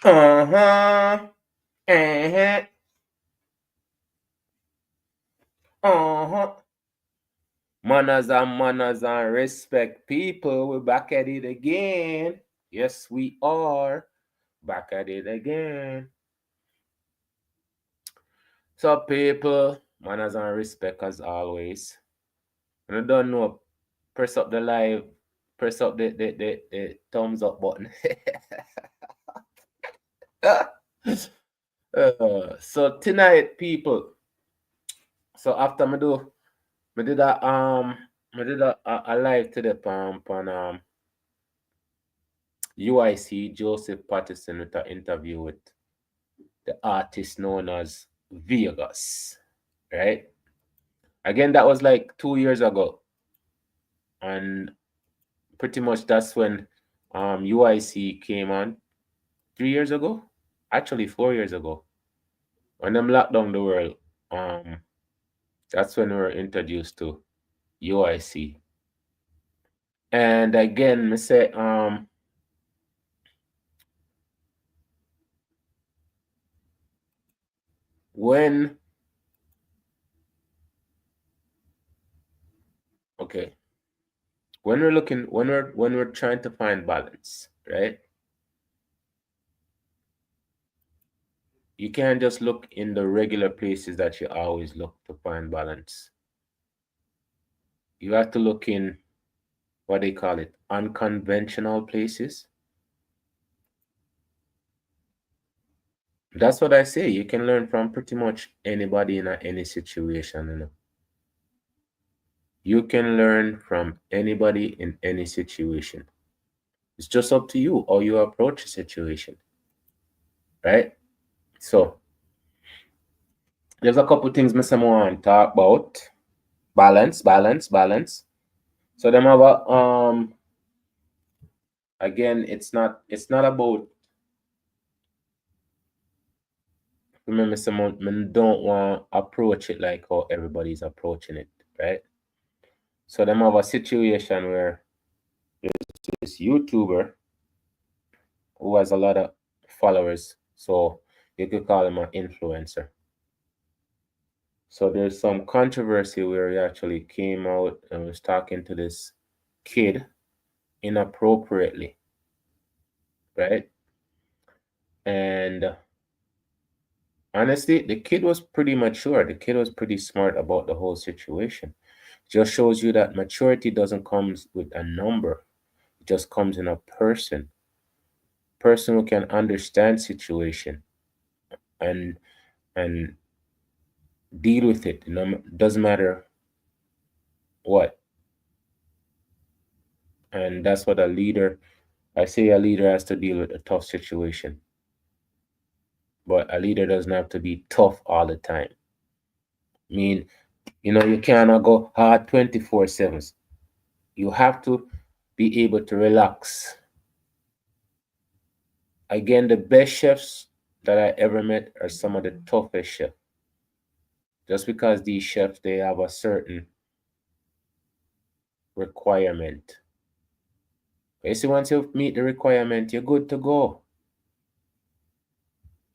Uh-huh. Uh-huh. Uh-huh. Manners and respect, people. We're back at it again. Yes, we are. Back at it again. So, people, manners and respect as always. And I don't know, press up the live, press up the thumbs up button. So tonight, people. So after me did a live today on UIC Joseph Patterson with an interview with the artist known as Vegas, right? Again, that was like 2 years ago, and pretty much that's when UIC came on 3 years ago, actually 4 years ago, when them locked down the world. Um, that's when we were introduced to UIC. And again, me say when okay, when we're trying to find balance, right? You can't just look in the regular places that you always look to find balance. You have to look in what they call it, unconventional places. That's what I say. You can learn from pretty much anybody in any situation, you know. You can learn from anybody in any situation. It's just up to you how you approach a situation, right? So there's a couple things Mr. want to talk about. Balance. So them have a again, it's not about, remember someone don't want to approach it like how everybody's approaching it, right? So them have a situation where this YouTuber who has a lot of followers, so you could call him an influencer. So there's some controversy where he actually came out and was talking to this kid inappropriately, right? And honestly, the kid was pretty mature. The kid was pretty smart about the whole situation. Just shows you that maturity doesn't come with a number. It just comes in a person who can understand situation and and deal with it. Doesn't matter what. And that's what a leader. I say a leader has to deal with a tough situation, but a leader doesn't have to be tough all the time. I mean, you cannot go hard 24/7. You have to be able to relax. Again, the best chefs that I ever met are some of the toughest chefs. Just because these chefs they have a certain requirement. You see, once you meet the requirement, you're good to go.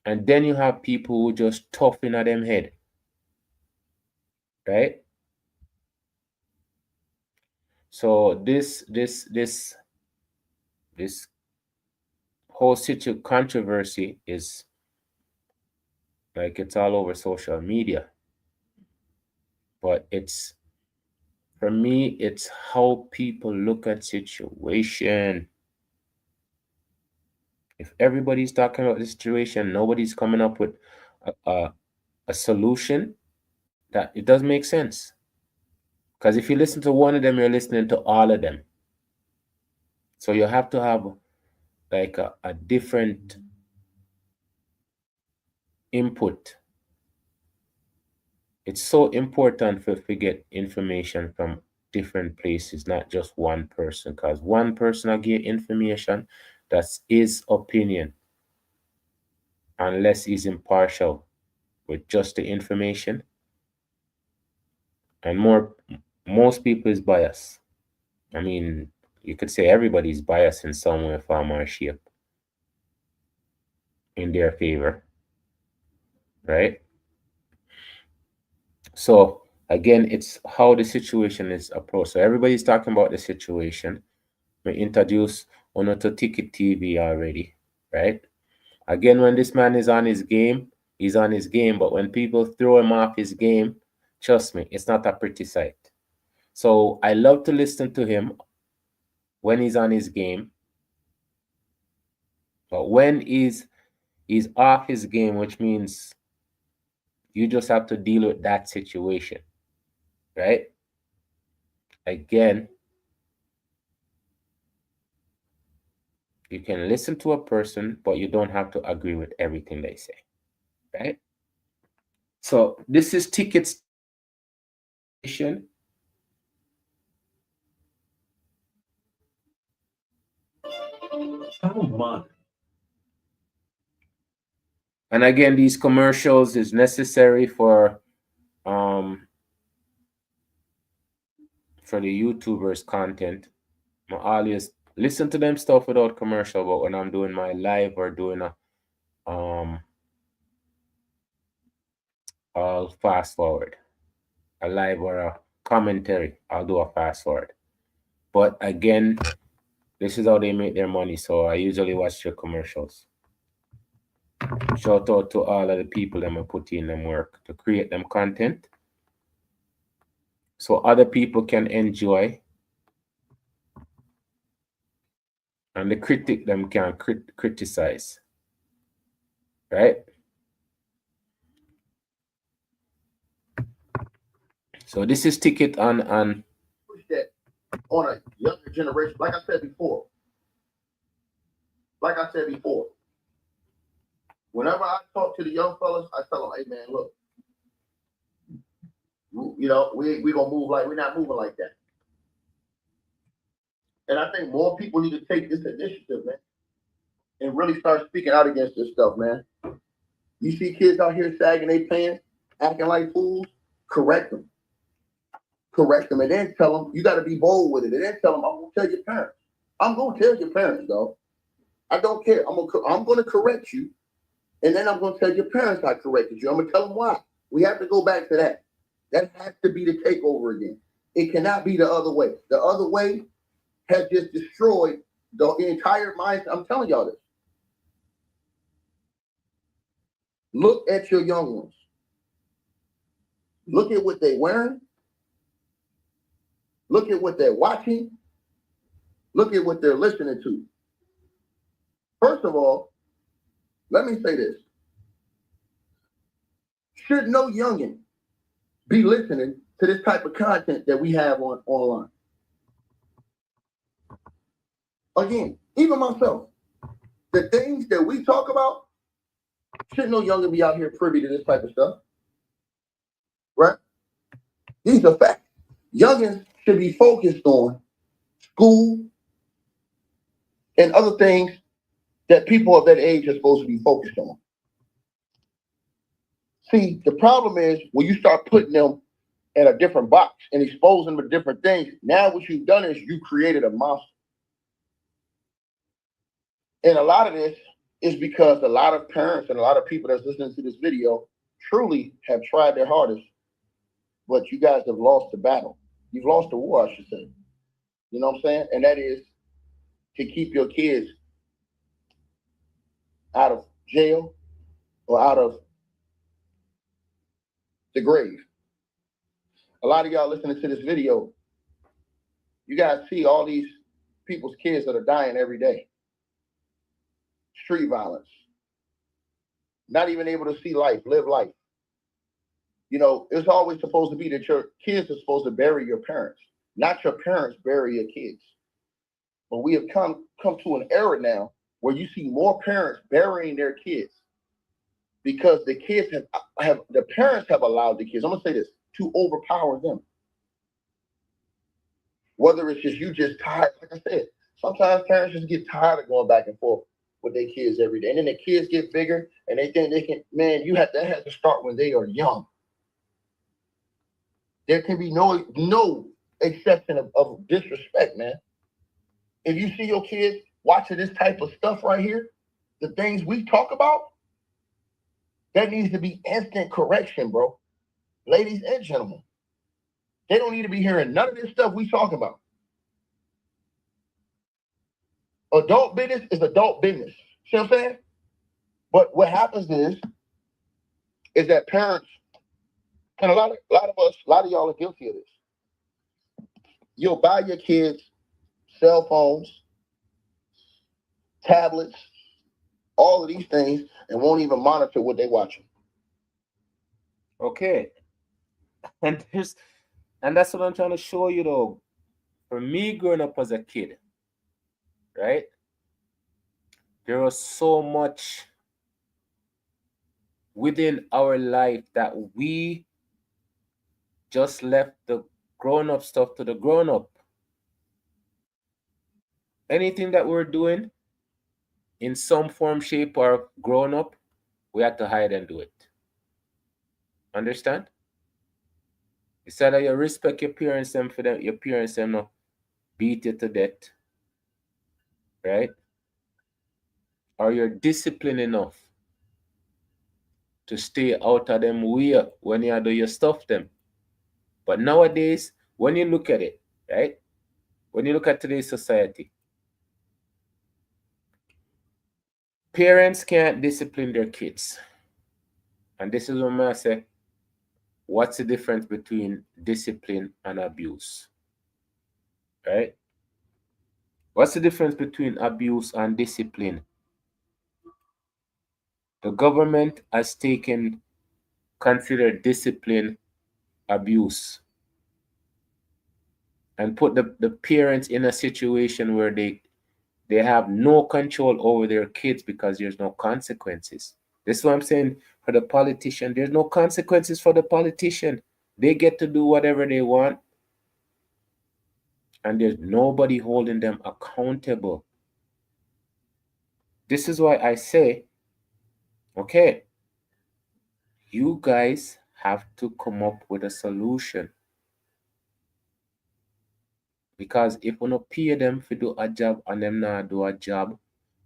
And then you have people who just tough in at them head, right? So this whole controversy is like it's all over social media. But it's for me, it's how people look at situation. If everybody's talking about the situation, nobody's coming up with a solution, that it doesn't make sense. Because if you listen to one of them, you're listening to all of them. So you have to have like a different input. It's so important to get information from different places, not just one person. Because one person will get information, that's his opinion, unless he's impartial with just the information. And most people is biased. I mean, you could say everybody's biased in some way, form, or shape. in their favor, right? So again, it's how the situation is approached. So everybody's talking about the situation. We introduce one to Ticket TV already, right? Again, when this man is on his game, he's on his game. But when people throw him off his game, trust me, it's not a pretty sight. So I love to listen to him when he's on his game. But when he's off his game, which means you just have to deal with that situation, right? Again, you can listen to a person, but you don't have to agree with everything they say, right? So this is Tickets. And again, these commercials is necessary for the YouTubers' content. I always listen to them stuff without commercial, but when I'm doing my live or doing I'll fast forward. A live or a commentary, I'll do a fast forward. But again, this is how they make their money, so I usually watch their commercials. Shout out to all of the people that are putting in them work to create them content so other people can enjoy and the critic them can criticize, right? So this is Ticket on that on a younger generation. Like I said before, whenever I talk to the young fellas, I tell them, hey man, look, you know, we gonna move like we're not moving like that. And I think more people need to take this initiative, man, and really start speaking out against this stuff, man. You see kids out here sagging their pants, acting like fools, correct them. And then tell them, you got to be bold with it. And then tell them, I'm going to tell your parents. I'm going to tell your parents, though. I don't care. I'm going to correct you. And then I'm going to tell your parents I corrected you. I'm going to tell them why. We have to go back to that. That has to be the takeover again. It cannot be the other way. The other way has just destroyed the entire mindset. I'm telling y'all this. Look at your young ones. Look at what they're wearing. Look at what they're watching. Look at what they're listening to. First of all, let me say this. Should no youngin be listening to this type of content that we have online? Again, even myself, the things that we talk about, should no youngin be out here privy to this type of stuff? Right? These are facts. Youngins should be focused on school and other things that people of that age are supposed to be focused on. See, the problem is when you start putting them in a different box and exposing them to different things, now what you've done is you created a monster. And a lot of this is because a lot of parents and a lot of people that's listening to this video truly have tried their hardest, but you guys have lost the battle. You've lost the war, I should say. You know what I'm saying? And that is to keep your kids out of jail or out of the grave. A lot of y'all listening to this video, you guys see all these people's kids that are dying every day. Street violence. Not even able to see life, live life. You know, it's always supposed to be that your kids are supposed to bury your parents, not your parents bury your kids. But we have come to an era now where you see more parents burying their kids because the kids the parents have allowed the kids, I'm gonna say this, to overpower them. Whether it's just you just tired, like I said, sometimes parents just get tired of going back and forth with their kids every day. And then the kids get bigger and they think they can, man, that has to start when they are young. There can be no exception of disrespect, man. If you see your kids watching this type of stuff right here, the things we talk about, that needs to be instant correction, bro. Ladies and gentlemen, they don't need to be hearing none of this stuff we talking about. Adult business is adult business. See what I'm saying? But what happens is that parents, and a lot of us, a lot of y'all are guilty of this. You'll buy your kids cell phones, tablets, all of these things, and won't even monitor what they're watching. Okay. And that's what I'm trying to show you though. For me growing up as a kid, right? There was so much within our life that we just left the grown-up stuff to the grown-up. Anything that we're doing in some form, shape, or grown up, we have to hide and do it. Understand? It's either you respect your parents and for them, your parents them not beat you to death, right? Or you're disciplined enough to stay out of them way when you do your stuff them. But nowadays, when you look at it, right? When you look at today's society, parents can't discipline their kids. And this is what I say, what's the difference between discipline and abuse? Right? What's the difference between abuse and discipline? The government has considered discipline abuse and put the parents in a situation where they have no control over their kids because there's no consequences. This is what I'm saying for the politician. There's no consequences for the politician. They get to do whatever they want, and there's nobody holding them accountable. This is why I say, okay, you guys have to come up with a solution. Because if we don't pay them to do a job and them not do a job,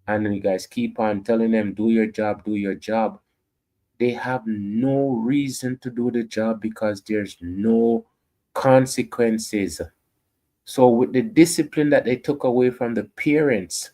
and you guys keep on telling them, do your job, they have no reason to do the job because there's no consequences. So with the discipline that they took away from the parents,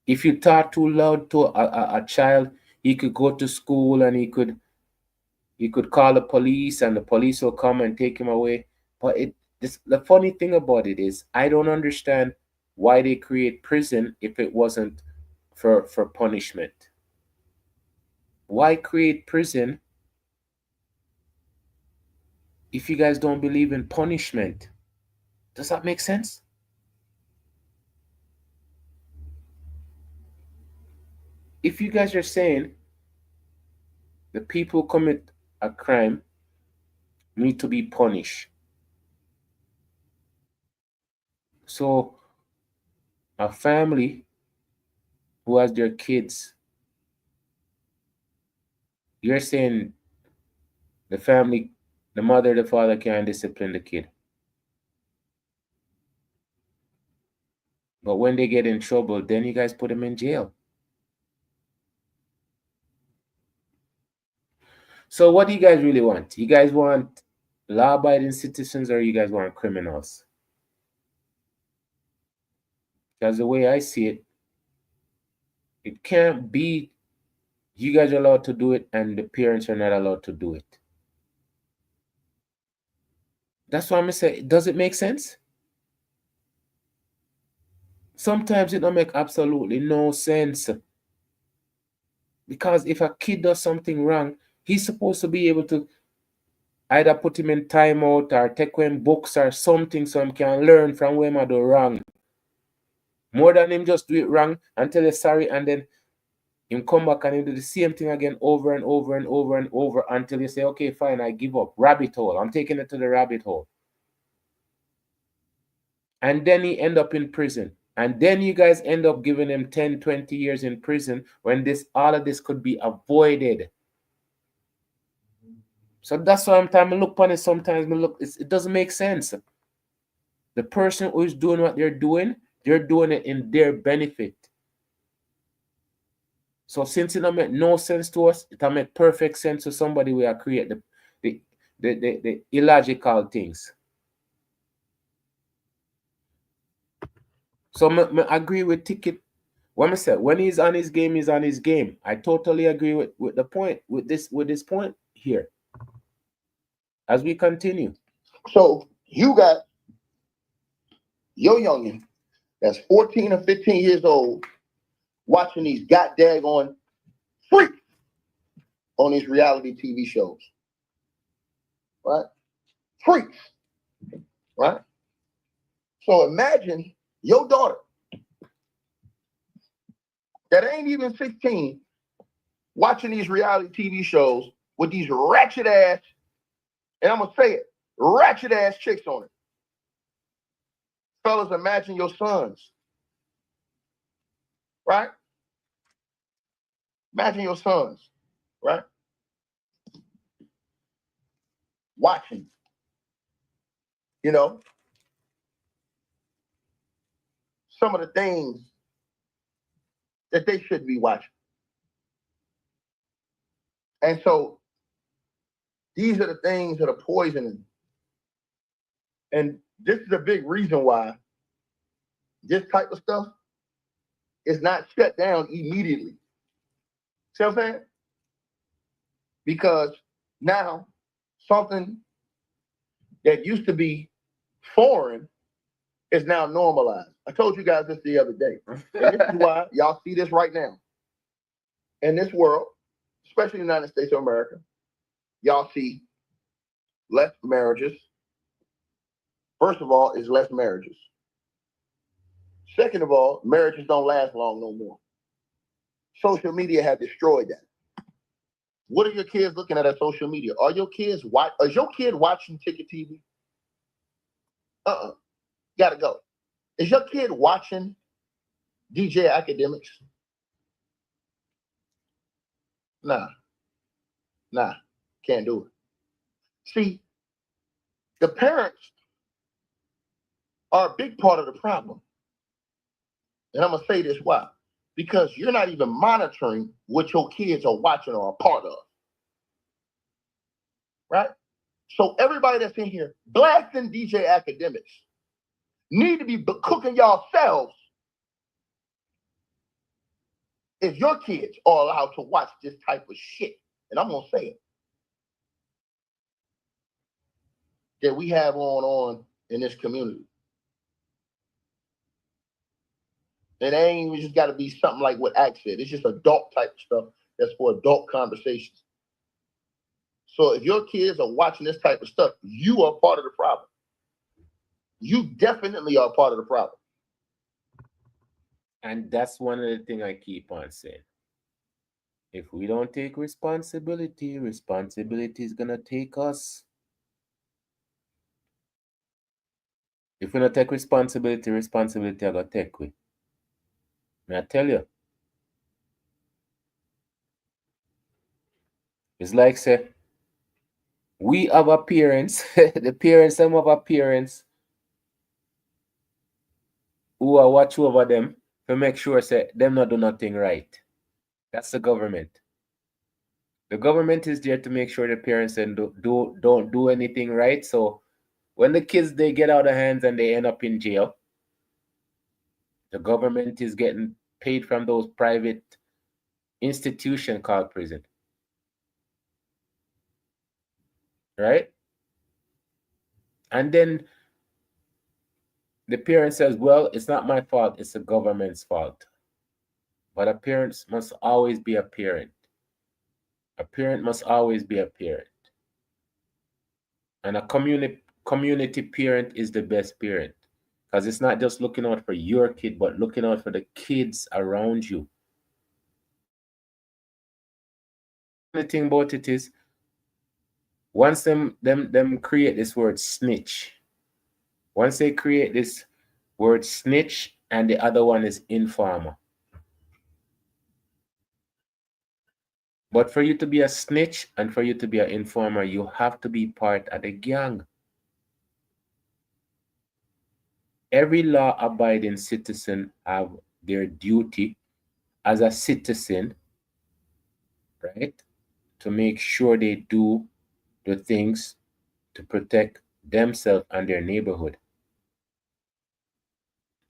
if you talk too loud to a child, he could go to school and he could call the police and the police will come and take him away. But the funny thing about it is I don't understand why they create prison if it wasn't for punishment. Why create prison if you guys don't believe in punishment? Does that make sense? If you guys are saying the people who commit a crime need to be punished, so a family who has their kids, you're saying the family, the mother, the father can't discipline the kid. But when they get in trouble, then you guys put them in jail. So what do you guys really want? You guys want law-abiding citizens or you guys want criminals? Because the way I see it, it can't be you guys are allowed to do it and the parents are not allowed to do it. That's why I'm going to say, does it make sense? Sometimes it don't make absolutely no sense. Because if a kid does something wrong, he's supposed to be able to either put him in timeout or take him books or something so he can learn from where he do wrong. More than him just do it wrong and tell you sorry and then him come back and him do the same thing again over and over and over and over until you say, okay, fine, I give up. Rabbit hole. I'm taking it to the rabbit hole. And then he end up in prison. And then you guys end up giving him 10, 20 years in prison when all of this could be avoided. So that's why I'm trying to look on it sometimes. It doesn't make sense. The person who is doing what they're doing, They're doing it in their benefit. So since it don't make no sense to us, it will make perfect sense to somebody who create the illogical things. So I agree with Ticket. What I said, when he's on his game, he's on his game. I totally agree with the point, with this point here. As we continue. So you got your youngin that's 14 or 15 years old watching these goddamn freaks on these reality TV shows. Right? Freaks. Right? So imagine your daughter that ain't even 16 watching these reality TV shows with these ratchet ass, and I'm gonna say it, ratchet ass chicks on it. Fellas, imagine your sons. Right? Imagine your sons, right? Watching. You know, some of the things that they should be watching. And so these are the things that are poisoning. And this is a big reason why this type of stuff is not shut down immediately. See what I'm saying? Because now something that used to be foreign is now normalized. I told you guys this the other day. And this is why y'all see this right now. In this world, especially the United States of America, y'all see less marriages. First of all, is less marriages. Second of all, marriages don't last long no more. Social media has destroyed that. What are your kids looking at social media? Are your kids is your kid watching Ticket TV? Gotta go. Is your kid watching DJ Academics? Nah, can't do it. See, the parents are a big part of the problem. And I'm gonna say this why? Because you're not even monitoring what your kids are watching or a part of. Right? So everybody that's in here blasting DJ Academics need to be cooking yourselves if your kids are allowed to watch this type of shit. And I'm gonna say it. That we have on in this community. It ain't even just gotta be something like what Axe said. It's just adult type stuff that's for adult conversations. So if your kids are watching this type of stuff, you are part of the problem. You definitely are part of the problem. And that's one of the things I keep on saying. If we don't take responsibility, responsibility is going to take us. If we don't take responsibility, responsibility is going to take we. May I tell you? It's like, say, we have a parents, the parents, some of our parents who are watch over them to make sure say them not do nothing right. That's the government. The government is there to make sure the parents don't do anything right. So when the kids they get out of hands and they end up in jail, the government is getting paid from those private institution called prison. Right? And then the parent says, well, it's not my fault, it's the government's fault. But a parent must always be a parent. A parent must always be a parent. And a community parent is the best parent. Because it's not just looking out for your kid, but looking out for the kids around you. The thing about it is, once them create this word snitch, once they create this word snitch and the other one is informer. But for you to be a snitch and for you to be an informer, you have to be part of the gang. every law-abiding citizen have their duty as a citizen, right, to make sure they do the things to protect themselves and their neighborhood.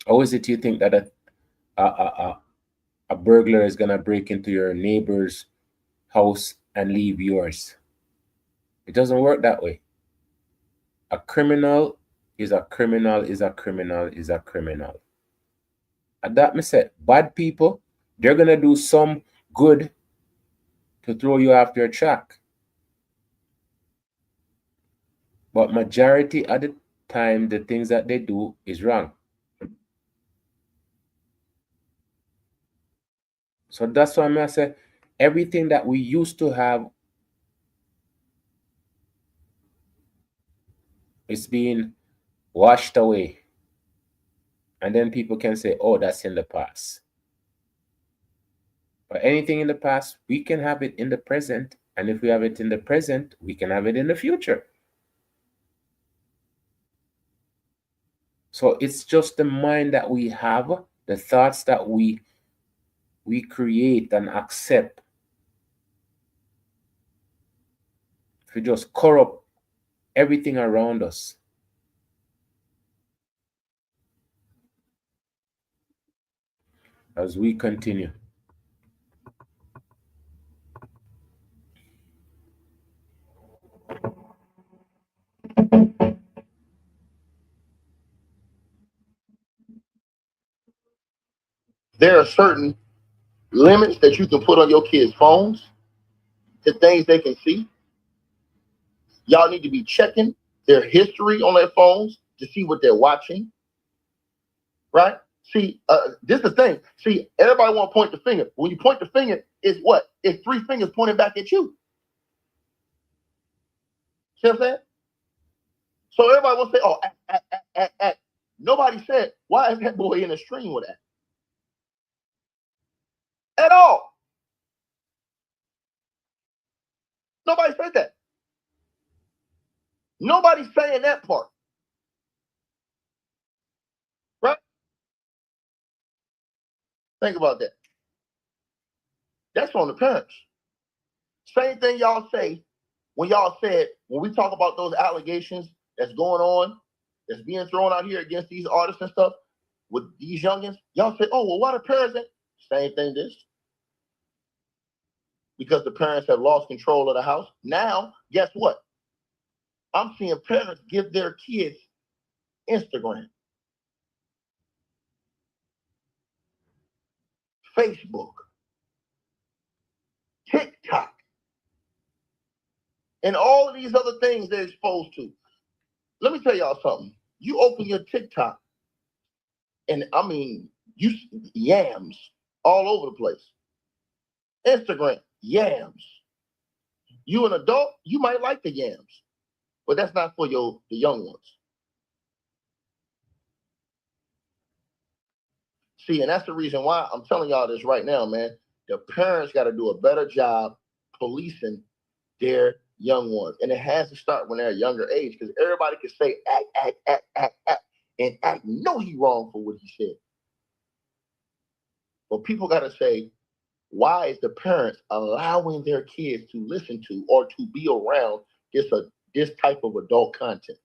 How is it you think that a burglar is gonna break into your neighbor's house and leave yours? It doesn't work that way. A criminal is a criminal is a criminal is a criminal. And that me said, bad people, they're gonna do some good to throw you off their track. But majority of the time, the things that they do is wrong. So that's why I say everything that we used to have is being washed away. And then people can say, oh, that's in the past. But anything in the past, we can have it in the present. And if we have it in the present, we can have it in the future. So it's just the mind that we have, the thoughts that we create and accept. If we just corrupt everything around us. As we continue. There are certain limits that you can put on your kids' phones, the things they can see. Y'all need to be checking their history on their phones to see what they're watching. Right? See, this is the thing. See, everybody want to point the finger. When you point the finger, it's what? It's three fingers pointing back at you. See what I'm saying? So everybody will say, oh, act. Nobody said, why is that boy in the stream with that? At all. Nobody said that. Nobody's saying that part. Right? Think about that. That's on the parents. Same thing y'all say when y'all said, when we talk about those allegations that's going on, that's being thrown out here against these artists and stuff, with these youngins, y'all say, oh, well, why the parents ain't? Same thing this. Because the parents have lost control of the house. Now, guess what? I'm seeing parents give their kids Instagram, Facebook, TikTok, and all of these other things they're exposed to. Let me tell y'all something. You open your TikTok, and I mean, you yams all over the place. Instagram, yams. You an adult, you might like the yams, but that's not for the young ones. See, and that's the reason why I'm telling y'all this right now, man. The parents got to do a better job policing their young ones. And it has to start when they're a younger age, because everybody can say act, and act know he wrong for what he said. But people got to say, why is the parents allowing their kids to listen to or to be around this type of adult content?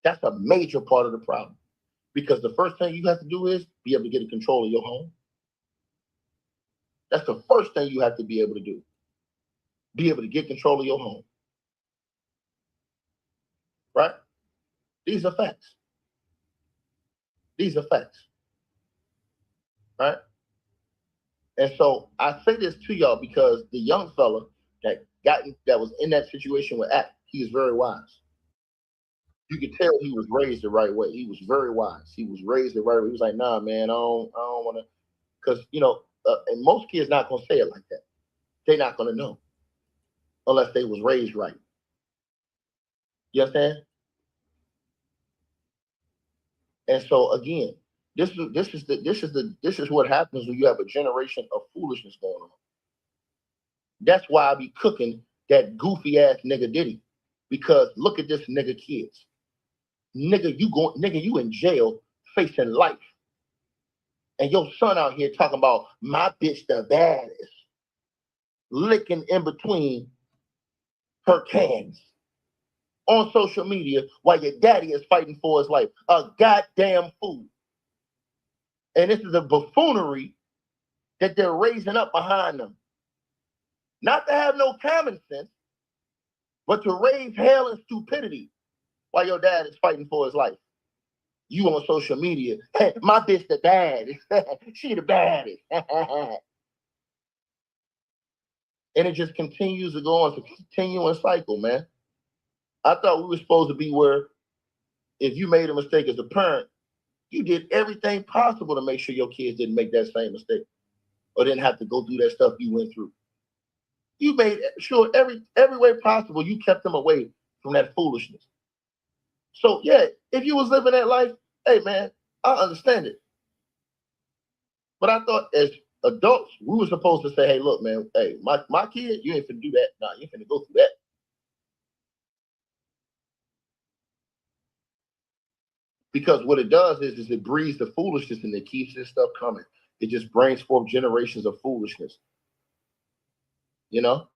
That's a major part of the problem. Because the first thing you have to do is be able to get in control of your home. That's the first thing you have to be able to do. Be able to get control of your home. Right? These are facts. These are facts. Right? And so I say this to y'all because the young fella that was in that situation with Act, he is very wise. You could tell he was raised the right way. He was very wise. He was raised the right way. He was like, nah, man, I don't want to, because and most kids not gonna say it like that. They're not gonna know unless they was raised right. You understand? And so again, this is what happens when you have a generation of foolishness going on. That's why I be cooking that goofy ass nigga Diddy, because look at this nigga kids. nigga, you in jail facing life. And your son out here talking about my bitch the baddest, licking in between her cans on social media while your daddy is fighting for his life. A goddamn fool. And this is a buffoonery that they're raising up behind them. Not to have no common sense, but to raise hell and stupidity while your dad is fighting for his life. You on social media, hey, my bitch the baddest. She the baddest. And it just continues to go on. It's a continuing cycle, man. I thought we were supposed to be where if you made a mistake as a parent, you did everything possible to make sure your kids didn't make that same mistake or didn't have to go through that stuff you went through. You made sure every way possible you kept them away from that foolishness. So yeah, if you was living that life, hey man, I understand it. But I thought as adults, we were supposed to say, hey, look, man, hey, my kid, you ain't finna do that. Nah, you ain't finna go through that. Because what it does is it breeds the foolishness and it keeps this stuff coming. It just brings forth generations of foolishness. You know?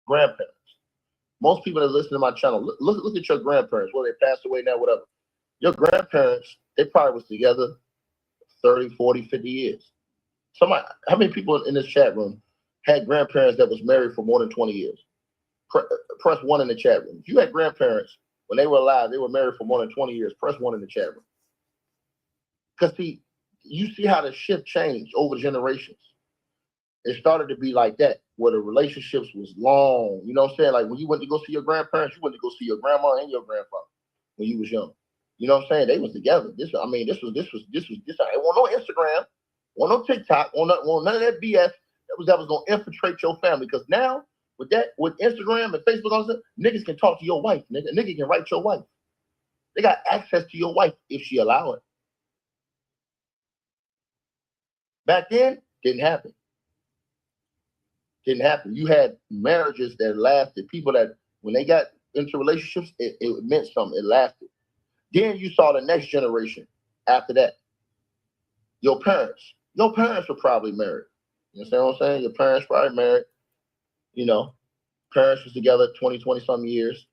Grandparents. Most people that listen to my channel, look at your grandparents, whether they passed away now, whatever. Your grandparents, they probably was together 30, 40, 50 years. How many people in this chat room had grandparents that was married for more than 20 years? Press 1 in the chat room. If you had grandparents, when they were alive, they were married for more than 20 years, press 1 in the chat room. Because see, you see how the shift changed over generations. It started to be like that, where the relationships was long. You know what I'm saying? Like when you went to go see your grandparents, you went to go see your grandma and your grandfather when you was young. You know what I'm saying? They was together. This I ain't want no Instagram, want no TikTok, want none of that BS that was gonna infiltrate your family. Because now with Instagram and Facebook, all that, niggas can talk to your wife, nigga. Nigga can write your wife. They got access to your wife if she allow it. Back then, didn't happen. Didn't happen. You had marriages that lasted. People that when they got into relationships, it meant something. It lasted. Then you saw the next generation after that. Your parents were probably married. You understand what I'm saying? Your parents probably married. You know, parents was together 20 some years,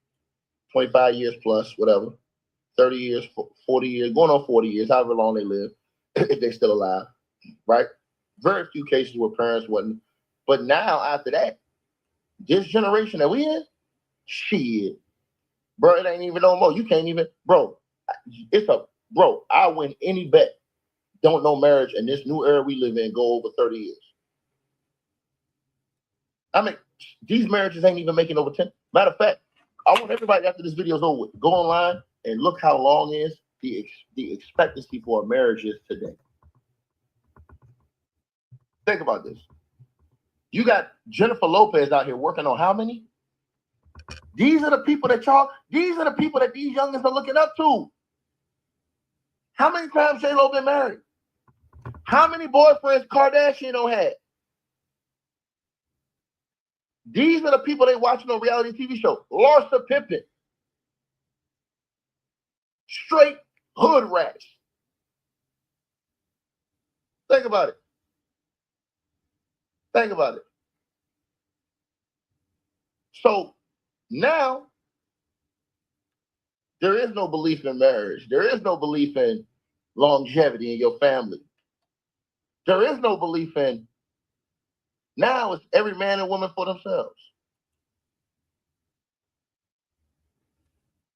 25 years plus, whatever, 30 years, 40 years, going on 40 years, however long they live, if they're still alive, right? Very few cases where parents wasn't. But now, after that, this generation that we in, shit, bro, it ain't even no more. You can't even, bro, I win any bet. Don't know marriage in this new era we live in go over 30 years. I mean, these marriages ain't even making over 10. Matter of fact, I want everybody after this video is over with, go online and look how long is the expectancy for a marriage is today. Think about this. You got Jennifer Lopez out here working on how many? These are the people that these youngins are looking up to. How many times J-Lo been married? How many boyfriends Kardashian had? These are the people they watching on reality TV show. Larsa Pippen. Straight hood rats. Think about it. Think about it. So now there is no belief in marriage. There is no belief in longevity in your family. There is no belief in, now it's every man and woman for themselves.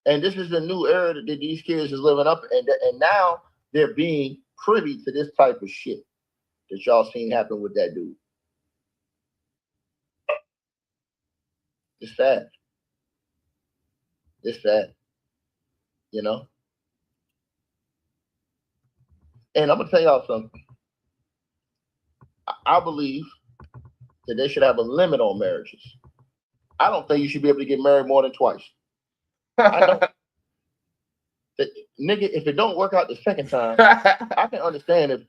And this is the new era that these kids is living up, and now they're being privy to this type of shit that y'all seen happen with that dude. It's sad. It's sad. You know? And I'm gonna tell y'all something. I believe that they should have a limit on marriages. I don't think you should be able to get married more than twice. I know. Nigga, if it don't work out the second time, I can understand if,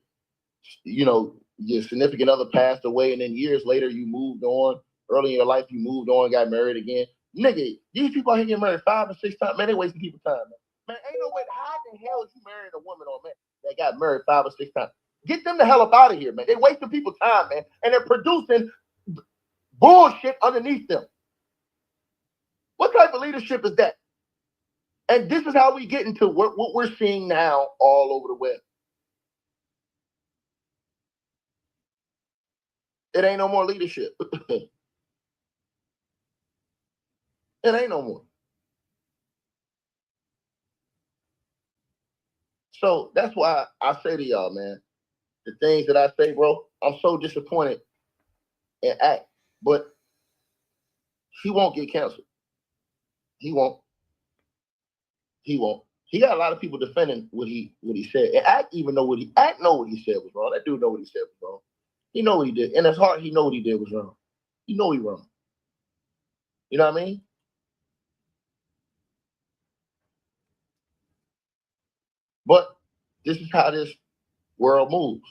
you know, your significant other passed away and then years later you moved on. Early in your life, you moved on, got married again. Nigga, these people out here getting married 5 and 6 times. Man, they wasting people's time, man. Man, ain't no way. How the hell is you marrying a woman or man that got married 5 or 6 times? Get them the hell up out of here, man. They wasting people's time, man. And they're producing bullshit underneath them. What type of leadership is that? And this is how we get into what we're seeing now all over the web. It ain't no more leadership. It ain't no more. So that's why I say to y'all, man, the things that I say, bro, I'm so disappointed in Act, but he won't get canceled. He won't. He won't. He got a lot of people defending what he said. And Act even know what he said was wrong. That dude know what he said was wrong. He know what he did. In his heart, he know what he did was wrong. He know he wrong. You know what I mean? But this is how this world moves.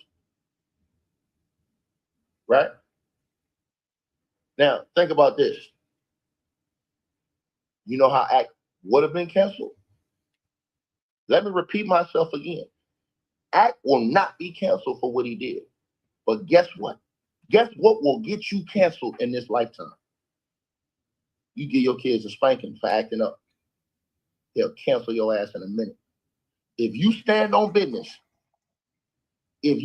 Right? Now, think about this. You know how Act would have been canceled? Let me repeat myself again. Act will not be canceled for what he did. But guess what? Guess what will get you canceled in this lifetime? You give your kids a spanking for acting up. They'll cancel your ass in a minute. If you stand on business, I'm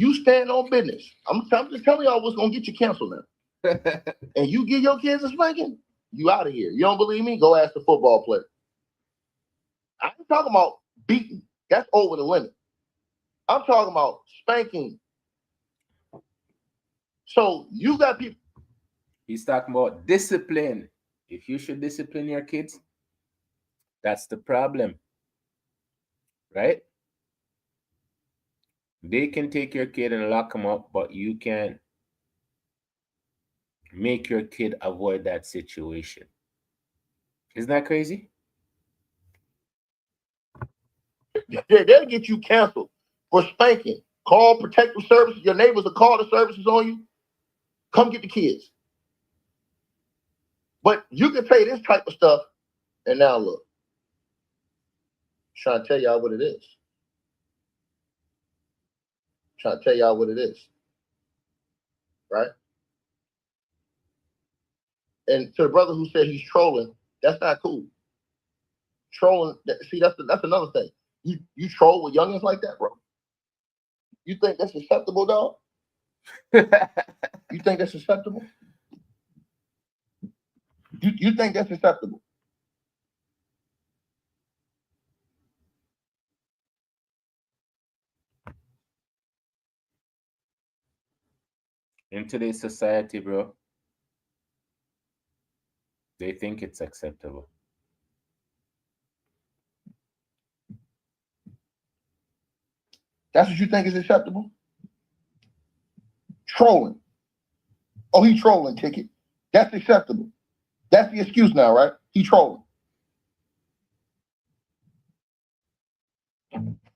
just telling y'all what's going to get you canceled now. And you give your kids a spanking, you out of here. You don't believe me? Go ask the football player. I ain't talking about beating. That's over the limit. I'm talking about spanking. So you got people. He's talking about discipline. If you should discipline your kids, that's the problem. Right? They can take your kid and lock him up, but you can make your kid avoid that situation. Isn't that crazy? They'll get you canceled for spanking. Call protective services. Your neighbors will call the services on you. Come get the kids. But you can say this type of stuff, and now look. I'm trying to tell y'all what it is. Right? And to the brother who said he's trolling, that's not cool. Trolling, see, that's another thing. You troll with youngins like that, bro? You think that's acceptable, dog? You think that's acceptable? You think that's acceptable? In today's society, bro, they think it's acceptable. That's what you think is acceptable? Trolling. Oh, he trolling, Ticket. That's acceptable. That's the excuse now, right? He trolling.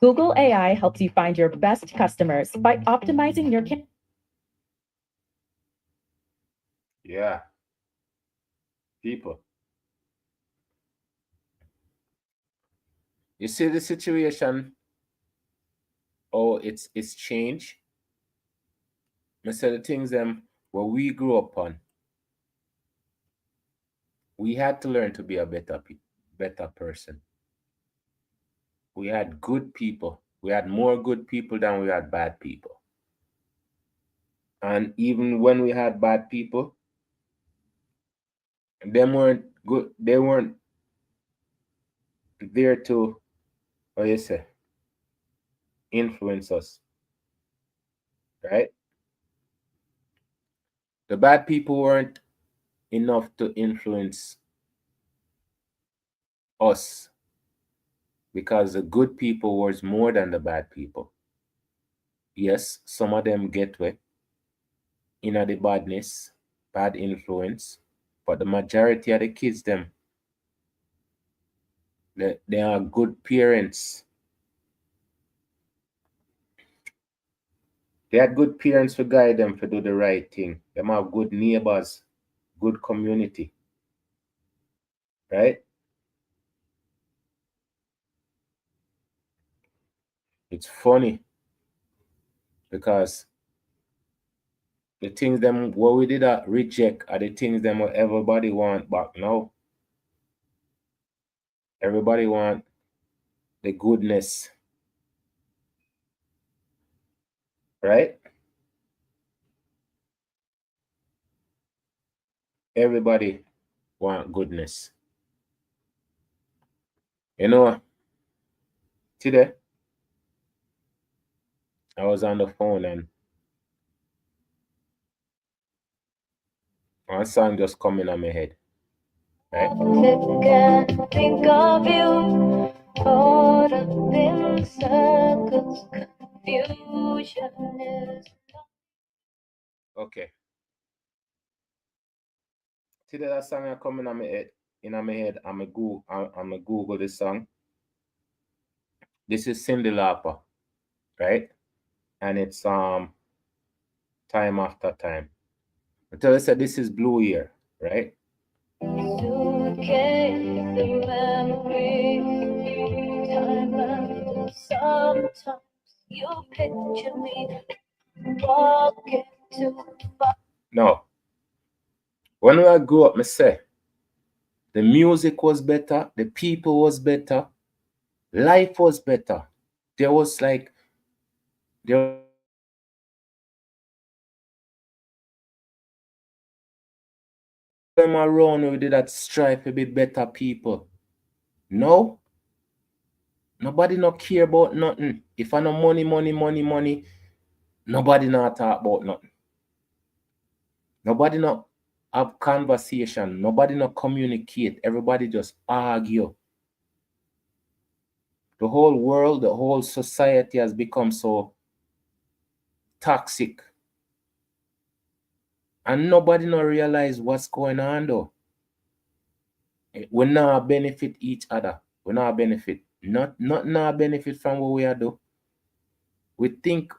Google AI helps you find your best customers by optimizing your Yeah. People. You see the situation, oh, it's changed. I said the things where we grew up on. We had to learn to be a better person. We had good people. We had more good people than we had bad people. And even when we had bad people, them weren't good. They weren't there to, what you say, influence us. Right? The bad people weren't enough to influence us because the good people was more than the bad people. Yes, some of them get way in the badness, bad influence, but the majority of the kids they are good parents. They had good parents to guide them to do the right thing. Them have good neighbors, good community. right? It's funny because the things them what we did reject are the things them what everybody want back now. Everybody want the goodness, right? Everybody want goodness. You know, today I was on the phone and one song just coming on my head, right? Can't think of you, caught up in circles, confusion is. Okay. Today that song are coming on my head, in my head. I'm a Google this song. This is Cindy Lauper, right? And it's time after time. Until I said this is Blue Year, right? Suitcase of memories, time and sometimes you picture me walking too far. No. When I grew up, I say the music was better, the people was better, life was better. There was like there them around we did that strive a bit better people. No, nobody not care about nothing. If I no money, nobody not talk about nothing. Nobody not have conversation. Nobody not communicate. Everybody just argue. The whole world, the whole society has become so toxic. And nobody not realize what's going on though. We not benefit each other. We not benefit. Not benefit from what we are do. We think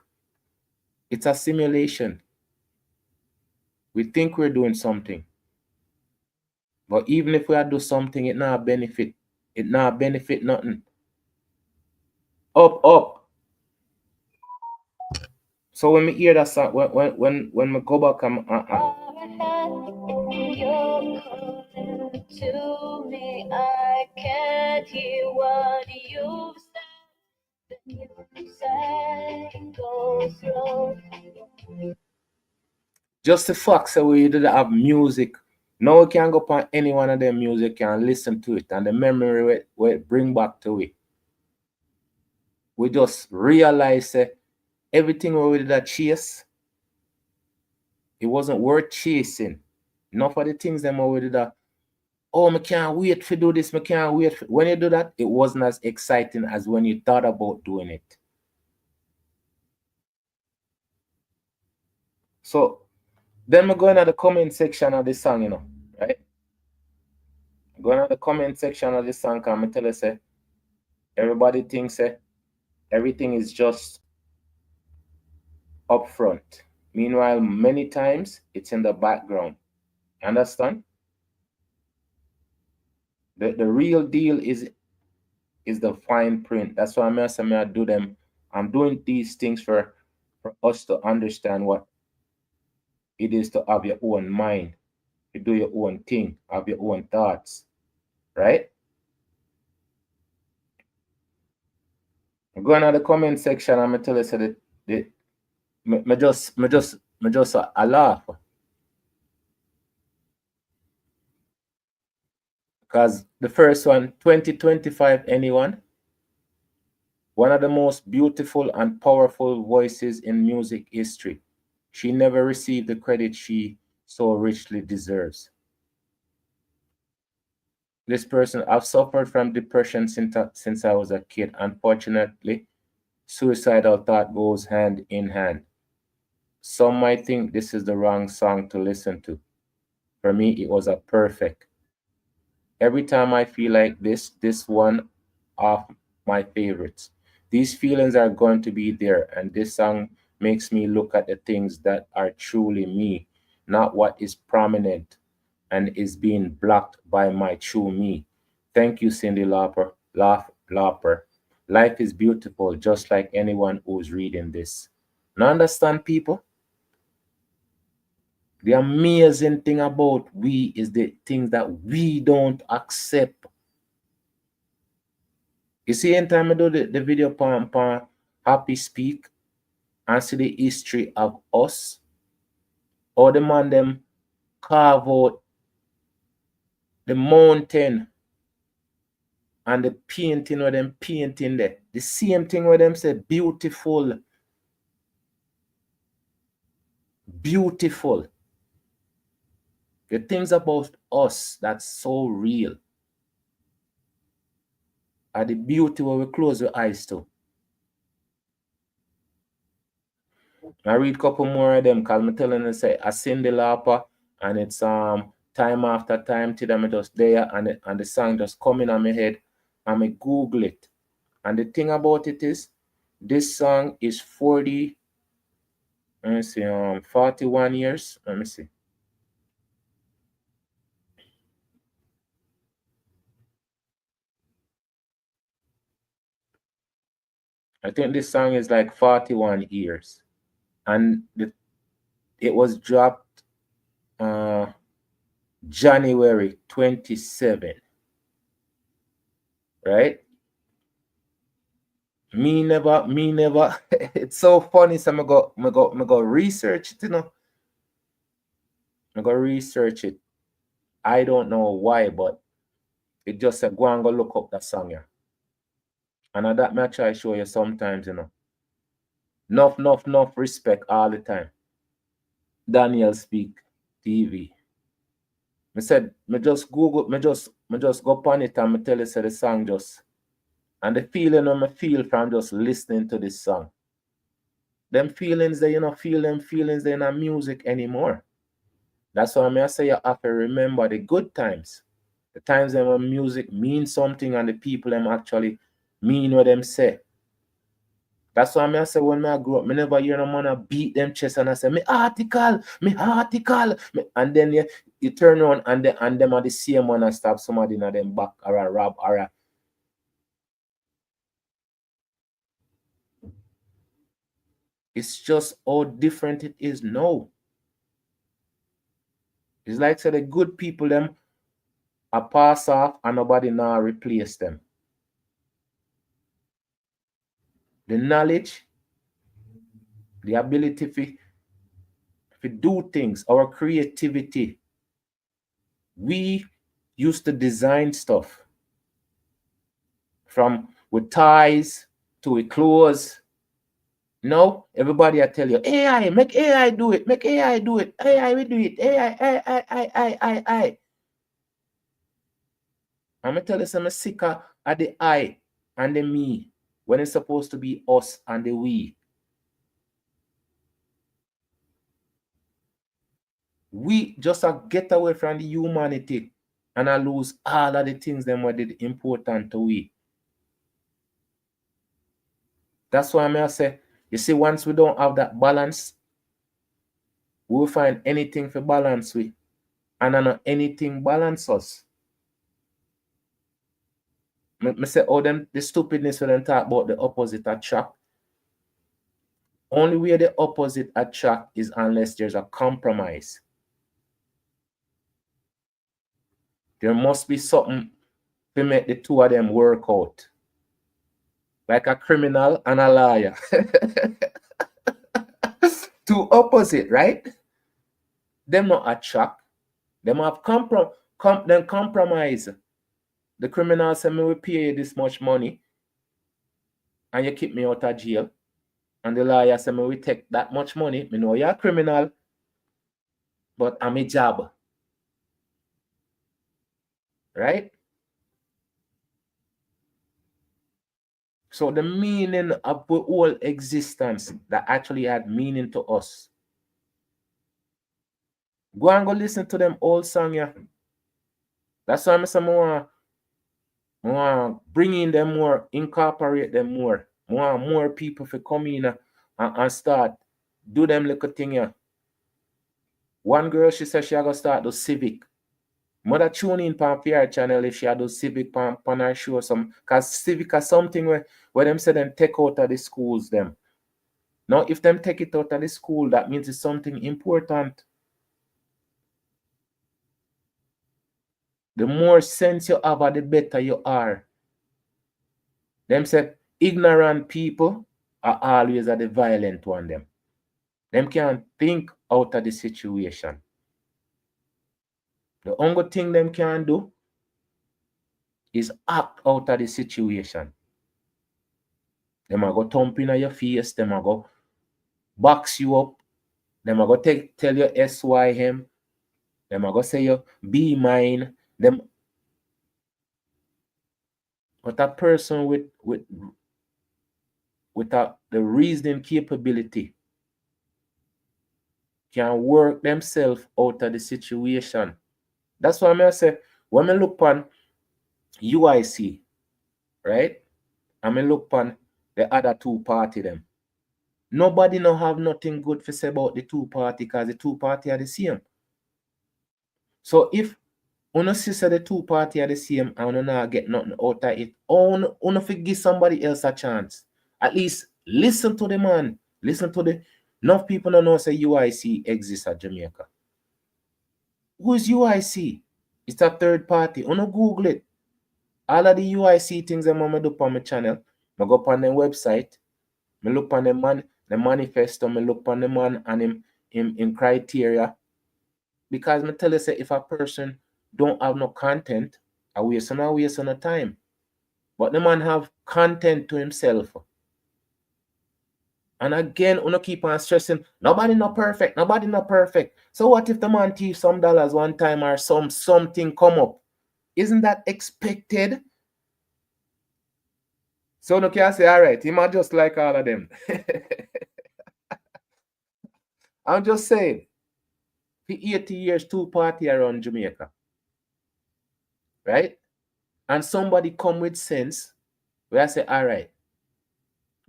it's a simulation. We think we're doing something. But even if we are do something, it not benefit. It not benefit nothing. Up. So when we hear that song, when we go back, You're calling to me, I can't hear what you've said. Then you say, go slow. just the fact that we did have music. Now we can go on any one of them music and listen to it, and the memory we bring back to it. We just realize everything we did that chase, it wasn't worth chasing. Enough of the things them we did that. Oh, I can't wait to do this. I can't wait. When you do that, it wasn't as exciting as when you thought about doing it. So then we go into the comment section of the song, right? Going to the comment section of the song, and I tell you, say, everybody thinks everything is just up front. Meanwhile, many times it's in the background. Understand? The real deal is the fine print. That's why I do them. I'm doing these things for us to understand what it is to have your own mind, to do your own thing, have your own thoughts, right? I'm going to the comment section. I'm gonna tell you so that me just I laugh because the first one, 2025, anyone, one of the most beautiful and powerful voices in music history. She never received the credit she so richly deserves. This person, I've suffered from depression since I was a kid. Unfortunately, suicidal thought goes hand in hand. Some might think this is the wrong song to listen to. For me, it was a perfect. Every time I feel like this one of my favorites. These feelings are going to be there, and this song makes me look at the things that are truly me, not what is prominent and is being blocked by my true me. Thank you, Cindy Lauper. Life is beautiful, just like anyone who's reading this. Now understand, people? The amazing thing about we is the things that we don't accept. You see, anytime I do the video on Happy Speak and see the history of us, or the man them carve out the mountain and the painting where them painting there. The same thing where them say beautiful. Beautiful. The things about us that's so real are the beauty where we close our eyes to. I read a couple more of them because I'm telling you, say I sing the Lauper and it's time after time till them just there and the song just coming on my head and I Google it. And the thing about it is this song is 41 years. Let me see. I think this song is like 41 years. And it was dropped January 27. Right? Me never. It's so funny. So I go research it, you know. I go research it. I don't know why, but it just said go and go look up that song, yeah. And that may I try show you sometimes, you know. Enough respect all the time. Daniel Speak TV. I said, me just Google, me just go upon it and me tell you say the song just, and the feeling I feel from just listening to this song. Them feelings that you don't feel them feelings they not music anymore. That's why I say you have to remember the good times. The times when music means something and the people them actually mean what them say. That's why I say when I grew up, I never hear no man beat them chest and I say, me article. And then you turn around and them are the same one and stab somebody in them back or a rob or a. It's just how different it is now. It's like say the good people them are pass off and nobody now replace them. The knowledge, the ability to do things, our creativity. We used to design stuff from with ties to with clothes. No, everybody I tell you, AI, make AI do it, make AI do it, AI will do it, AI. I'm gonna tell you something sicker at the I and the me when it's supposed to be us and the we. We just get away from the humanity and I lose all of the things that were important to we. That's why I say, you see, once we don't have that balance, we'll find anything for balance with. And I know anything balance us. I say, oh, them the stupidness when they talk about the opposite attract. Only way the opposite attract is unless there's a compromise. There must be something to make the two of them work out. Like a criminal and a liar. Two opposite, right? Them not attract. Them have compromise. The criminal say me will pay you this much money and you keep me out of jail. And the lawyer say me will take that much money. Me know you're a criminal, but I'm a job. Right? So the meaning of the whole existence that actually had meaning to us. Go and go listen to them old song, yeah. That's why I say more bring in them more, incorporate them more. More people to come in and start do them little thing, yeah. One girl, she said she gonna start the civic. Mother tune in on PR channel if she had do civic pan her show some, cause civic is something where them say them take out of the schools them. Now if them take it out of the school, that means it's something important. The more sense you have, the better you are. Them say ignorant people are always the violent one them. Them can't think out of the situation. The only thing them can do is act out of the situation. Them a go thump in your face, them a go box you up, them a go tell you SYM, them a go say you be mine, them. But a person with the reasoning capability can work themselves out of the situation. That's why I say, when I look on UIC, right? And I look on the other two party them. Nobody no have nothing good to say about the two party because the two party are the same. So if una see say the two party are the same and una not get nothing out of it, una give somebody else a chance. At least listen to the man. Listen to the enough people don't know say UIC exists at Jamaica. Who is UIC? It's a third party. Una Google it. All of the UIC things I'm gonna do on my channel. I go up on their website. I look on the man, the manifesto. I look on the man and him criteria. Because I tell you say if a person don't have no content, I waste on time. But the man have content to himself. And again, we keep on stressing, nobody not perfect, nobody not perfect. So what if the man thief some dollars one time or something come up? Isn't that expected? So no can say, all right, he might just like all of them. I'm just saying, for 80 years, two party around Jamaica. Right? And somebody come with sense, where I say, all right,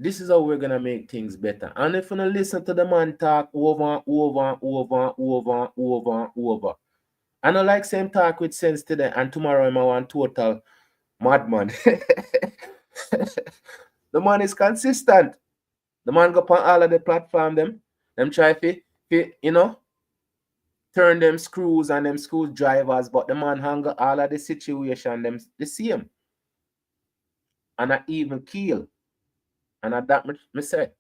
this is how we're gonna make things better. And if you don't listen to the man talk over, I don't like same talk with sense today, and tomorrow I'm one total madman. The man is consistent. The man go on all of the platform them try to turn them screws and them screwdrivers, but the man hang all of the situation them the same. And I even kill. And at that me say,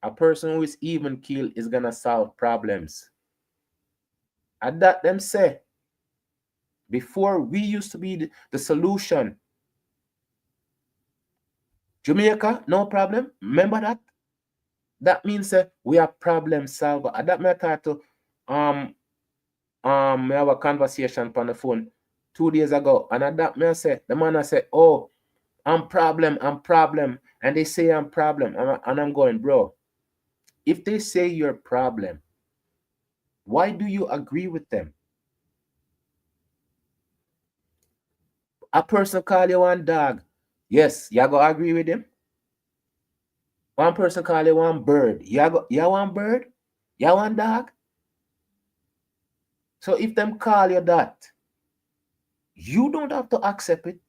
a person who is even keel is gonna solve problems. At that them say, before we used to be the solution. Jamaica, no problem. Remember that? That means we are problem solver. At that me talk to we have a conversation on the phone 2 days ago, and at that me say the man I say, oh, I'm problem, and they say I'm problem, and I'm going, bro. If they say you're problem, why do you agree with them? A person call you one dog. Yes, you go agree with him. One person call you one bird. You one bird? You one dog? So if them call you that, you don't have to accept it.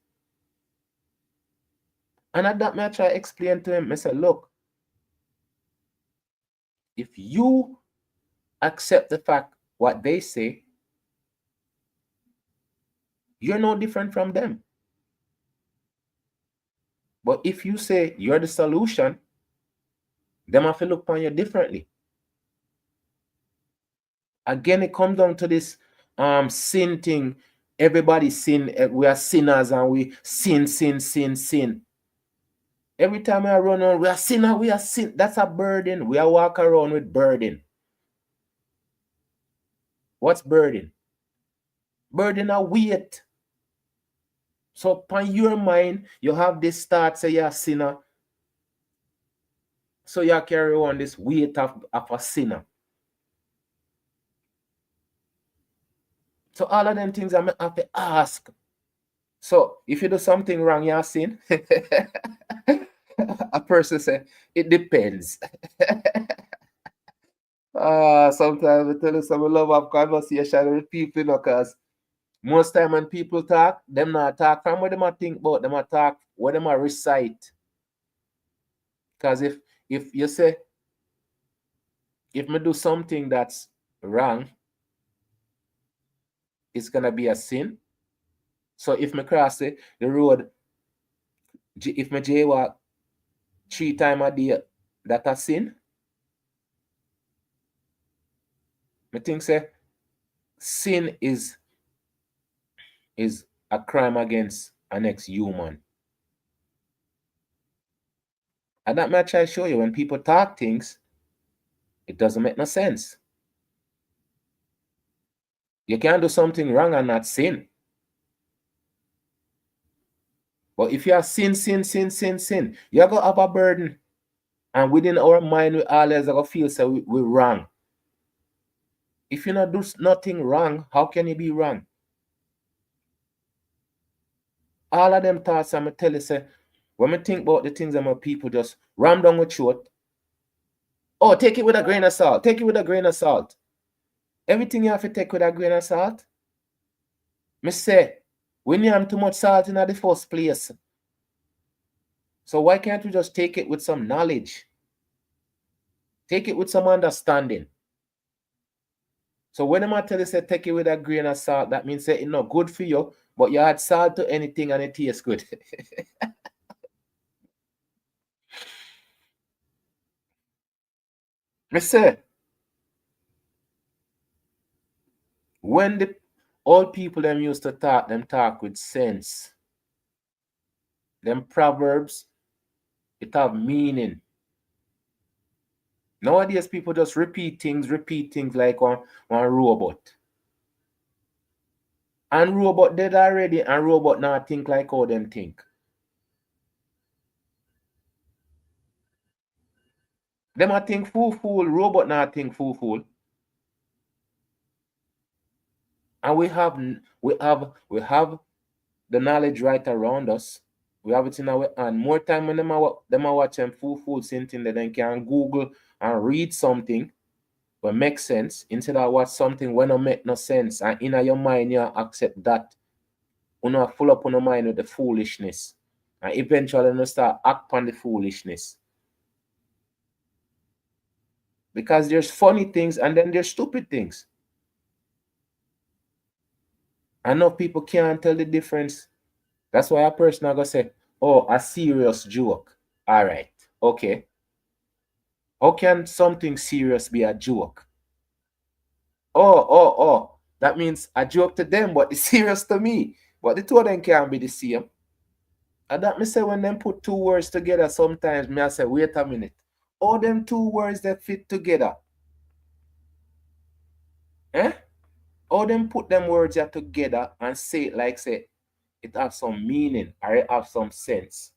And at that, I try to explain to him, I say, look, if you accept the fact what they say, you're no different from them. But if you say you're the solution, them have to look upon you differently. Again, it comes down to this sin thing. Everybody sin. We are sinners and we sin. Every time I run on, we are sinner, we are sin. That's a burden. We are walk around with burden. What's burden? Burden a weight. So upon your mind, you have this thought, say you're a sinner. So you carry on this weight of a sinner. So all of them things I have to ask. So if you do something wrong, you're a sin. A person say, it depends. Sometimes I tell you some love of conversation with people, because Most time when people talk, them not talk from what them a think about, them a talk what them a recite. Because if you say, if me do something that's wrong, it's gonna be a sin. So if me cross the road, if me jaywalk 3 times a day, that a sin. Me think say sin is a crime against an ex-human. And that may I try to show you, when people talk things, it doesn't make no sense. You can't do something wrong and not sin. But if you are sin, you're going to have a burden. And within our mind, we always going to feel so we're wrong. If you not do nothing wrong, how can you be wrong? All of them thoughts, I'm going to tell you, say, when I think about the things that my people just ram down with throat. Oh, take it with a grain of salt. Take it with a grain of salt. Everything you have to take with a grain of salt. Me say, when you have too much salt in the first place. So why can't we just take it with some knowledge? Take it with some understanding. So when I tell you say take it with a grain of salt, that means say it's not good for you, but you add salt to anything and it tastes good. Me say, when the old people them used to talk, them talk with sense. Them proverbs, it have meaning. Nowadays, people just repeat things like one robot. And robot dead already, and robot not think like how them think. Them a think fool, robot not think fool. And we have the knowledge right around us. We have it in our hand. More time when them are watching fool something that they can Google and read something but make sense instead of watch something when don't make no sense. And in your mind you accept that. You know, full up on your mind with the foolishness. And eventually you start act on the foolishness. Because there's funny things and then there's stupid things. I know people can't tell the difference. That's why a person are gonna say, oh, a serious joke. All right, okay. How can something serious be a joke? Oh. That means a joke to them, but it's serious to me. But the two of them can't be the same. And that me say when them put two words together, sometimes me I say, wait a minute. All them two words that fit together. Eh? All them put them words here together and say it like say it have some meaning or it have some sense.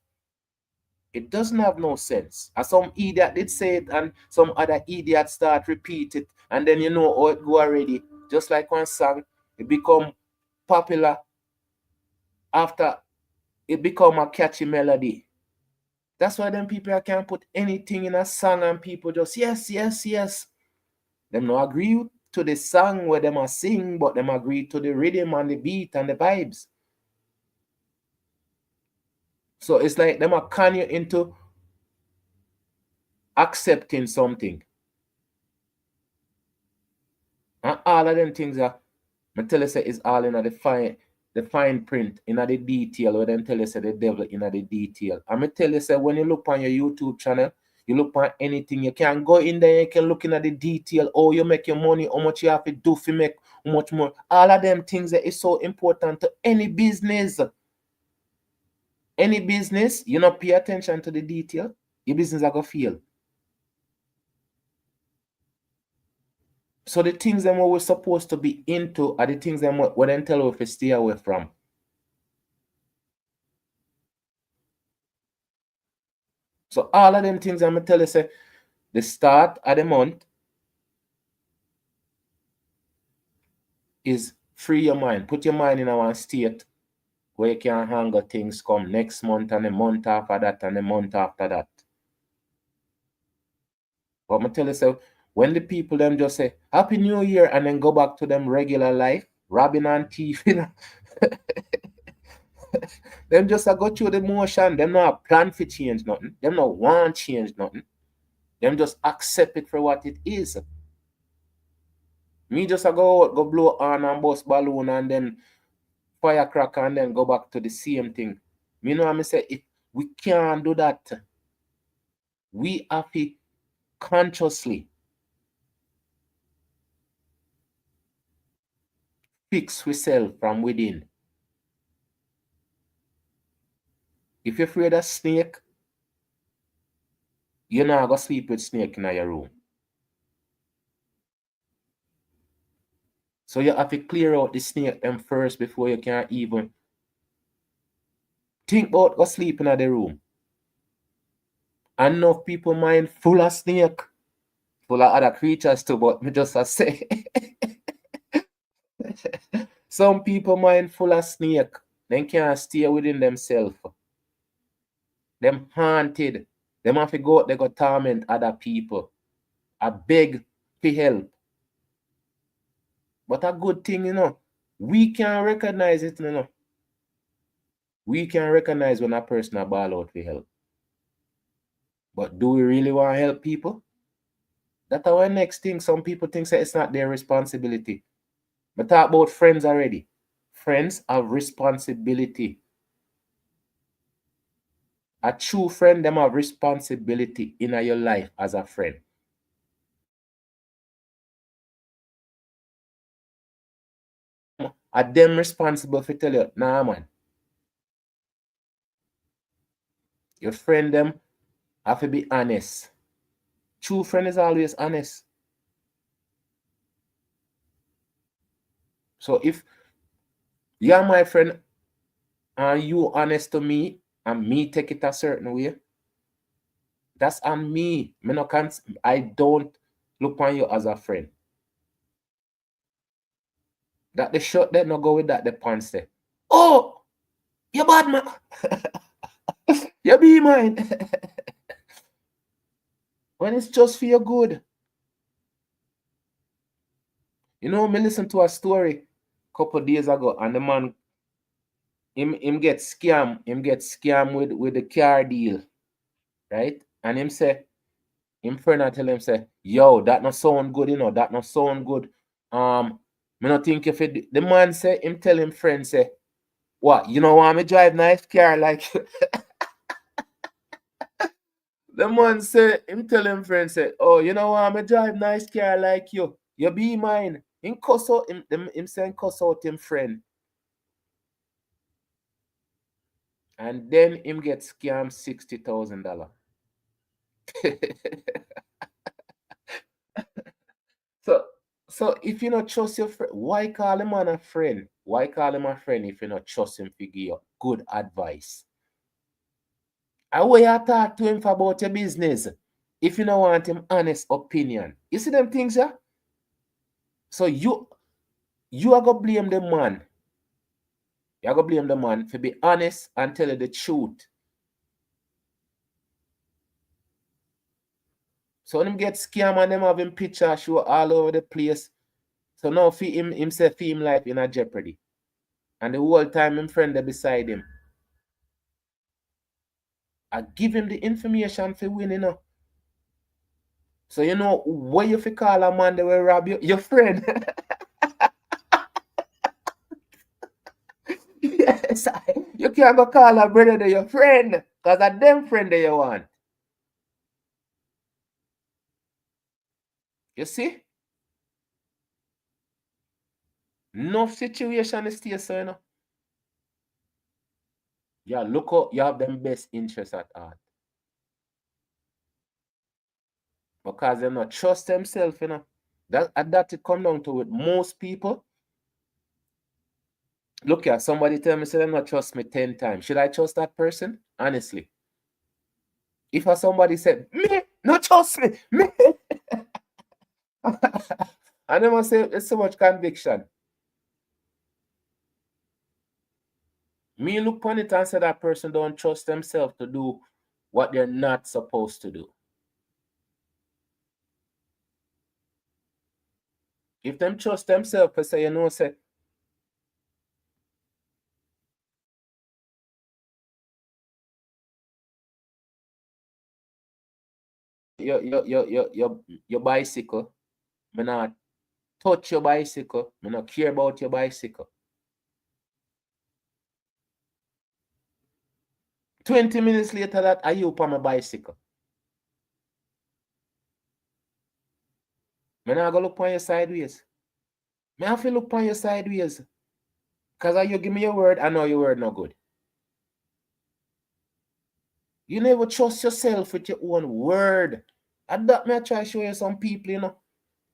It doesn't have no sense. As some idiot did say it and some other idiot start repeat it and then you know how it go already. Just like one song, it become popular after it become a catchy melody. That's why them people can't put anything in a song and people just yes. Them no agree to the song where them are sing, but them agree to the rhythm and the beat and the vibes. So it's like them are con you into accepting something. And all of them things are, I tell you say, is all in the fine print, in the detail, where them tell you say the devil in the detail. And I tell you say, when you look on your YouTube channel, you look on anything, you can go in there, you can look in the detail, oh, you make your money, how much you have to do to make how much more. All of them things that is so important to any business. Any business, you not pay attention to the detail, your business are going to fail. So the things that we're supposed to be into are the things that we then tell us to stay away from. So all of them things I'm going to tell you, say, the start of the month is free your mind. Put your mind in one state where you can handle things come next month and the month after that and the month after that. But I'm tell you, so when the people them just say Happy New Year and then go back to them regular life, robbing and thief, you know. Them just a go through the motion. Them not plan for change nothing. Them not want change nothing. Them just accept it for what it is. Me just a go out, go blow on and bust balloon and then firecracker and then go back to the same thing. Me know I say if we can't do that, we have to consciously fix ourselves from within. If you're afraid of snake, you're not gonna sleep with snake in your room. So you have to clear out the snake them first before you can even think about go sleep in the room. And enough people mind full of snake, full of other creatures too, but me just a say. Some people mind full of snake, they can't stay within themselves. Them haunted. Them have to go out, they go torment other people. I beg for help. But a good thing, you know, we can recognize it, you know. We can recognize when a person a ball out for help. But do we really want to help people? That's our next thing. Some people think that it's not their responsibility. But talk about friends already. Friends have responsibility. A true friend, them have responsibility in your life as a friend. Are them responsible for tell you, nah man. Your friend them have to be honest. True friend is always honest. So if you're my friend and you honest to me and me take it a certain way, that's on me. I don't look on you as a friend. That the shirt that no go with that the pants there. Oh, you bad man. You be mine. When it's just for your good. You know, me listen to a story a couple days ago, and the man him get scammed with the car deal, right? And him say, him friend I tell him say, yo, that not sound good, you know, that not sound good. Me not think if it the man say him tell him friend say, what, you know want me drive nice car like the man say him tell him friend say, oh, you know want me drive nice car like you. You be mine. Him cuss out him say cuss out him friend. And then him get scammed $60,000. So if you not trust your friend, why call him on a friend? Why call him a friend if you not trust him to give you good advice? And why you talk to him for about your business if you don't want him honest opinion? You see them things, yeah? So you are gonna blame the man. You are gonna blame the man for be honest and tell you the truth. So when him get scammed and them having picture show all over the place. So now for him say for him life in a jeopardy. And the whole time him friend there beside him. I give him the information for win, you know. So you know what you fi call a man that will rob you? Your friend. Yes, you can't go call a brother that your friend. Because a them friend that you want. You see? No situation is still so, you know. Yeah, look how you have them best interests at heart. Because they not trust themselves, you know. That it come down to with most people. Look here, somebody tell me, say them not trust me 10 times. Should I trust that person? Honestly. If somebody said, me, not trust me, me. I never say it's so much conviction. Me look upon it and say that person don't trust themselves to do what they're not supposed to do. If them trust themselves, per say, you know, say, your bicycle. Me not touch your bicycle. Me not care about your bicycle. 20 minutes later that are you on my bicycle. Me not gonna look on your sideways. Me have to look on your sideways. Because you give me your word, I know your word not good. You never trust yourself with your own word. And that me I try to show you some people, you know.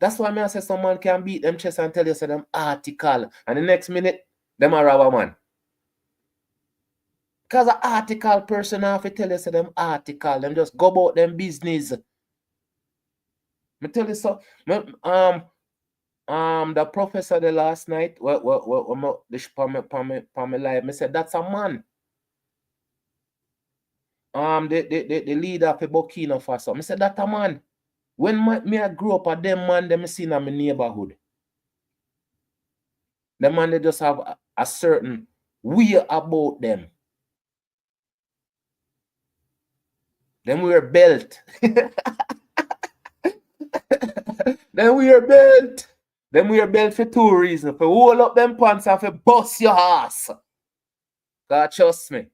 That's why me I say someone can beat them chest and tell you say them article. And the next minute, them a robber man. Because an article person have to tell you say them article. Them just go about them business. Me tell you so. The professor the last night, what me live, me said that's a man. The leader of Burkina Faso. I said that a man. When I grew up, at them man, them seen in my neighborhood. Them man, they just have a certain way about them. Them wear belt. Them wear belt. Them wear belt for two reasons. For hold up them pants and for bust your ass. God trust me.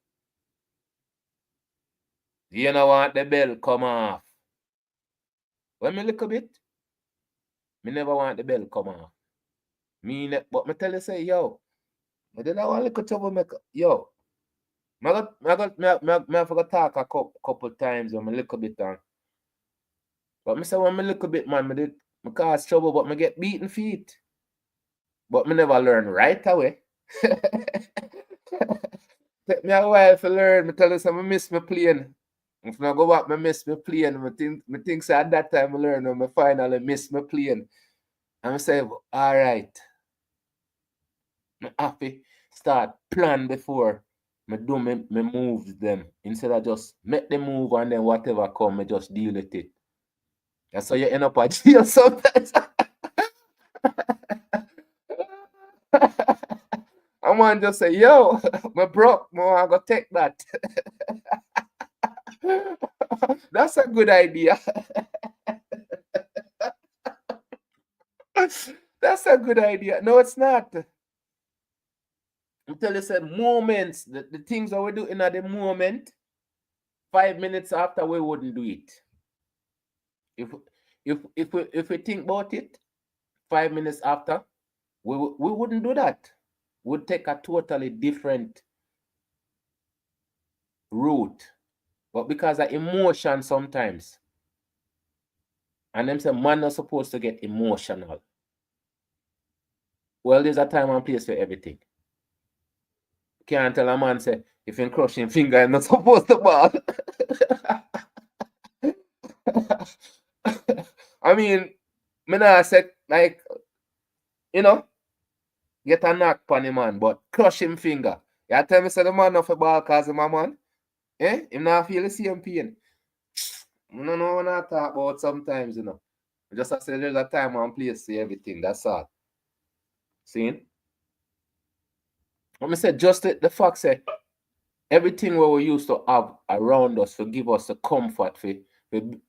You don't want the belt come off. When me look a bit, me never want the belt come off. But me tell you say, yo, I didn't want to look at troublemaker. Yo, I forgot talk a couple times when I look a bit down. But me say when I look a bit, man, I cause trouble, but I get beaten feet. But me never learn right away. Take me a while to learn. Me tell you, I miss my plane. If I go back, I miss my plane. I think so at that time I learn when I finally miss my plane. And I say, all right. I have to start plan before I do me moves them. Instead of just make the move and then whatever come, I just deal with it. That's how you end up at jail sometimes. I want to just say, yo, my broke, I go take that. That's a good idea. That's a good idea. No, it's not. Until you said moments, the things that we do in the moment, 5 minutes after we wouldn't do it. If we think about it, 5 minutes after, we wouldn't do that. We'd take a totally different route. But because of emotion sometimes, and them say man not supposed to get emotional. Well, there's a time and place for everything. Can't tell a man say, if you crush him finger, I'm not supposed to ball. I mean, me not say, like, you know, get a knock on him, man, but crush him finger. You tell me say the man not for ball cause him a man? Eh? Him not feel the same pain. I don't know what I talk about sometimes, you know. Just I say there's a time and place for everything, that's all. See? Let me say, just the fact say, everything what we used to have around us to give us the comfort for be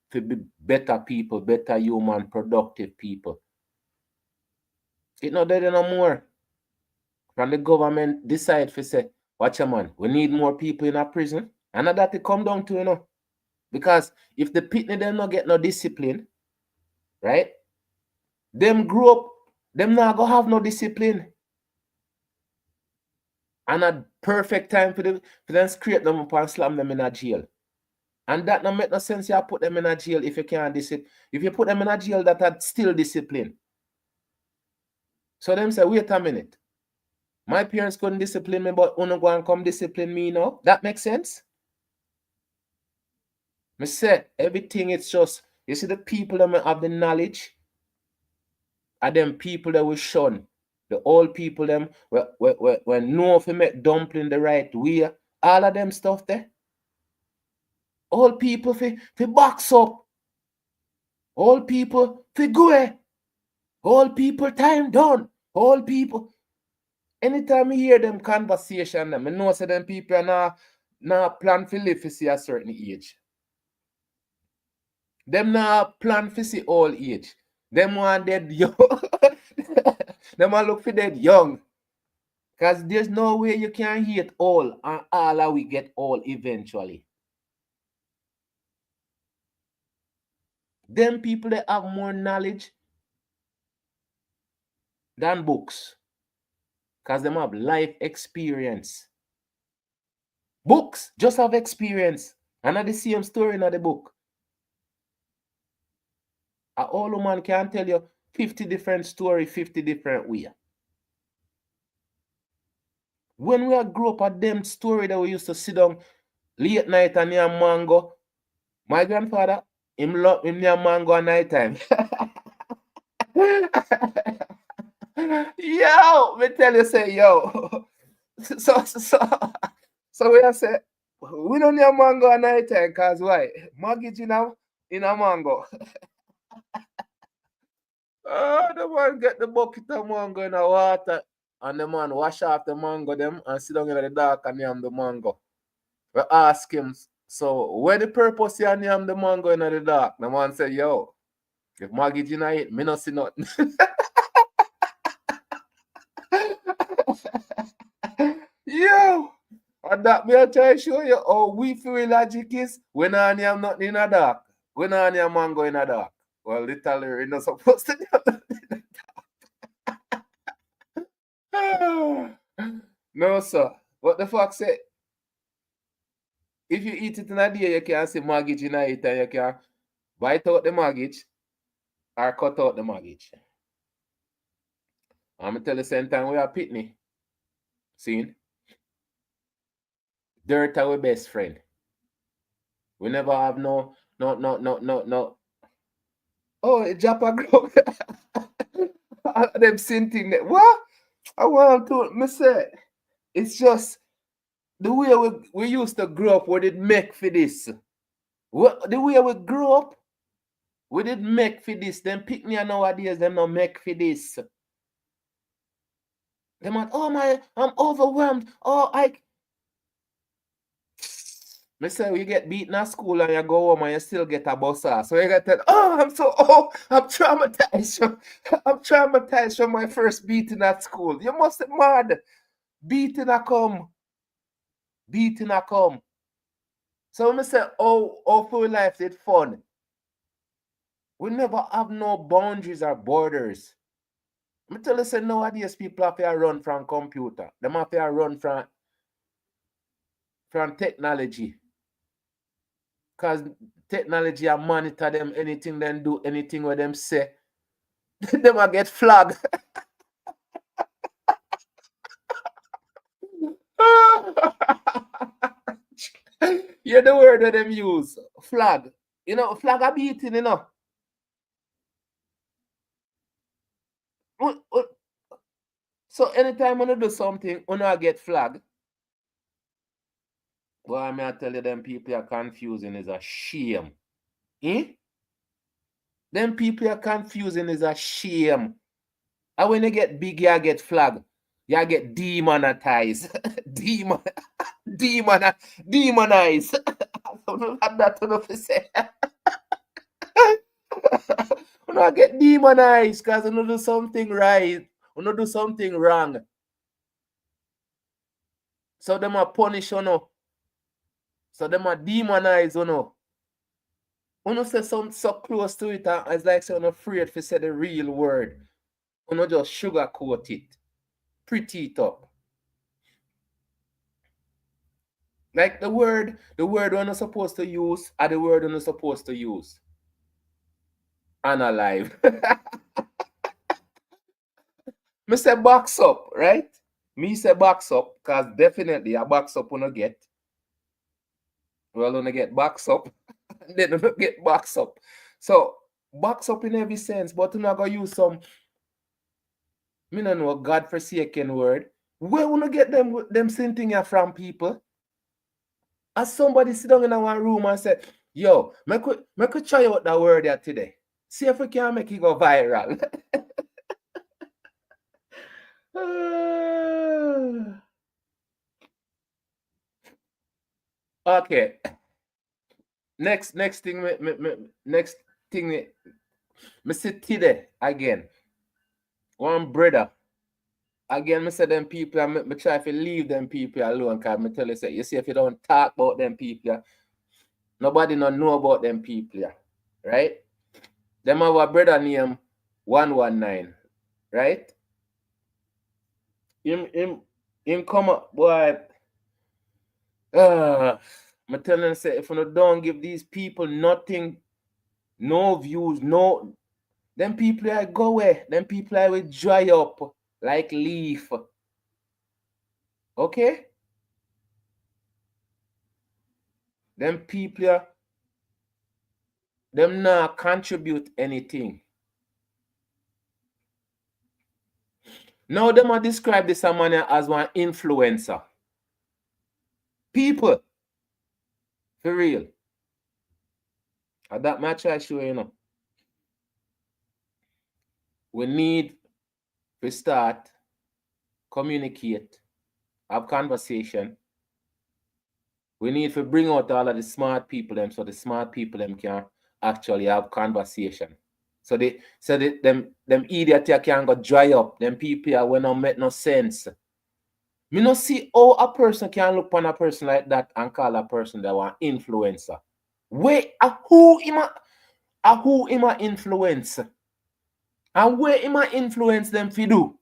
better people, better human, productive people. It's not there no more. From the government decide to say, watch a man, we need more people in a prison. And that it come down to, you know. Because if the pitney them not get no discipline, right? Them grow up, them not gonna have no discipline. And a perfect time for them scrape them up and slam them in a jail. And that don't make no sense. You put them in a jail if you can't discipline. If you put them in a jail that are still discipline. So them say, wait a minute. My parents couldn't discipline me, but uno go and come discipline me now. That makes sense? Me say everything it's just, you see the people that have the knowledge are them people that will shun. The old people them when know if you make dumpling the right way, all of them stuff there. All people fi box up. All people fi go away. All people time done. All people. Anytime you hear them conversation, I know say them people are not plan to live to see a certain age. Them not plan for see old age. Them want dead young. Them want look for dead young. Because there's no way you can hate all and all of we get all eventually. Them people that have more knowledge than books. Because them have life experience. Books just have experience. And at the same story in the book. A old man can tell you 50 different story, 50 different way. When we grew up at them story that we used to sit down late night and near mango, my grandfather, him love him near mango at night time. Yo, me tell you say yo. So we say we don't need mango at night time, cause why? Mortgage in a mango. Oh, the man get the bucket of mango in the water and the man wash off the mango them and sit down in the dark and yam the mango. We ask him, so where the purpose you yam the mango in the dark? The man say, yo, if mortgage in it, me not see nothing. Yo, and that me I try to show you how we feel logic is when I am nothing in the dark. When I am mango in the dark. Well, literally, you're not supposed to do that. No, sir. What the fuck say? If you eat it in a day, you can see mortgage in it and you can bite out the mortgage or cut out the mortgage. I'm going to tell you the same time we are pitney. See? Dirt our best friend. We never have no. Oh, it drop a grow. Them same thing. What? I want to me say. It's just the way we used to grow up, we did make for this. The way we grew up, we did make for this. Them pick me nowadays, them not make for this. Them like, oh my, I'm overwhelmed. Oh, me say you get beaten at school and you go home and you still get a bus. So you get that, I'm traumatized. I'm traumatized from my first beating at school. You must be mad. Beating a come. Beating a come. So me say, oh, for life it's fun. We never have no boundaries or borders. Me tell you, say nowadays people have to run from computer. Them have to run from technology. Because technology will monitor them, anything them do, anything where them say. Them will get flagged. You the word that them use. Flag. You know, flag a beating, you know. So anytime when you do something, you get flagged. Well, I may tell you them people are confusing is a shame. Eh? Them people are confusing is a shame. And when you get big, you get flagged. You get demonetized. Demonized. That's enough to say. You get demonized because you do something right. You do something wrong. So them are punish you. So them are demonize you. You say something so close to it, and it's like say you're afraid to say the real word. You just sugarcoat it. Pretty it up. Like the word we're not supposed to use are the word we're not supposed to use. Unalive. Me say box up, right? Me say box up, because definitely a box up wanna get. Well, wanna get box up, then wanna get box up. So box up in every sense, but you're not gonna use some, me don't know, God-forsaken word. Where wanna get them same thing from people? As somebody sit down in one room and say, yo, make we try out that word there today. See if we can make it go viral. Okay. next thing, next thing, me see today again. One brother. Again, me say them people, I try to leave them people alone, because I tell you, say, you see, if you don't talk about them people, nobody don't know about them people, right? Them have a brother named 119, right? Him come up, boy. I'm telling you, say, if you don't give these people nothing, no views, no, them people I go away, them people I will dry up like leaf. Okay? Them people, them not contribute anything. Now them are describe this man as one influencer. People, for real. At that match I show you know. We need to start, communicate, have conversation. We need to bring out all of the smart people them, so the smart people them can actually have conversation. So them idiots can go dry up. Them people will not make no sense. Me no see how a person can look on a person like that and call a person that one influencer. Wait, who him a influence? And where him a influence them fi do?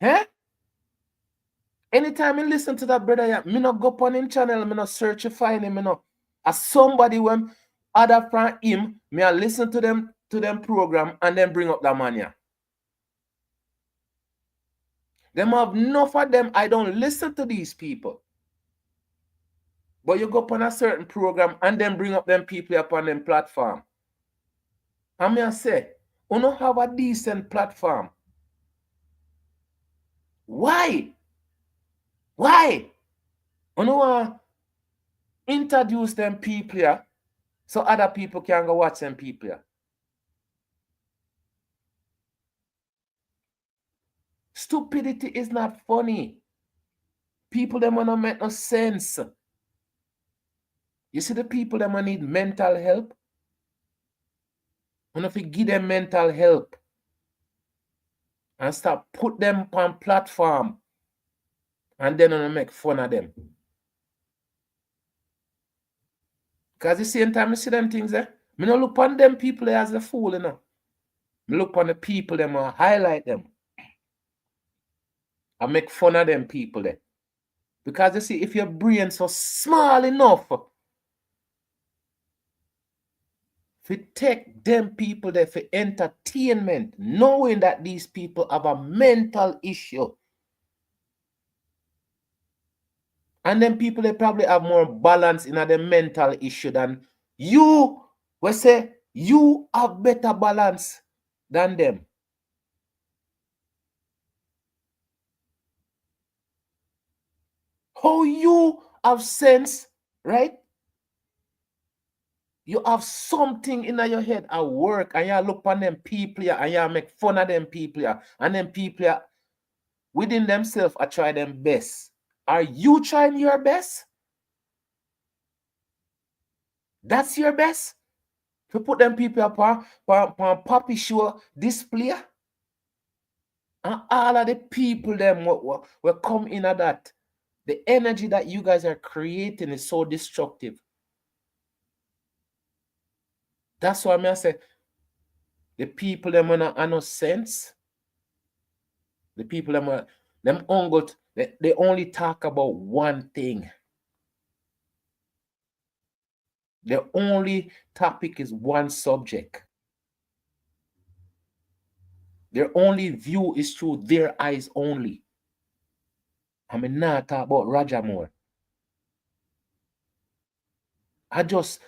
Eh? Anytime I listen to that brother, me not go on him channel, me not search to find him, me no. As somebody when other from him, me I listen to them program and then bring up that man here. Them have enough of them. I don't listen to these people. But you go up on a certain program and then bring up them people up on them platform. And me I say, you don't have a decent platform. Why? Why? You know want introduce them people here so other people can go watch them people here. Stupidity is not funny. People them wanna make no sense. You see the people them need mental help. You know if you give them mental help and start put them on platform and then you make fun of them. Because at the same time, you see them things there. Me not look on them people as a fool, you know. Me look on the people them and highlight them. I make fun of them people there. Because you see, if your brain so small enough, if you take them people there for entertainment, knowing that these people have a mental issue. And then people they probably have more balance in their mental issue than you. We say you have better balance than them. How you have sense, right? You have something in your head at work and you look on them people here and you make fun of them people here. And them people here within themselves are trying them best. Are you trying your best? That's your best? To put them people up on puppy show display? And all of the people them will come in at that. The energy that you guys are creating is so destructive. That's why I say the people them have no sense. The people them only they only talk about one thing. The only topic is one subject. Their only view is through their eyes only. I mean, not talk about Roger Moore. I just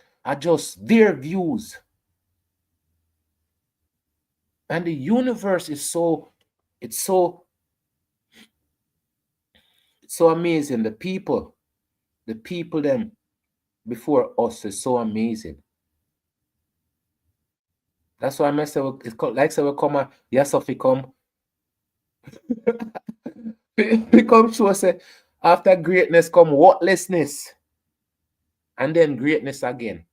their views. And the universe is so amazing. The people them before us is so amazing. That's why I say it's like say we come yes if we come we come show say after greatness come worthlessness. and then greatness again.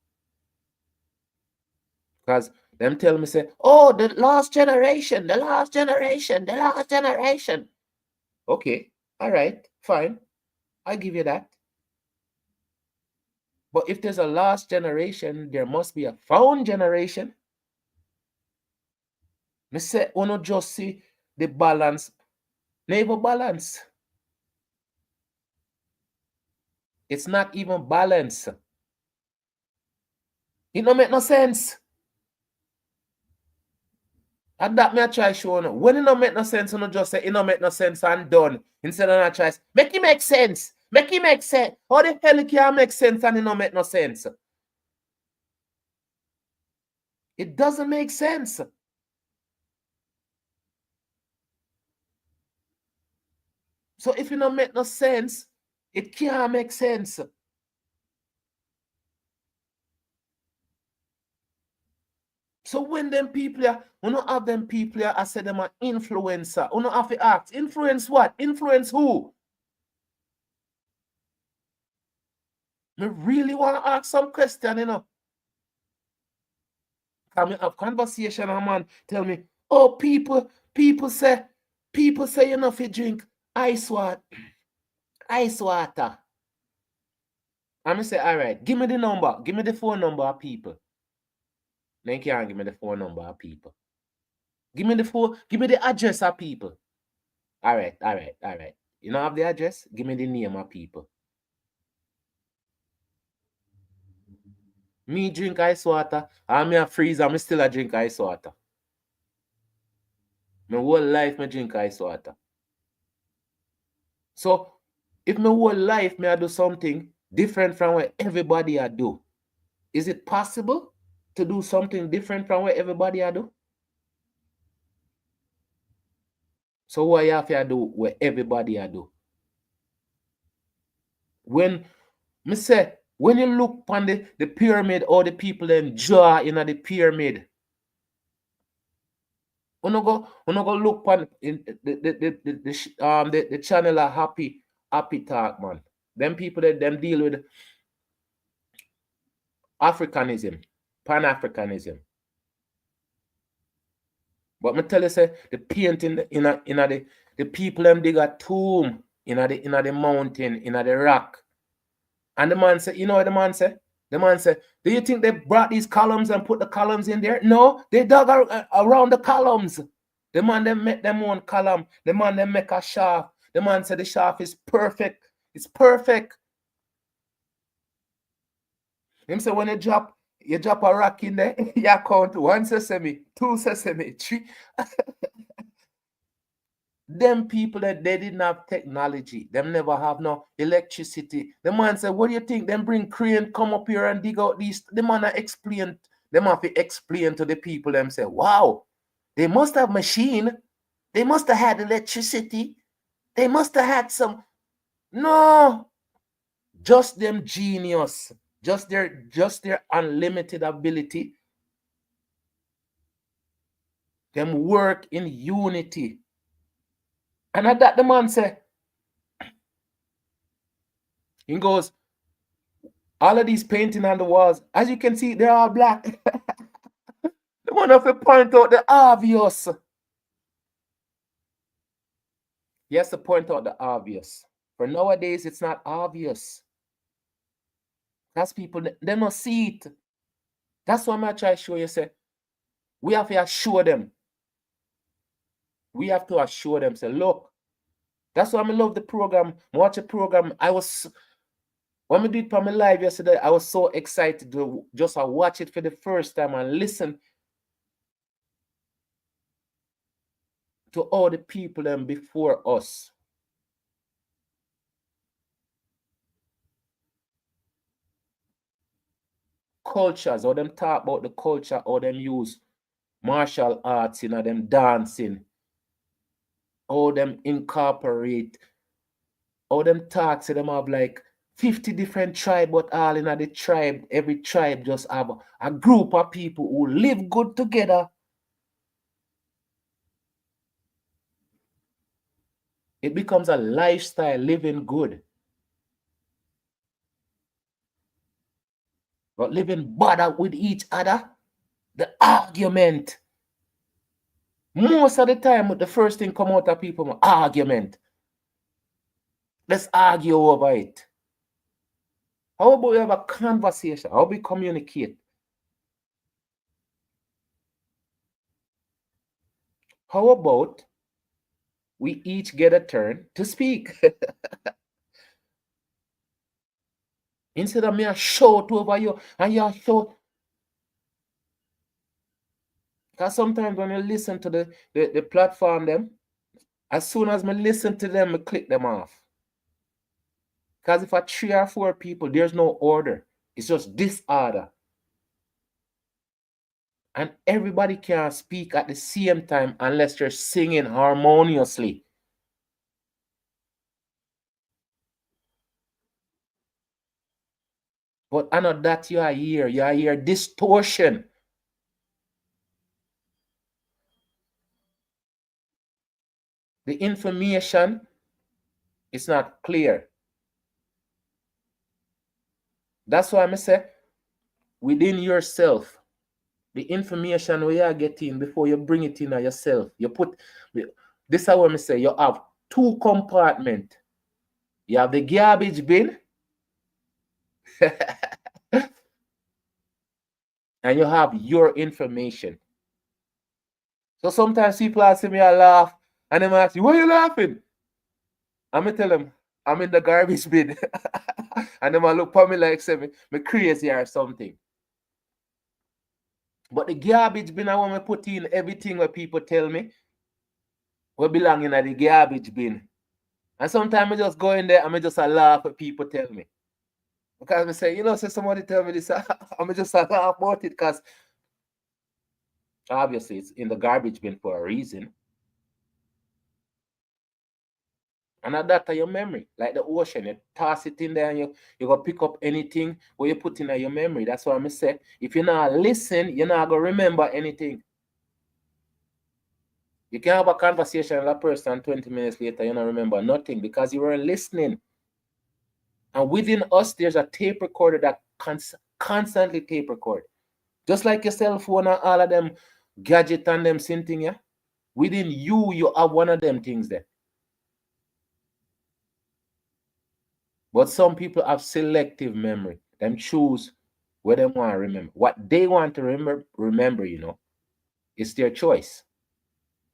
Because them tell me, say, oh, the last generation, the last generation, the last generation. Okay, all right, fine. I give you that. But if there's a last generation, there must be a found generation. Me say, uno just see the balance, never balance. It's not even balance. It don't make no sense. And that me I try show you. When it don't make no sense, you just say it don't make no sense and done. Instead of not try, make it make sense. Make it make sense. How the hell it can make sense and it don't make no sense? It doesn't make sense. So if it don't make no sense, it can't make sense. So when them people are, we don't have them people here, I say them are influencer. We don't have to ask, influence what? Influence who? I really want to ask some question, you know. Come have conversation, and man tell me, oh, people say you know if you drink ice water. I'm say, all right, give me the number, give me the phone number of people. Then can't give me the phone number of people. Give me the address of people. All right. You don't have the address? Give me the name of people. Me drink ice water, and me a freeze, and me still a drink ice water. My whole life me drink ice water. So if my whole life me I do something different from what everybody I do, is it possible to do something different from what everybody I do? So what you have to do what everybody I do? When me say, when you look on the pyramid, or the people then draw in the pyramid, when you go look on in the channel of happy talk, man. Them people that them deal with Africanism, Pan-Africanism. But me tell you, say the painting in the people them dig a tomb in the mountain, in the rock. And the man said, you know what the man said? The man said, do you think they brought these columns and put the columns in there? No, they dug around the columns. The man them make them one column. The man them make a shaft. The man said the shaft is perfect. It's perfect. Him say when you drop a rock in there, you count 1 sesame, 2 sesame, 3. Them people that they didn't have technology, them never have no electricity. The man said, what do you think? Them bring crane, come up here and dig out these. The man explain, them have to explain to the people, them say, wow, they must have machine. They must have had electricity. They must have had some. No, just them genius, just their unlimited ability. Them work in unity. And at that the man say, he goes, all of these painting on the walls, as you can see, they're all black. The man have to point out the obvious. He has to point out the obvious. For nowadays, it's not obvious. That's people, they don't see it. That's why I'm trying to show you, say, we have to assure them. We have to assure them, say, look, that's why I love the program. Watch the program. When we did from my live yesterday, I was so excited to just watch it for the first time and listen to all the people them before us. Cultures, or them talk about the culture, or them use martial arts, you know, them dancing, or them incorporate, or them talk, so them have like 50 different tribes, but all in the tribe, every tribe just have a group of people who live good together. It becomes a lifestyle, living good. but living bother with each other. The argument. Most of the time, the first thing come out of people, argument. Let's argue over it. How about we have a conversation? How we communicate? How about we each get a turn to speak? Instead of me a shout over you and you shout. Because sometimes when you listen to the platform them, as soon as I listen to them, I click them off. Because if I 3 or 4 people, there's no order. It's just disorder. And everybody can speak at the same time unless they're singing harmoniously. But I know that you are here distortion. The information is not clear. That's why I say, within yourself, the information we are getting before you bring it in on yourself, you put, this is what I say, you have 2 compartments. You have the garbage bin and you have your information. So sometimes people ask me, I laugh, and they ask you, why are you laughing? I'm going to tell them, I'm in the garbage bin. And then I look at me like, say, me crazy or something. But the garbage bin, I want to put in everything what people tell me will belong in the garbage bin. And sometimes I just go in there and I just laugh at people tell me. Because I say, you know, say somebody tell me this, I'm just laugh about it because obviously it's in the garbage bin for a reason. And that's your memory, like the ocean. You toss it in there and you go pick up anything where you put in your memory. That's why I say, if you not listen, you're not going to remember anything. You can have a conversation with a person 20 minutes later, you don't remember nothing because you weren't listening. And within us, there's a tape recorder that constantly tape record. Just like your cell phone and all of them gadget and them same thing, yeah? Within you, you have one of them things there. But some people have selective memory. Them choose where they want to remember. What they want to remember, you know, it's their choice.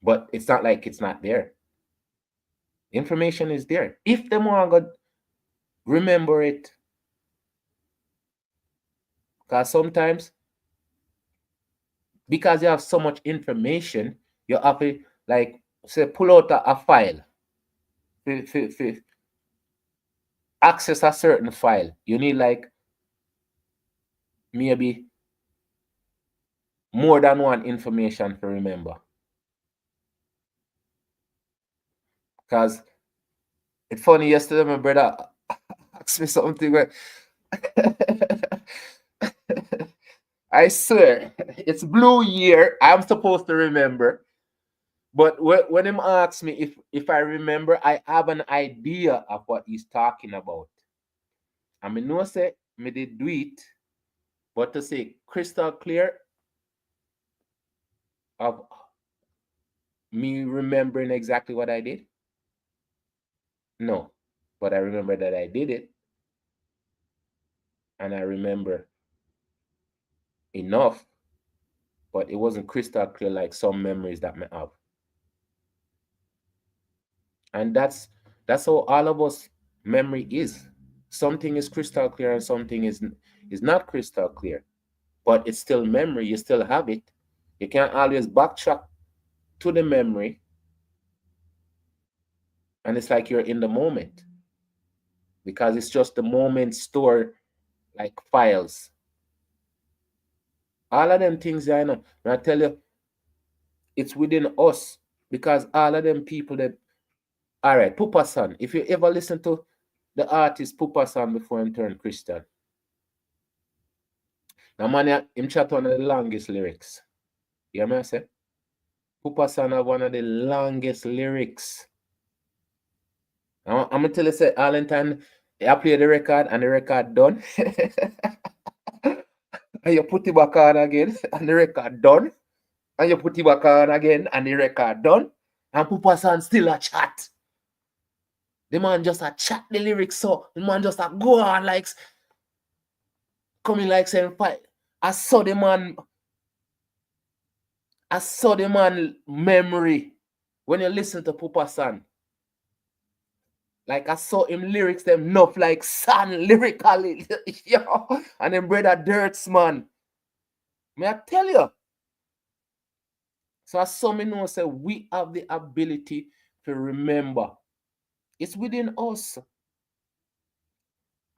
But it's not like it's not there. Information is there. If they want to remember it, because sometimes, because you have so much information, you have to, like, say, pull out a file. Access a certain file. You need, like, maybe more than one information to remember. Because it's funny, yesterday my brother asked me something where I swear, it's Blue Year. I'm supposed to remember. But when him asks me if I remember, I have an idea of what he's talking about. I mean, no say me did do it, but to say crystal clear of me remembering exactly what I did, no. But I remember that I did it, and I remember enough, but it wasn't crystal clear like some memories that me have. And that's how all of us memory is. Something is crystal clear and something is not crystal clear, but it's still memory. You still have it. You can't always backtrack to the memory, and it's like you're in the moment because it's just the moment stored like files. All of them things I know. And I tell you, it's within us because all of them people that, all right, Pupa San. If you ever listen to the artist Pupa San before he turned Christian, now man, him chat one of the longest lyrics. You hear me I say? Pupa San have one of the longest lyrics. Now, I'm gonna tell you, say, Arlington, I play the record and the record done. and you put it back on again, and the record done. And you put it back on again, and the record done. And Pupa San still a chat. The man just a chat the lyrics, so the man just a go on like coming like saying fight. I saw the man memory when you listen to Pupa San. Like I saw him lyrics them enough like San lyrically. Yo, and then brother Dirts man. May I tell you? So as some know say we have the ability to remember. It's within us.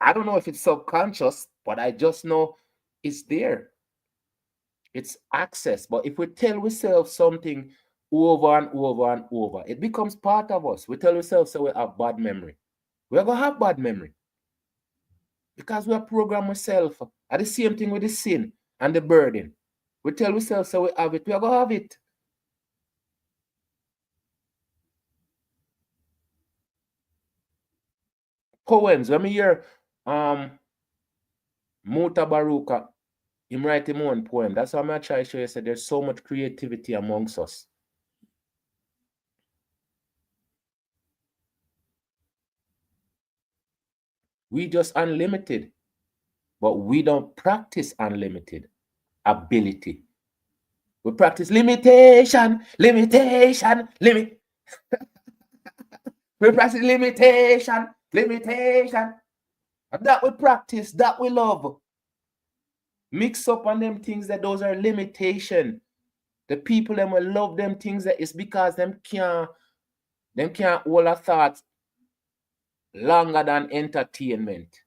I don't know if it's subconscious, but I just know it's there. It's access. But if we tell ourselves something over and over and over, it becomes part of us. We tell ourselves so we have bad memory. We're going to have bad memory. Because we are programmed ourselves. At the same thing with the sin and the burden. We tell ourselves so we have it. We are going to have it. Poems. When we hear Muta Baruka, him write him own poem. That's why I try to show you that there's so much creativity amongst us. We just unlimited, but we don't practice unlimited ability. We practice limitation. We practice limitation. And that we practice, that we love. Mix up on them things that those are limitation. The people them will love them things that it's because them can't hold a thought longer than entertainment.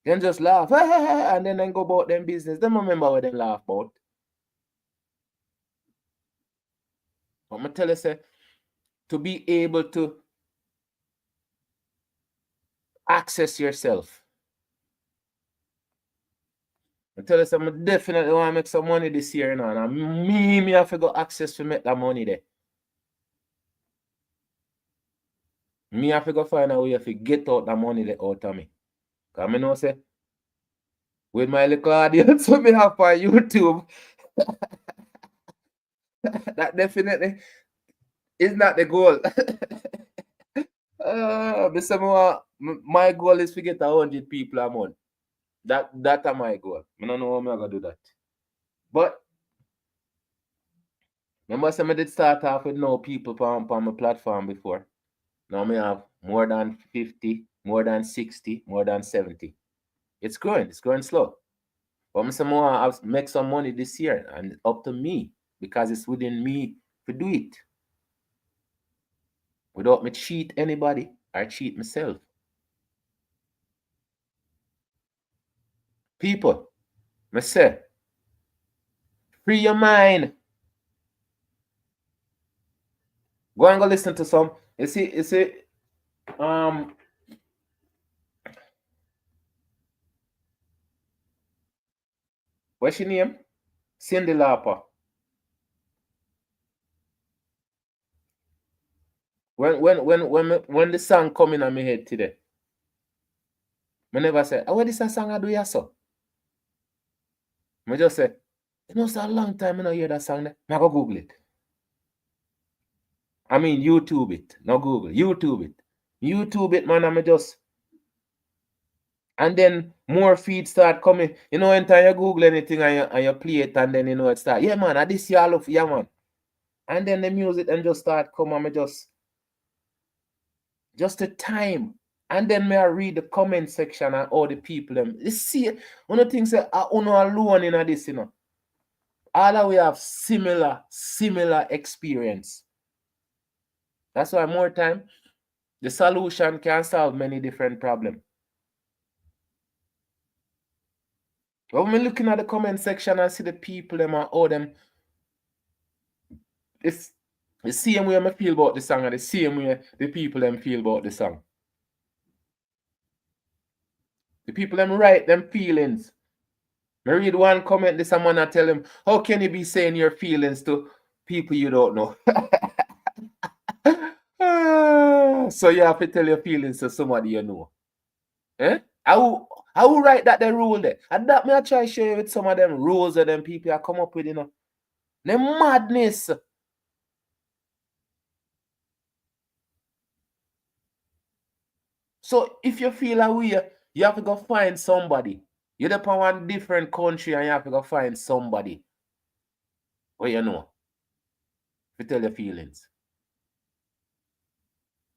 Then just laugh and then go about them business. Them remember what they laugh about. But I tell you, say, to be able to access yourself. I tell you, say, I definitely want to make some money this year, you know, and me have to go access to make that money there. Me have to go find a way to get out that money there out of me. Because I know, say, with my little audience we have for YouTube, that definitely is not the goal. My goal is to get 100 people a month. That's my goal. I don't know how I'm going to do that. But remember, I did start off with no people on my platform before. Now I have more than 50, more than 60, more than 70. It's growing slow. But I want to make some money this year, and it's up to me because it's within me to do it. Without me cheat anybody, I cheat myself. People, I say, free your mind. Go and go listen to some. You see, what's your name? Cindy Lauper. When the song come in on my head today, I never say, oh, what is that song I do, so? I just say, you know, it's a long time I don't hear that song there. I go Google it. I mean, YouTube it, not Google. YouTube it, man. I'm just. And then more feeds start coming. You know, anytime you Google anything and you play it, and then you know it start. Yeah, man, and this year I love, yeah, man. And then the music and just start coming. I'm just the time. And then may I read the comment section and all the people them. You see, one of the things that I alone in this, you know. All of we have similar experience. That's why more time, the solution can solve many different problems. But when we're looking at the comment section and see the people them and all them, it's the same way I feel about the song and the same way the people them feel about the song. The people them write them feelings. I read one comment, this someone I tell them, how can you be saying your feelings to people you don't know? So you have to tell your feelings to somebody you know. Eh? How I will write that the rule there. And that me I try show you with some of them rules that them people I come up with, you know. The madness. So if you feel a way, you have to go find somebody. You're up in one different country and you have to go find somebody. What you know? To tell your feelings.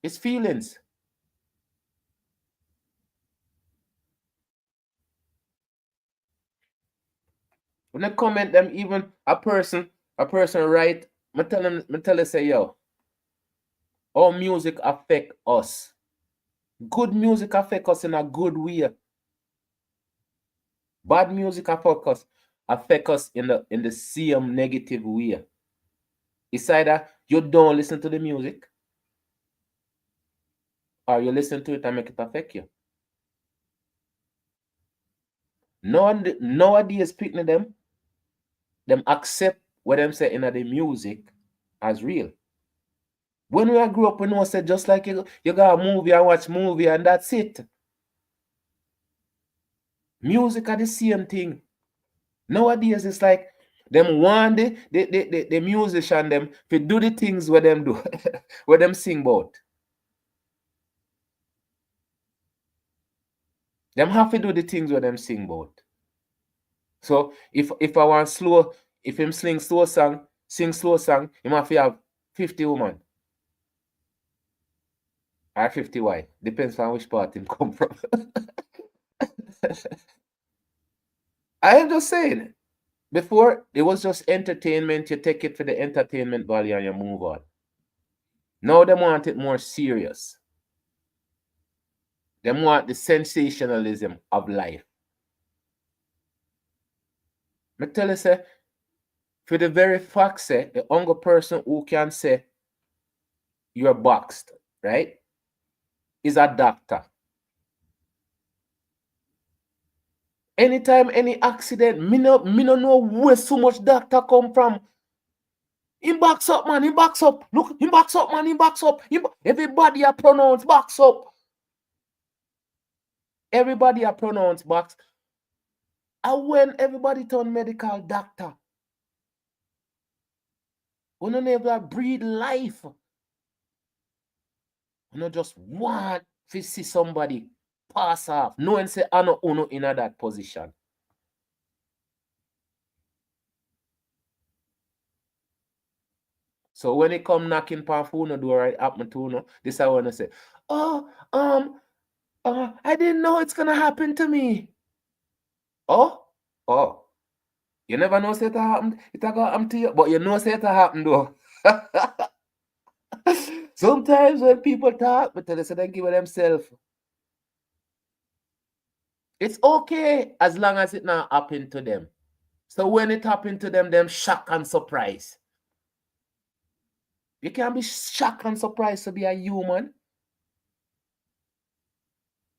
It's feelings. When I comment them, even a person write, I tell them say, yo, how music affect us. Good music affect us in a good way. Bad music affect us in the same negative way. It's either you don't listen to the music or you listen to it and make it affect you. Nowadays, people them accept what them say in the music as real. When we grew up, we know say just like you got a movie and watch movie and that's it. Music are the same thing. Nowadays, it's like them want the musician them to do the things where them do, where them sing about. Them have to do the things where them sing about. So if I want slow, if him sing slow song, he must have 50 women. Or 50 why? Depends on which part him come from. I am just saying. Before, it was just entertainment. You take it for the entertainment value and you move on. Now they want it more serious. They want the sensationalism of life. I tell you, say, for the very fact, say, the only person who can say you're boxed, right, is a doctor. Anytime any accident, me no know where so much doctor come from. He backs up, man. He backs up. Look, he backs up, man. He backs up. Everybody I pronounce backs up. Everybody I pronounce backs. And when everybody turn medical doctor, we don't ever breathe life. We don't just want to see somebody pass off. No one say, I know uno in that position. So when they come knocking on phone door, right happen to uno, this I want to say, oh, I didn't know it's gonna happen to me. Oh, you never know say it happen. It gonna happen to you, but you know say it happen though. Sometimes when people talk, but they say they give it themselves. It's okay as long as it not happen to them. So when it happen to them, shock and surprise. You can't be shocked and surprised to be a human.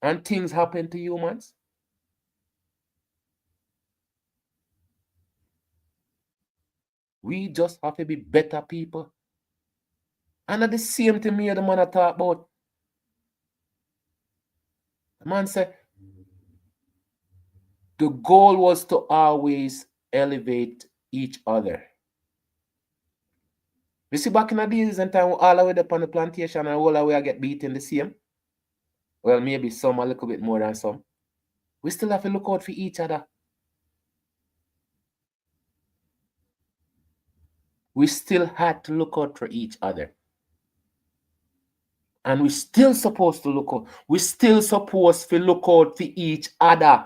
And things happen to humans. We just have to be better people. And at the same thing me the man I talk about. The man said, the goal was to always elevate each other. You see, back in the days and time, all the way up on the plantation and all the way I get beaten the same. Well, maybe some a little bit more than some. We still have to look out for each other. We still had to look out for each other. And we're still supposed to look out. We're still supposed to look out for each other.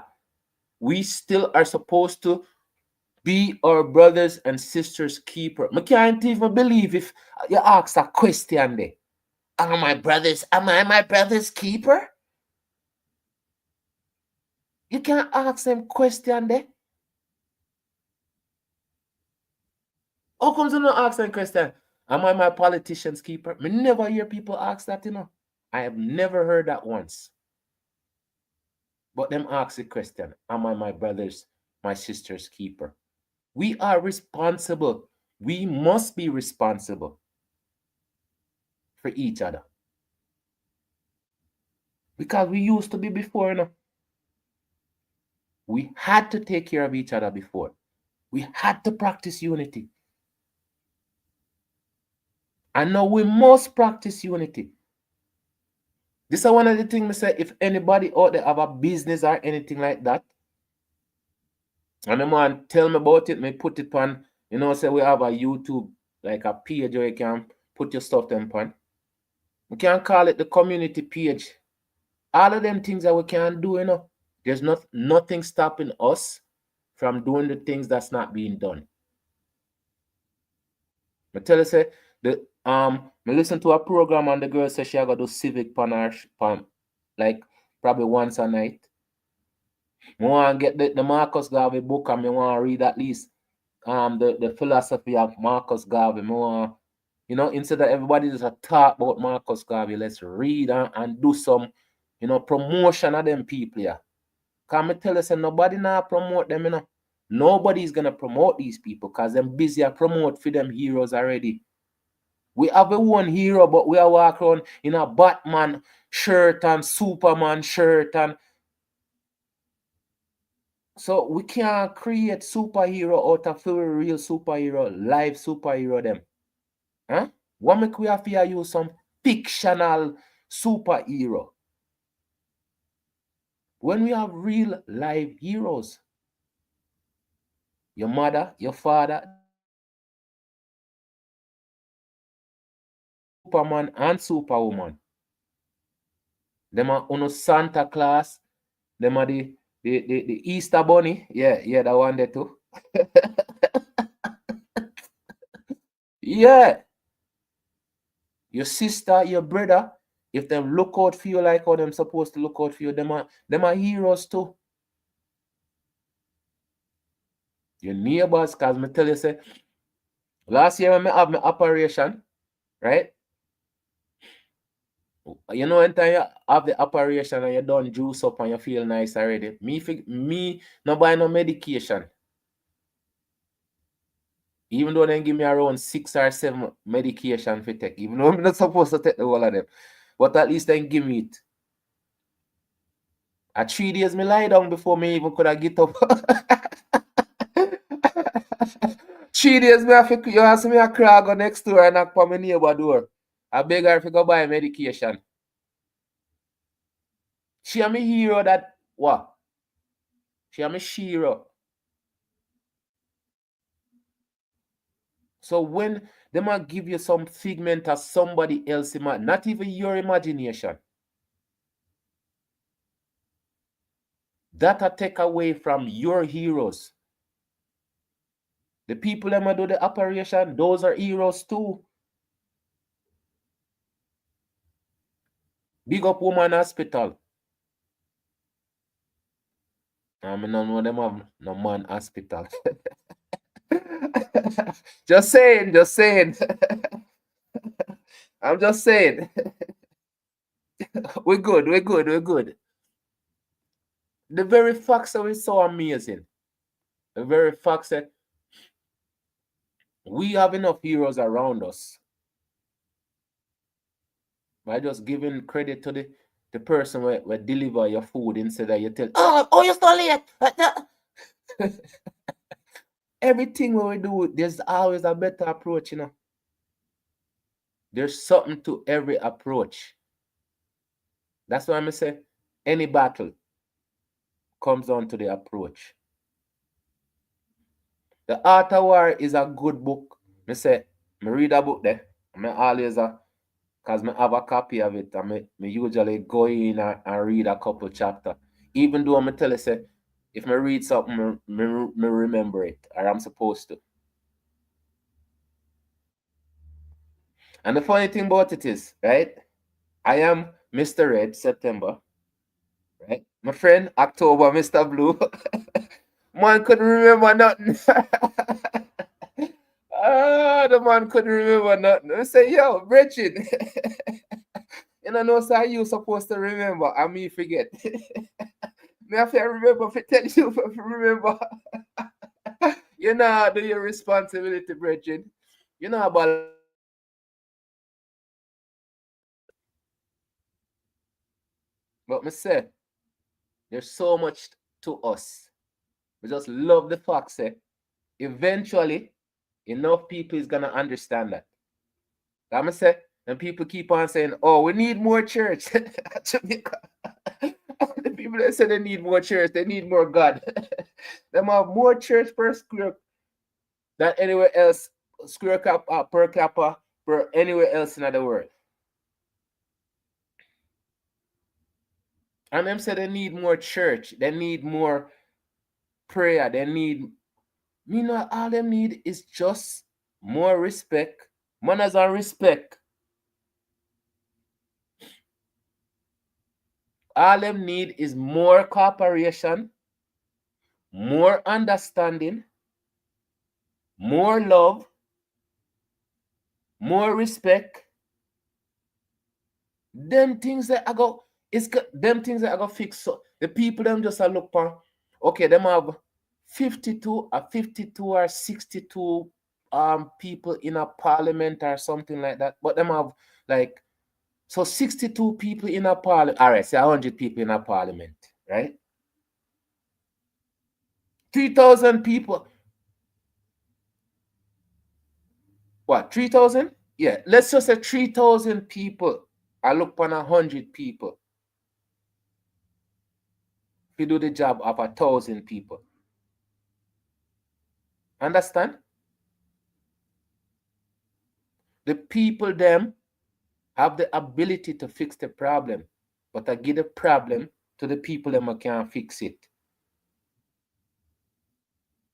We still are supposed to be our brothers and sisters' keeper. I can't even believe if you ask a question there. Am I my brother's keeper? You can't ask them question there. How comes you not ask them question? Am I my politician's keeper? I never hear people ask that, you know. I have never heard that once. But them ask the question, am I my brother's, my sister's keeper? We are responsible. We must be responsible for each other. Because we used to be before, you know. We had to take care of each other before. We had to practice unity. And now we must practice unity. This is one of the things I say, if anybody out there have a business or anything like that, and the man tell me about it, me put it on, say we have a YouTube, like a page where you can put your stuff them on. We can call it the community page. All of them things that we can do, there's nothing stopping us from doing the things that's not being done. I tell you, say, I listen to a program and the girl said she got to do civic pan like probably once a night. I want to get the Marcus Garvey book and I want to read at least the philosophy of Marcus Garvey. I want, instead of everybody just talk about Marcus Garvey, let's read and do some, promotion of them people here. Because I tell you, say, nobody now promote them, Nobody's going to promote these people because them busy to promote for them heroes already. We have a one hero, but we are walking around in a Batman shirt and Superman shirt. And so we can't create superhero out of a real superhero, live superhero them. Huh? What make we have to use some fictional superhero? When we have real live heroes, your mother, your father, Superman and Superwoman. Them are Santa Claus. Them are the Easter Bunny. Yeah, that one there too. Yeah. Your sister, your brother, if them look out for you like how them supposed to look out for you, them are heroes too. Your neighbors, cause me tell you, say, last year when I have my operation, right? Anytime you have the operation and you done juice up and you feel nice already, me no buy no medication. Even though they give me around 6 or 7 medication for take, even though I'm not supposed to take the whole of them. But at least they give me it. At 3 days me lie down before me even could have get up. 3 days me have to, you ask me a cry go next door and knock on my neighbor door. I beg her to go buy medication. She am a hero that what? She am a hero. So when they might give you some figment of somebody else, not even your imagination, that'll take away from your heroes. The people that might do the operation, those are heroes too. Big up woman hospital. I mean, none of them have no man hospital. Just saying. I'm just saying. We're good. The very facts that we so amazing. The very facts that we have enough heroes around us. By just giving credit to the person where deliver your food instead of you tell, oh, you're so late. Everything we do, there's always a better approach, There's something to every approach. That's why I'm say any battle comes down to the approach. The Art of War is a good book. I read a book there. I always because I have a copy of it. I usually go in and read a couple chapters. Even though I tell you, say, if I read something, I remember it, or I'm supposed to. And the funny thing about it is, right? I am Mr. Red, September. Right? My friend, October, Mr. Blue. Man couldn't remember nothing. The man couldn't remember nothing. I say, yo, Bridget. So you supposed to remember, and me forget. Me have to remember to tell you to remember. Do your responsibility, Bridget. About. But me say, there's so much to us. We just love the fact say eventually enough people is gonna understand that. I'm say, and people keep on saying, "Oh, we need more church." Jamaica. The people that say they need more church, they need more God. Them have more church per square than anywhere else, square cap per capita per anywhere else in the world. And them say they need more church, they need more prayer, they need. You know, all them need is just more respect, manners and respect. All them need is more cooperation, more understanding, more love, more respect. Them things that I go, them things that I go fix. So the people them just a look for, okay, them have 52 or 62 people in a parliament or something like that. But them have like, so 62 people in a parliament. All right, say 100 people in a parliament, right? 3,000 people. What, 3,000? Yeah, let's just say 3,000 people. I look on 100 people. If you do the job of 1,000 people. Understand? The people them have the ability to fix the problem, but I give the problem to the people them who can't fix it.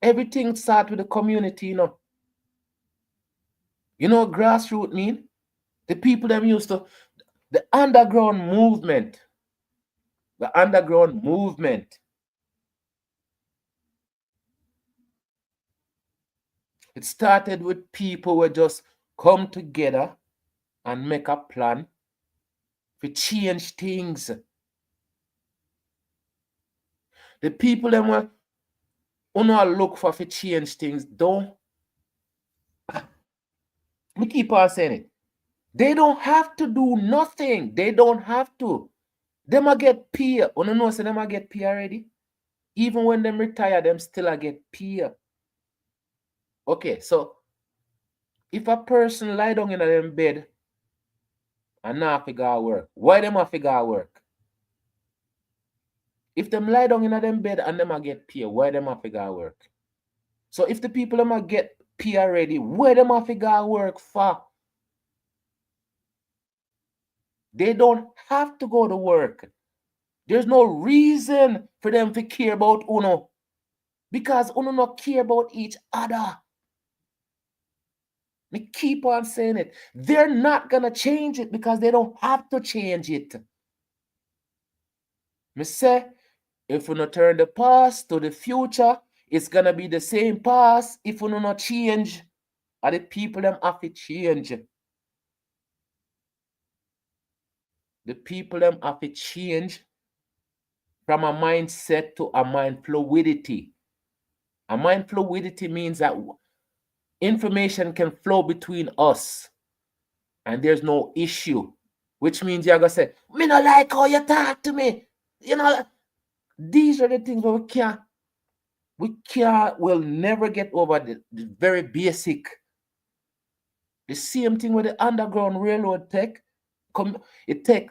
Everything starts with the community, you know. You know what grassroots mean? The people them used to, the underground movement. The underground movement. It started with people who just come together and make a plan to change things. The people them who not look for to change things, don't. We keep on saying it. They don't have to do nothing. They don't have to. Them a get peer. You know, say them a get peer already. Even when them retire, them still a get peer. Okay, so if a person lie down in them bed and not figure work, why them a figure work? If them lie down in them bed and them a get peer, why them a figure work? So if the people them a get peer already, why them a figure work for? They don't have to go to work. There's no reason for them to care about Uno. Because Uno not care about each other. Me keep on saying it. They're not going to change it because they don't have to change it. Me say, if we not turn the past to the future, it's going to be the same past if we not change. And the people them have to change. The people them have to change from a mindset to a mind fluidity. A mind fluidity means that information can flow between us and there's no issue, which means you're going to say, me not like how you talk to me. You know, these are the things where we'll never get over the very basic. The same thing with the underground railroad tech. It take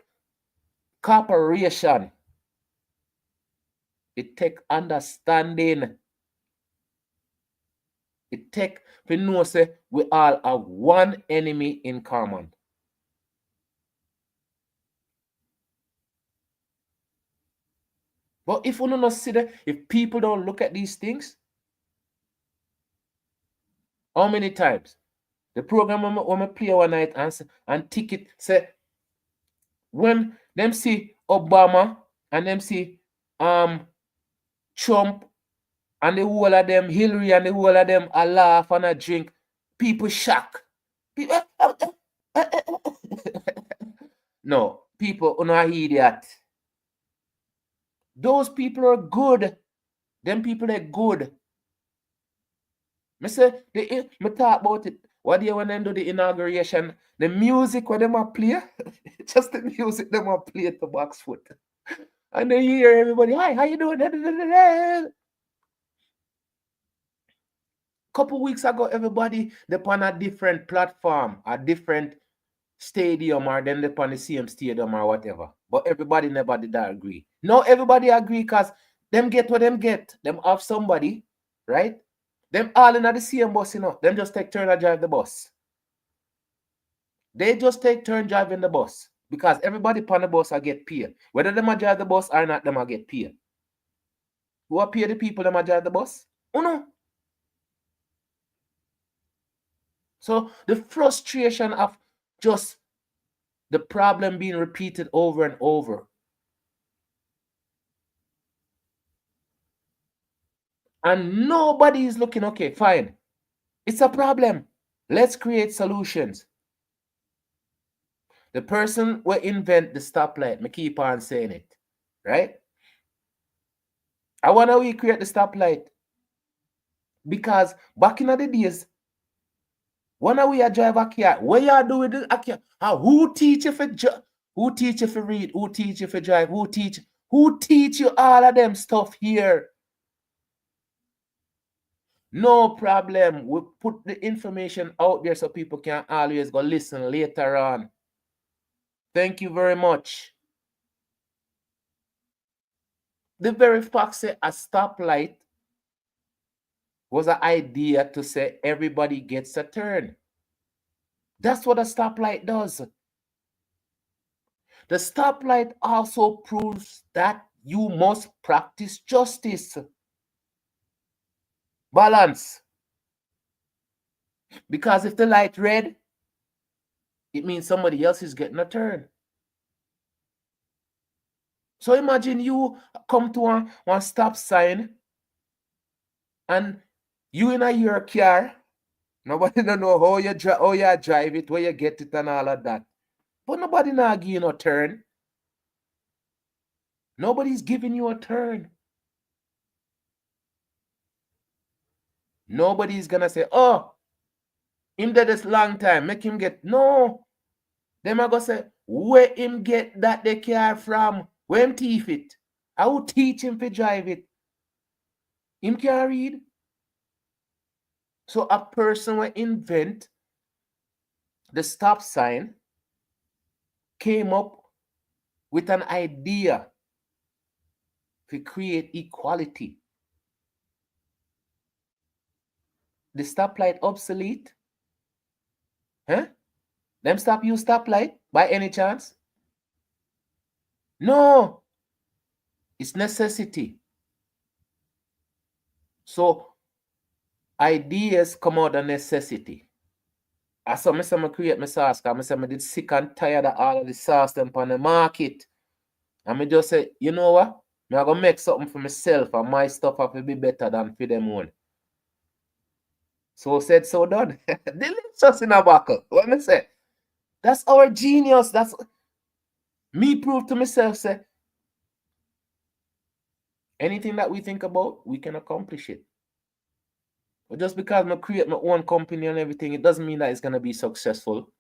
cooperation. It take understanding. It take, we know say we all have one enemy in common. But if we don't see that, if people don't look at these things, how many times the program when I play one night and ticket say when them see Obama and them see Trump and the whole of them Hillary and the whole of them a laugh and a drink, people shock. People, no, people are not idiot. Those people are good. Them people are good. Me say, me talk about it. What day when them do the inauguration, the music when them a play, just the music them a play to box foot. And then you hear everybody, hi, how you doing? Couple weeks ago, everybody they on a different platform, a different stadium, or then they on the same stadium or whatever. But everybody never did that agree. No, everybody agree because them get what them get. Them have somebody, right? Them all in the same bus, Them just take turn and drive the bus. They just take turn driving the bus because everybody on the bus are get paid. Whether them a drive the bus or not, them a get paid. Who are pay the people them a drive the bus? No. So the frustration of just the problem being repeated over and over. And nobody is looking, okay, fine. It's a problem. Let's create solutions. The person will invent the stoplight. Me keep on saying it, right? I want to recreate the stoplight because back in the days, when we are drive a car, what you do with the car? Who teach you for who teach you for read? Who teach you for drive? Who teach you all of them stuff here? No problem. We put the information out there so people can always go listen later on. Thank you very much. The very fact say a stoplight was an idea to say everybody gets a turn. That's what a stoplight does. The stoplight also proves that you must practice justice. Balance. Because if the light red, it means somebody else is getting a turn. So imagine you come to one stop sign and you in your car, nobody don't know how you drive it, where you get it and all of that. But nobody not give you no turn. Nobody's giving you a turn. Nobody's gonna say, oh, him did this long time, make him get. No. Them are gonna say, where him get that the car from? Where him thief it? I will teach him to drive it. Him can't read. So a person will invent the stop sign, came up with an idea to create equality. The stoplight obsolete? Huh? Them stop use stoplight by any chance? No. It's necessity. So ideas come out of necessity. As I say, I create my sauce because I did sick and tired of all of the sauce them on the market. And I just say, you know what? I'm going to make something for myself and my stuff have to be better than for them own. So said, so done. Delicious in a buckle. What I say? That's our genius. That's me prove to myself, say, anything that we think about, we can accomplish it. But just because I create my own company and everything, it doesn't mean that it's going to be successful.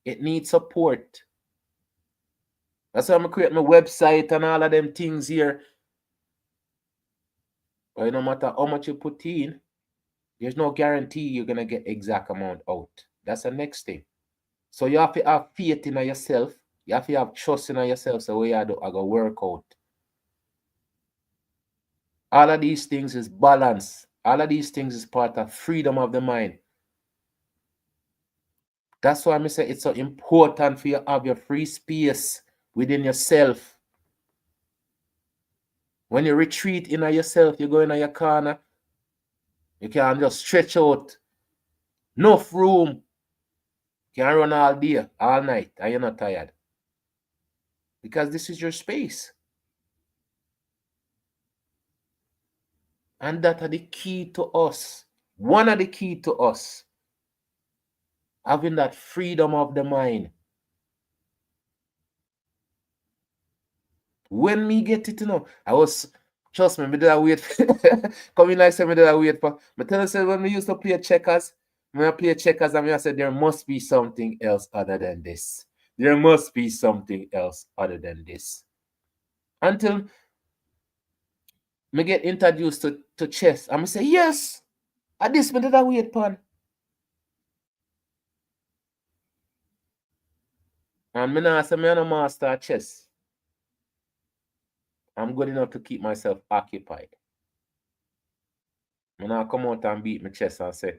It needs support. That's why I'm create my website and all of them things here. But no matter how much you put in, there's no guarantee you're going to get exact amount out. That's the next thing. So you have to have faith in yourself. You have to have trust in yourself. So we have to go work out. All of these things is balance. All of these things is part of freedom of the mind. That's why I say it's so important for you to have your free space within yourself. When you retreat in yourself, you go in your corner, you can just stretch out. Enough room. You can run all day, all night, and you're not tired. Because this is your space. And that are the key to us. One of the key to us. Having that freedom of the mind. When me get it, I was, trust me, me did I wait. Come in like say me did I wait for. But tell you, when we used to play checkers, when I play checkers, and I said there must be something else other than this. There must be something else other than this. Until me get introduced to chess, I'm say yes. At this minute I wait pan. And me nah say me no master at chess. I'm good enough to keep myself occupied. Me nah come out and beat my chest and say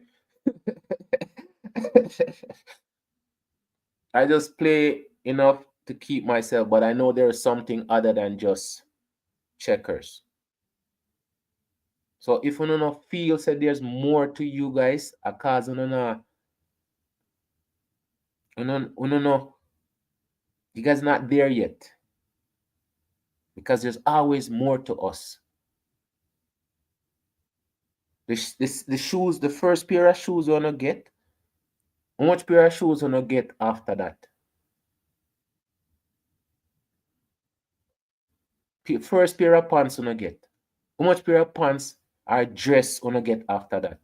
I just play enough to keep myself, but I know there's something other than just checkers. So if you don't feel say there's more to you guys, cause you know, you guys not there yet. Because there's always more to us. The shoes, the first pair of shoes you're gonna get, how much pair of shoes you're gonna get after that? First pair of pants you're gonna get. How much pair of pants or dress you're gonna get after that?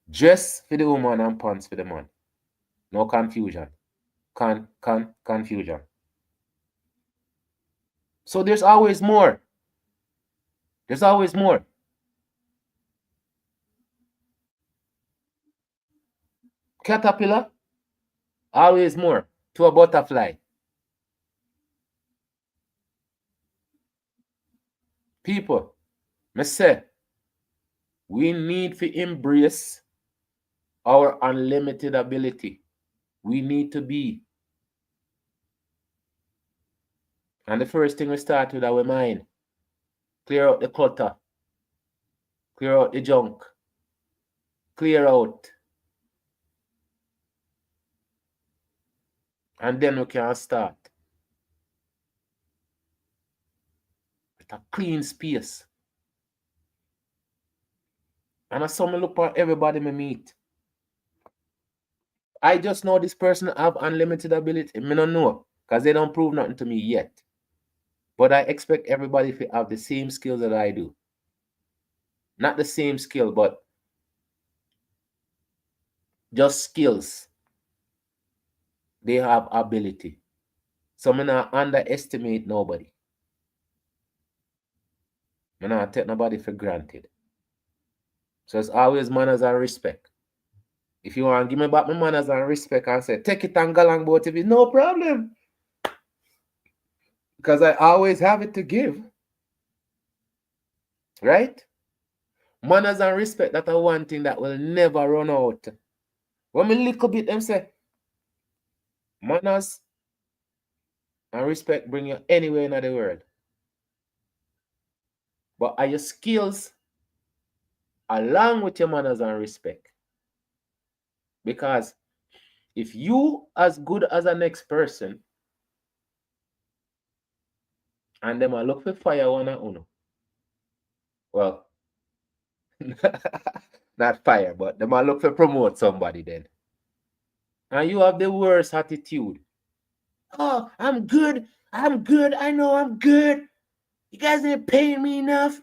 Dress for the woman and pants for the man. No confusion. Confusion. So there's always more. There's always more. Caterpillar, always more to a butterfly. People, me say, we need to embrace our unlimited ability. We need to be. And the first thing we start with our mind. Clear out the clutter. Clear out the junk. Clear out. And then we can start. With a clean space. And I saw me look for everybody me meet. I just know this person have unlimited ability. Me don't know. Because they don't prove nothing to me yet. But I expect everybody to have the same skills that I do. Not the same skill, but just skills. They have ability. So I'm not underestimate nobody. I'm not take nobody for granted. So it's always manners and respect. If you want to give me back my manners and respect and say, take it and go along both of it, no problem. Because I always have it to give. Right? Manners and respect, that are one thing that will never run out. When me little bit, them say, manners and respect bring you anywhere in the world. But are your skills along with your manners and respect? Because if you as good as the next person and them are look for fire one and uno, well, not fire, but them are look for promote somebody then. And you have the worst attitude. Oh, I'm good. I know I'm good. You guys ain't paying me enough.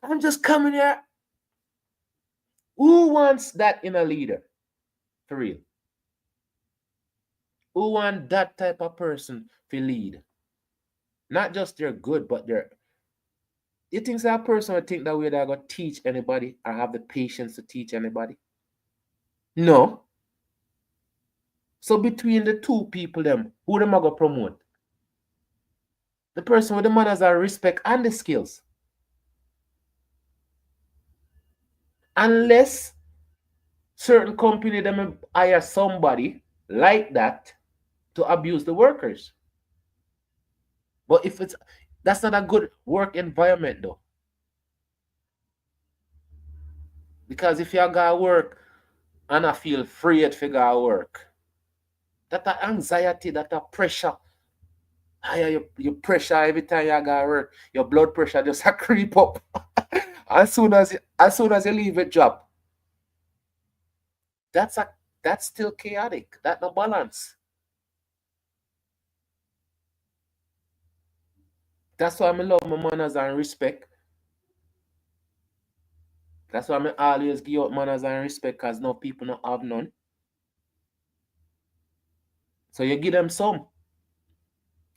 I'm just coming here. Who wants that in a leader? For real. Who want that type of person to lead? Not just they're good, but they're. You think that person would think that way they're going to teach anybody or have the patience to teach anybody? No. So between the two people, them, who them are going to promote? The person with the manners and respect and the skills. Unless certain company them hire somebody like that to abuse the workers. But if that's not a good work environment though. Because if you gotta work and I feel afraid to go work, that anxiety, that pressure, your pressure every time you gotta work, your blood pressure just creep up. as soon as you leave a job, that's still chaotic. That no balance. That's why I love my manners and respect. That's why I always give out manners and respect, because no people don't have none. So you give them some.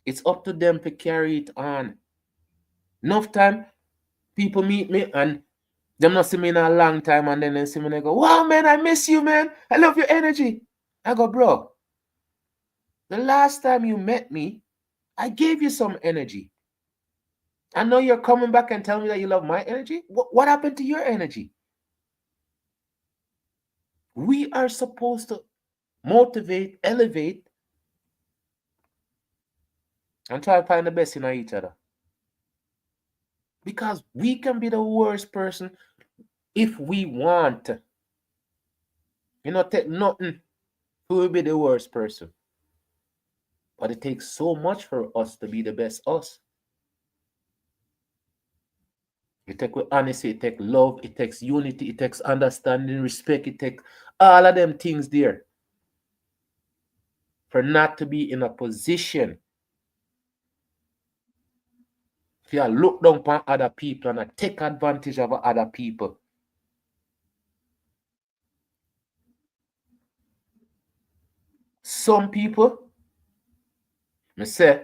It's up to them to carry it on. Enough time, people meet me and Them not see me in a long time, and then they see me and they go, wow, man, I miss you, man. I love your energy. I go, bro, the last time you met me, I gave you some energy. I know you're coming back and telling me that you love my energy. What happened to your energy? We are supposed to motivate, elevate, and try to find the best in each other. Because we can be the worst person if we want. You know, take nothing to be the worst person. But it takes so much for us to be the best us. It takes with honesty, it takes love, it takes unity, it takes understanding, respect, it takes all of them things there for not to be in a position if you look down upon other people and take advantage of other people. Some people, me say,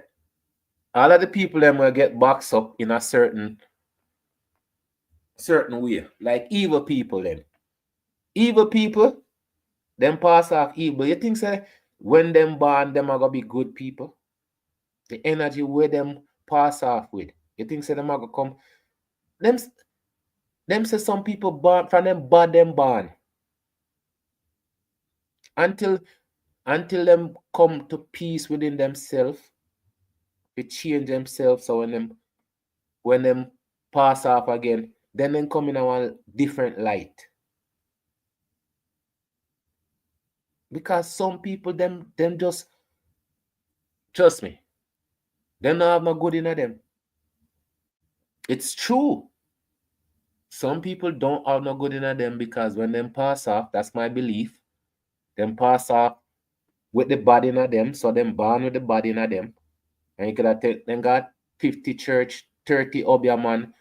all of the people them will get boxed up in a certain way. Like evil people then. Evil people, them pass off evil. You think say when them born, them are gonna be good people? The energy where them pass off with. You think say them are gonna come? Them say some people born from them bad them born. Until them come to peace within themselves, they change themselves. So when them pass off again, then them come in a different light. Because some people them just trust me, them not have no good in them. It's true. Some people don't have no good in them because when them pass off, that's my belief. Them pass off with the body in them, so them born with the body in them. And you could have them got 50 church, 30 obiaman,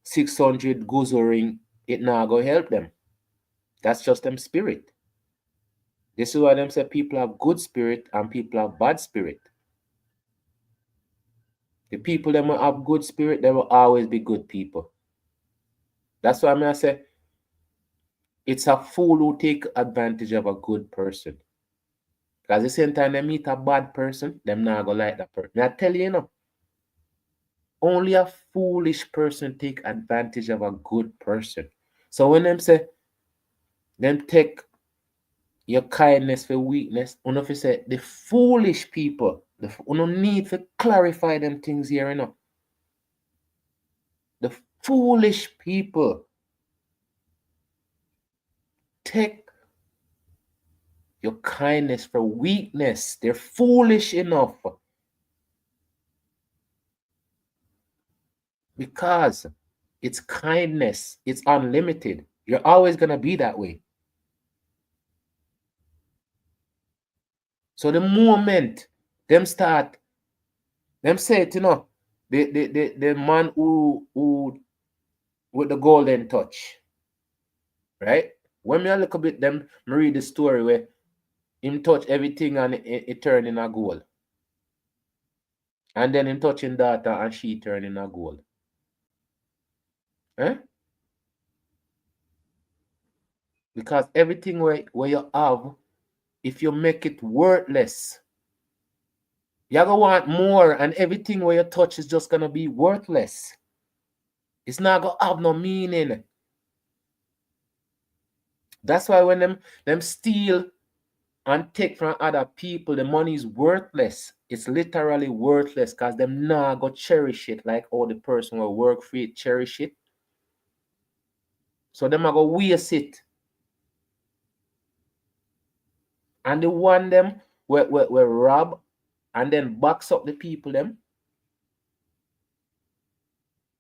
600 guzo ring. It now go help them. That's just them spirit. This is why them say people have good spirit and people have bad spirit. The people that will have good spirit, they will always be good people. That's why I say it's a fool who take advantage of a good person. Because the same time they meet a bad person, them not gonna like that person. I tell you, only a foolish person take advantage of a good person. So when them say, them take your kindness for weakness, you if you say the foolish people, you need to clarify them things here, The foolish people take your kindness for weakness. They're foolish enough. Because it's kindness. It's unlimited. You're always going to be that way. So the moment them say it, the man who with the golden touch, right? When me a look a bit them, me read the story where him touch everything and it turn in a gold. And then him touching daughter and she turn in a gold. Eh? Because everything where you have, if you make it worthless, you're gonna want more, and everything where you touch is just gonna be worthless. It's not gonna have no meaning. That's why when them steal and take from other people, the money is worthless. It's literally worthless because them not go cherish it like all the person will work for it cherish it. So them are go waste it. And the one them will rob and then box up the people them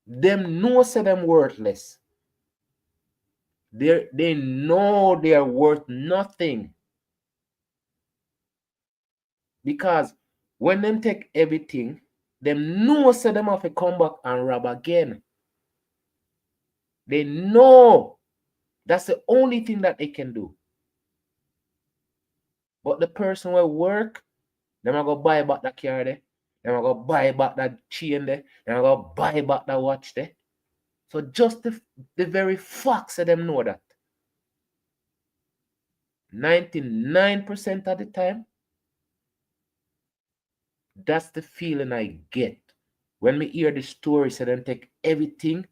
know say them worthless. They know they're worth nothing. Because when them take everything, them know say them have to come back and rob again. They know that's the only thing that they can do. But the person will work, them are gonna buy back that car there, them are gonna buy back that chain there, them are gonna buy back that watch there. So just the very facts of them know that. 99% of the time, that's the feeling I get. When me hear the story, so them take everything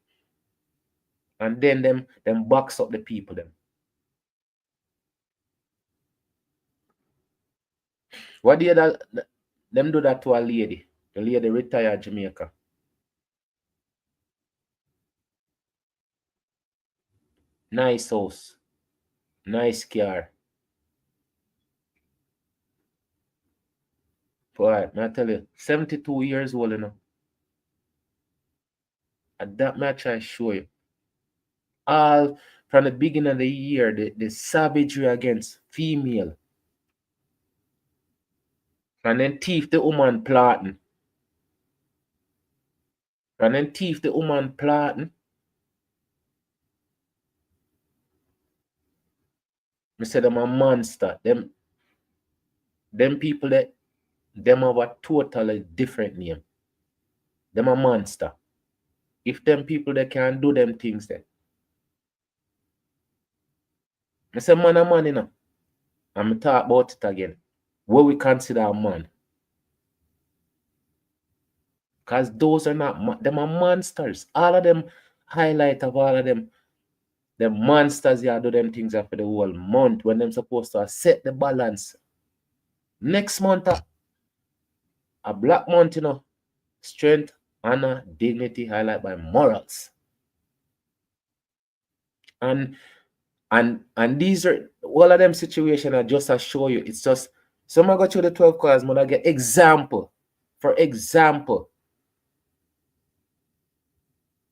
and then them box up the people them. What did them do that to a lady? The lady retired Jamaica. Nice house. Nice car. Boy, I tell you, 72 years old, you know. And that match I show you. All from the beginning of the year, the savagery against female. And then thief the woman plotting. And then thief the woman plotting. I said them a monster. Them people that them have a totally different name. Them a monster. If them people that can do them things then. I say man a man, you know. I'm talk about it again. What we consider a man. Because those are not, them are monsters. All of them, highlight of all of them, the monsters, yeah, do them things after the whole month when them supposed to set the balance. Next month, a black month, you know, strength, honor, dignity, highlight by morals. And these are, all of them situations are just to show you, it's just, some I go through the 12 colors, but I get example. For example.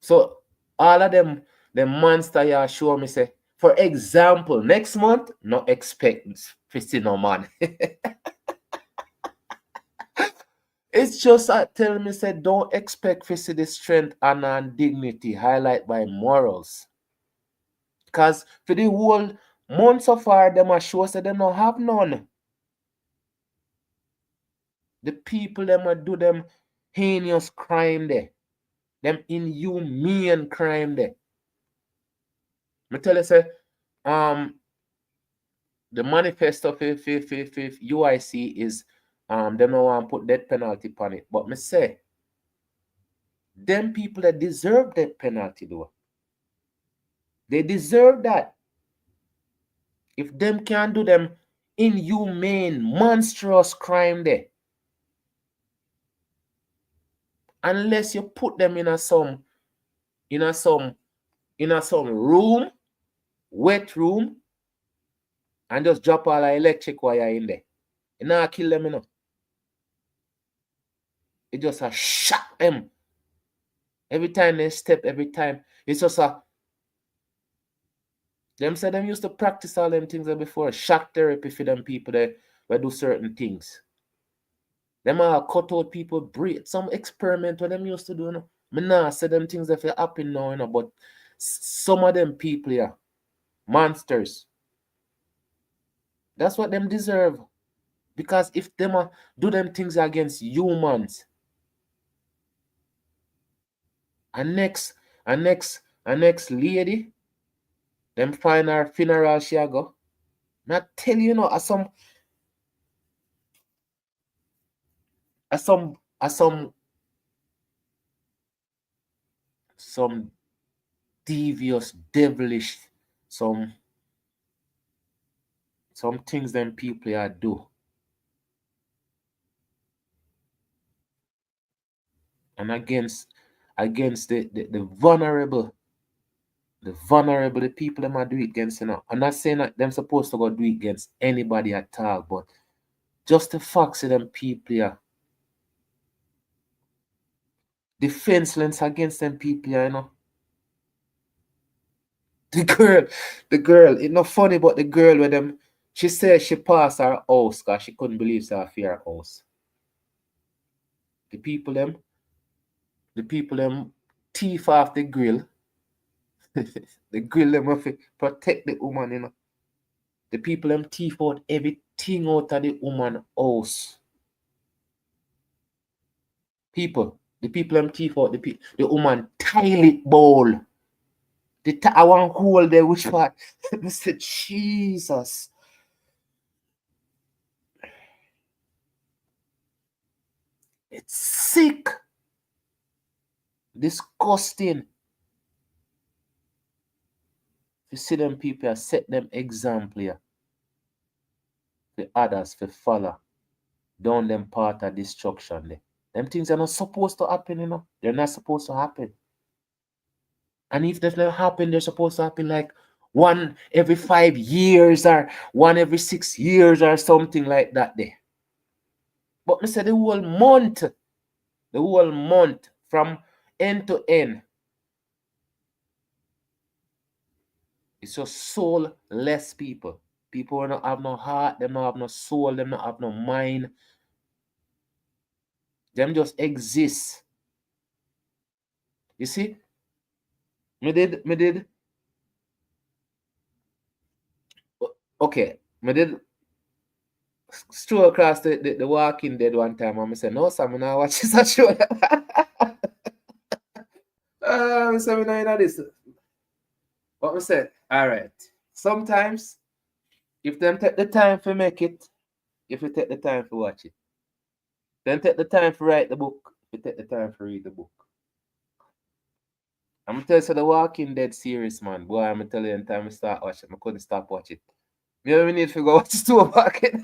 So all of them, the monster you show me say, for example, next month, not expect to see no man. It's just telling me say, don't expect to see the strength, honor, and dignity highlight by morals. Because for the whole month so far, them are show say them don't have none. The people them are do them heinous crime there. Them inhumane crime there. I tell you say, the manifesto for UIC is them don't want to put death penalty upon it. But me say, them people that deserve death penalty though. They deserve that. If them can do them inhumane, monstrous crime there. Unless you put them in some room, wet room, and just drop all the electric wire in there. You not kill them, you know. It just a shock them. Every time they step, every time. It's just a... Them say them used to practice all them things before. Shock therapy for them people that do certain things. Them all cut out people, breathe. Some experiment what them used to do, you know. Me nah say them things that feel happen now, you know, but some of them people here, monsters. That's what them deserve. Because if them do them things against humans, and next lady, them find her funeral she a go. Not tell you know, some devious, devilish, some things them people are do. And against the vulnerable, the people them are do it against, you know. I'm not saying that them supposed to go do it against anybody at all, but just the facts of them people here. Defenseless against them people here, you know. The girl, it's not funny, but the girl with them, she said she passed her house because she couldn't believe she had her house. The people them thief off the grill. The grill them have to protect the woman, you know. The people them thief out everything out of the woman house. The people them thief out the woman toilet bowl. I want hold there, which part? I said, Jesus. It's sick. Disgusting. You see them people, I set them example here. The others to follow. Down them part of destruction there. Them things are not supposed to happen, you know. They're not supposed to happen. And if that not happen, they're supposed to happen like one every 5 years or one every 6 years or something like that there. But I said the whole month from end to end. It's just soulless people. People who don't have no heart, them don't have no soul, them don't have no mind. Them just exist. You see? Me did. Okay, me did stroll across the Walking Dead one time and I said, no, Sam, I now watch this show. I said, we know this. But I said, all right. Sometimes, if them take the time to make it, if you take the time to watch it, then take the time to write the book, if you take the time to read the book. I'm gonna tell you, the Walking Dead series, man. Boy, I'm gonna tell you, in time I start watching, I couldn't stop watching. Maybe we need to go watch the two Walking.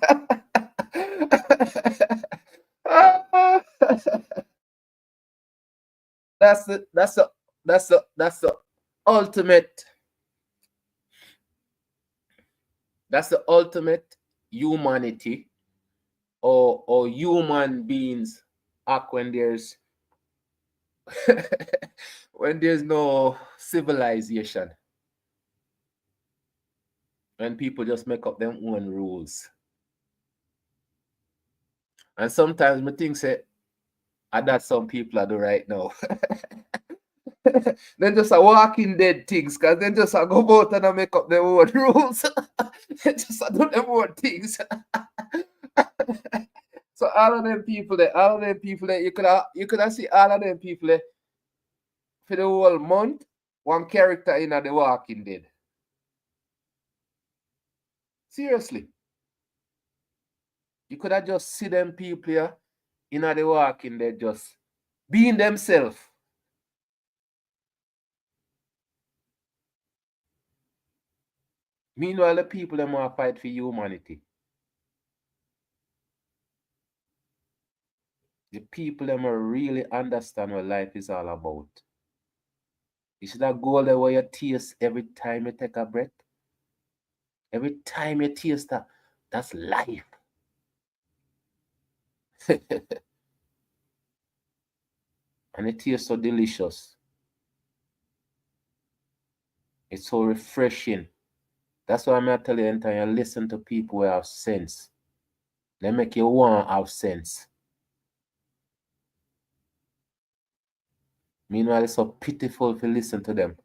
That's the ultimate. That's the ultimate humanity or human beings act when there's when there's no civilization. When people just make up their own rules. And sometimes I think say, that some people are do right now. Then just a Walking Dead things, because then just a go out and make up their own rules. They just a do their own things. So all of them people there, you could have see all of them people there for the whole month, one character in The Walking Dead. Seriously. You could have just see them people here in The Walking Dead just being themselves. Meanwhile, the people them want to fight for humanity. The people them really understand what life is all about. You should have goal there where you taste every time you take a breath. Every time you taste that, that's life. And it tastes so delicious. It's so refreshing. That's why I'm going to tell you, anytime you listen to people who have sense, they make you want to have sense. Meanwhile, it's so pitiful to listen to them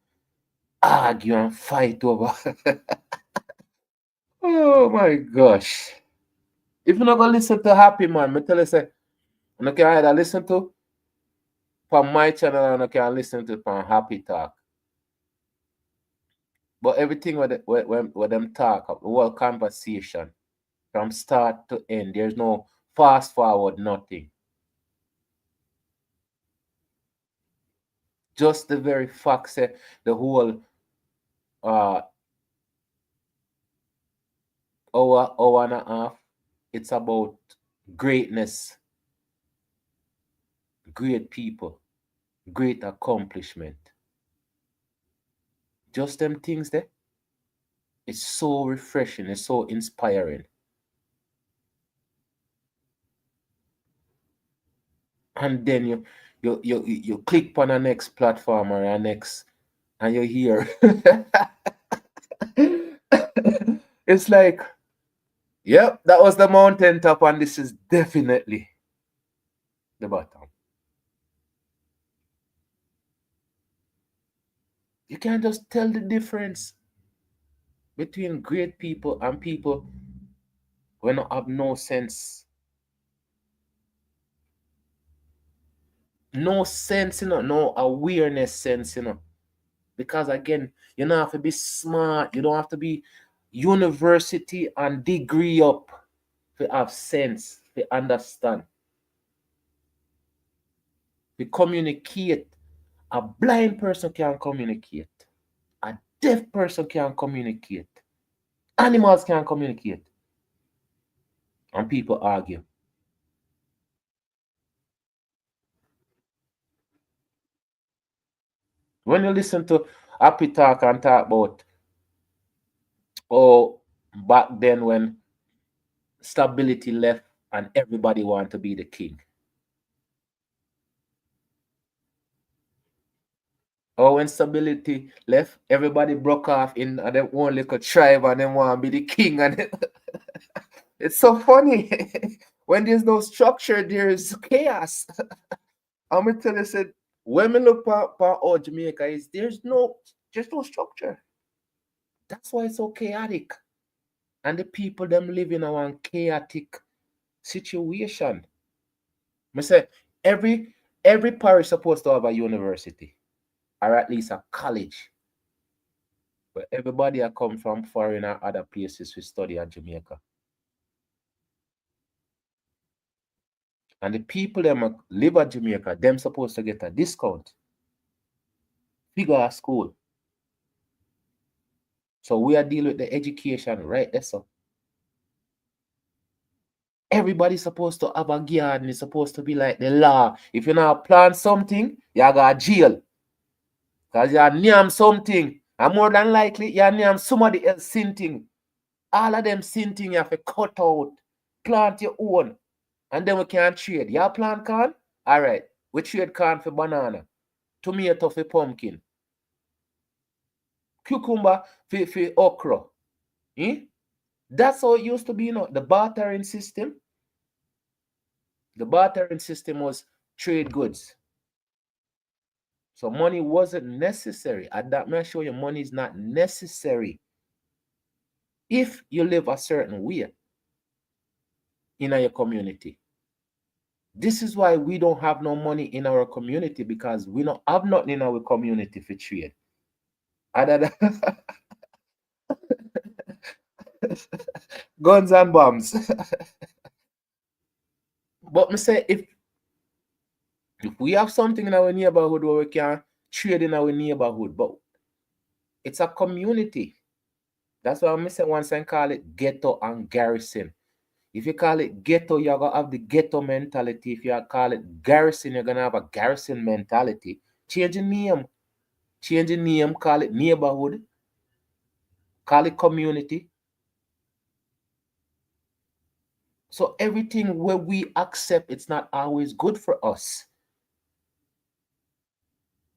argue and fight over. Oh my gosh. If you're not going to listen to Happy Man, I tell you, say, you can either listen to from my channel and you can listen to from Happy Talk. But everything with them talk, the whole conversation, from start to end, there's no fast forward, nothing. Just the very fact, say, the whole hour and a half, it's about greatness, great people, great accomplishment. Just them things there. It's so refreshing, it's so inspiring. And then you click on the next platform or the next, and you hear. It's like, yep, that was the mountaintop, and this is definitely the bottom. You can't just tell the difference between great people and people who don't have no sense. No sense, no awareness sense, Because again, you don't have to be smart. You don't have to be university and degree up to have sense, to understand, to communicate. A blind person can communicate. A deaf person can communicate. Animals can communicate. And people argue. When you listen to Happy Talk and talk about, oh, back then when stability left and everybody want to be the king. Or when stability left, everybody broke off in their own little tribe and they want to be the king. And it's so funny. When there's no structure, there's chaos. I'm gonna tell you, said, when we look for Jamaica is there's no structure. That's why it's so chaotic. And the people them live in a chaotic situation. I say every parish supposed to have a university or at least a college. But everybody that come from foreign or other places to study at Jamaica. And the people that live at Jamaica, them supposed to get a discount. Figure a school. So we are dealing with the education right there. So everybody's supposed to have a garden. It's supposed to be like the law. If you not plant something, you got jail. Because you name something. And more than likely, you name somebody else sin thing. All of them sin thing you have to cut out. Plant your own. And then we can trade. You plant corn? All right. We trade corn for banana. Tomato for pumpkin. Cucumber for okra. That's how it used to be, the bartering system. The bartering system was trade goods. So money wasn't necessary. At that, may I show you, money is not necessary if you live a certain way in your community. This is why we don't have no money in our community, because we don't have nothing in our community for trade. Other than guns and bombs. But me say, if we have something in our neighborhood where we can trade in our neighborhood, but it's a community. That's why I say once I call it ghetto and garrison. If you call it ghetto, you're going to have the ghetto mentality. If you call it garrison, you're going to have a garrison mentality. Change the name. Change the name, call it neighborhood. Call it community. So everything where we accept, it's not always good for us.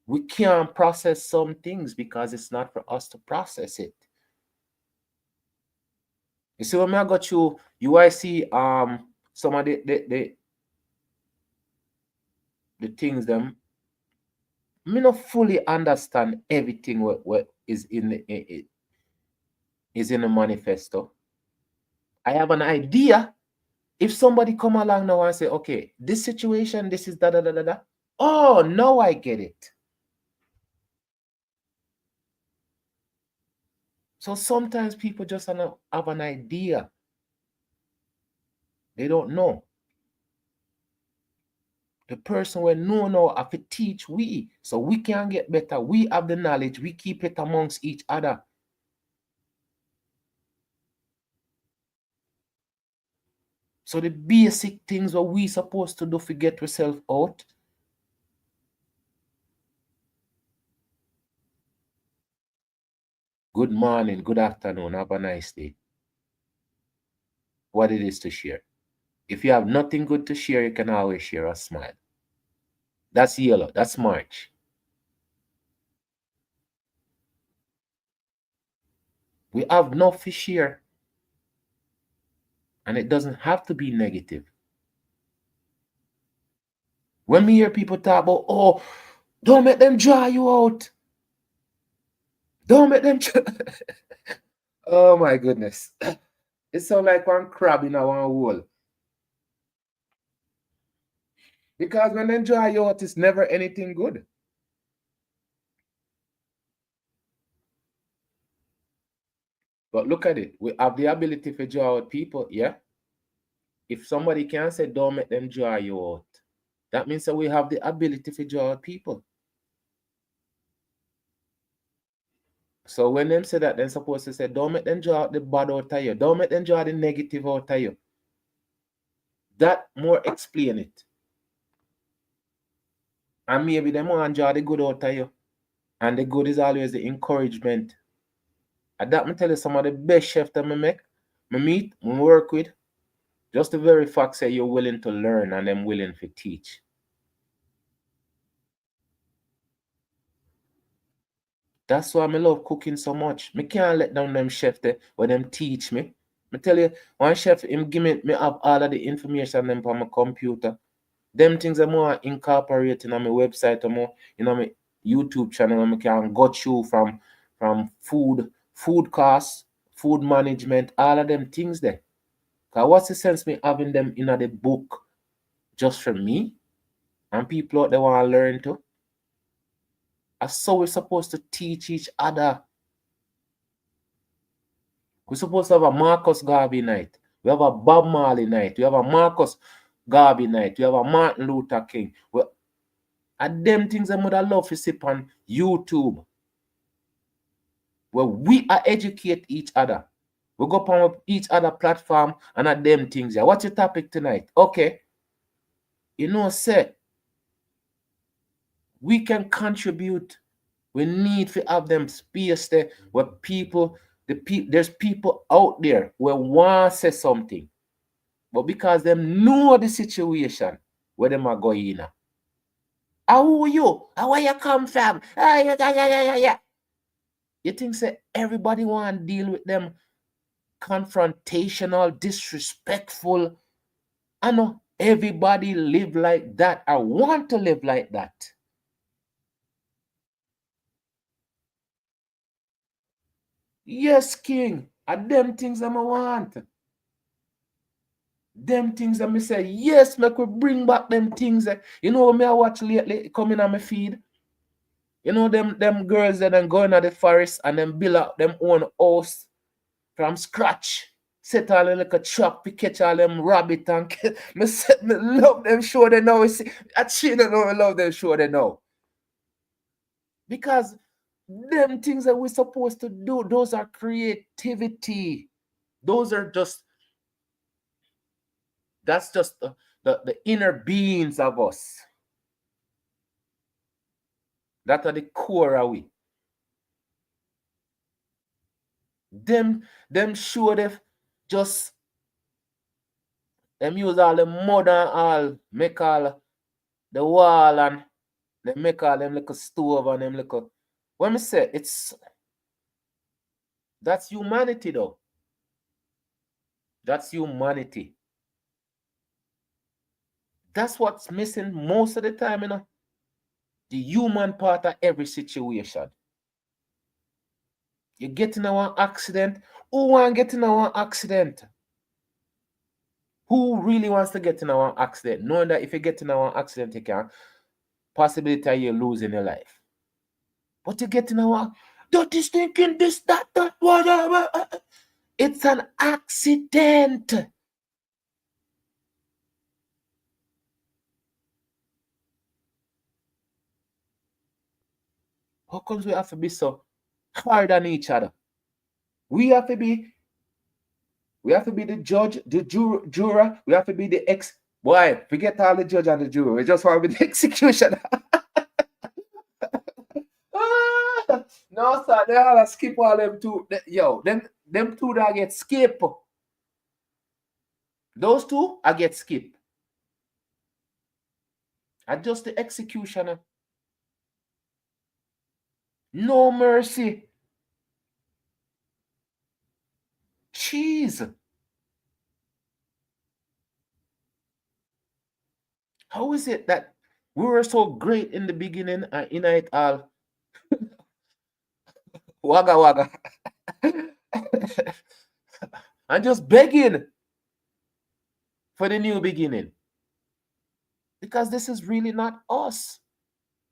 We can't process some things because it's not for us to process it. You see, when I got you UIC, some of the things them, me not fully understand everything what is in the manifesto. I have an idea. If somebody come along now and say, okay, this situation, this is da da da da da. Oh, now I get it. So sometimes people just have an idea. They don't know. The person will know have to teach we, so we can get better. We have the knowledge. We keep it amongst each other. So the basic things what we supposed to do to get ourselves out. Good morning, good afternoon, have a nice day. What it is to share. If you have nothing good to share, you can always share a smile. That's yellow. That's March. We have no to share. And it doesn't have to be negative. When we hear people talk about, oh, don't make them dry you out. Don't make them Oh my goodness. It sounds like one crab in a one hole. Because when they dry you out, it's never anything good. But look at it. We have the ability to draw out people, yeah? If somebody can say, don't make them draw you out, that means that we have the ability to draw out people. So when them say that, they're supposed to say, don't make them draw out the bad out of you. Don't make them draw the negative out of you. That more explain it. And maybe them want to draw the good out of you. And the good is always the encouragement. And that me tell you, some of the best chefs that me meet, me work with, just the very fact say you're willing to learn and them willing to teach. That's why I love cooking so much. Me can't let down them chefs there when them teach me. Me tell you, one chef, him give me have all of the information them on my computer. Them things are more incorporated on my website or more, my YouTube channel, and I can go through from food costs, food management, all of them things there. Because what's the sense me having them in the book just for me? And people out there want to learn too. And so we're supposed to teach each other. We're supposed to have a Marcus Garvey night. We have a Bob Marley night. We have a Marcus Garvey night. We have a Martin Luther King. And them things I would have loved to see on YouTube. Where we are educate each other. We go on each other platform and at them things. Yeah. What's your topic tonight? Okay. Say we can contribute. We need to have them space there where there's people out there who want to say something. But because them know the situation where them are going in. How are you? How are you come from? Yeah. You think say everybody want to deal with them confrontational, disrespectful? I know everybody live like that. I want to live like that. Yes, King. And them things that I want. Them things that me say, yes, me could bring back them things that, me I watch lately coming on my feed. Them girls that then go into the forest and then build up them own house from scratch. Set all like a trap to catch all them rabbit and me love them show they know. I don't know I love them show they know. Because them things that we're supposed to do, those are creativity. Those are that's just the inner beings of us. That are the core of we. Them show them just them use all the mud and all, make all the wall and they make all them little stove and them little. When me say that's humanity though. That's humanity. That's what's missing most of the time, the human part of every situation. You get in an accident. Who want to get in an accident? Who really wants to get in an accident? Knowing that if you get in an accident, you can possibility you're losing your life. But you get in an don't is thinking this, that, whatever. It's an accident. How comes we have to be so hard on each other? We have to be the judge, the juror. We have to be the boy, forget all the judge and the juror. We just want to be the executioner. No, sir, they all skip all them two. Them two that get skip. Those two, I get skip. And just the executioner. No mercy. Jeez. How is it that we were so great in the beginning and in it all? Wagga. I'm just begging for the new beginning. Because this is really not us.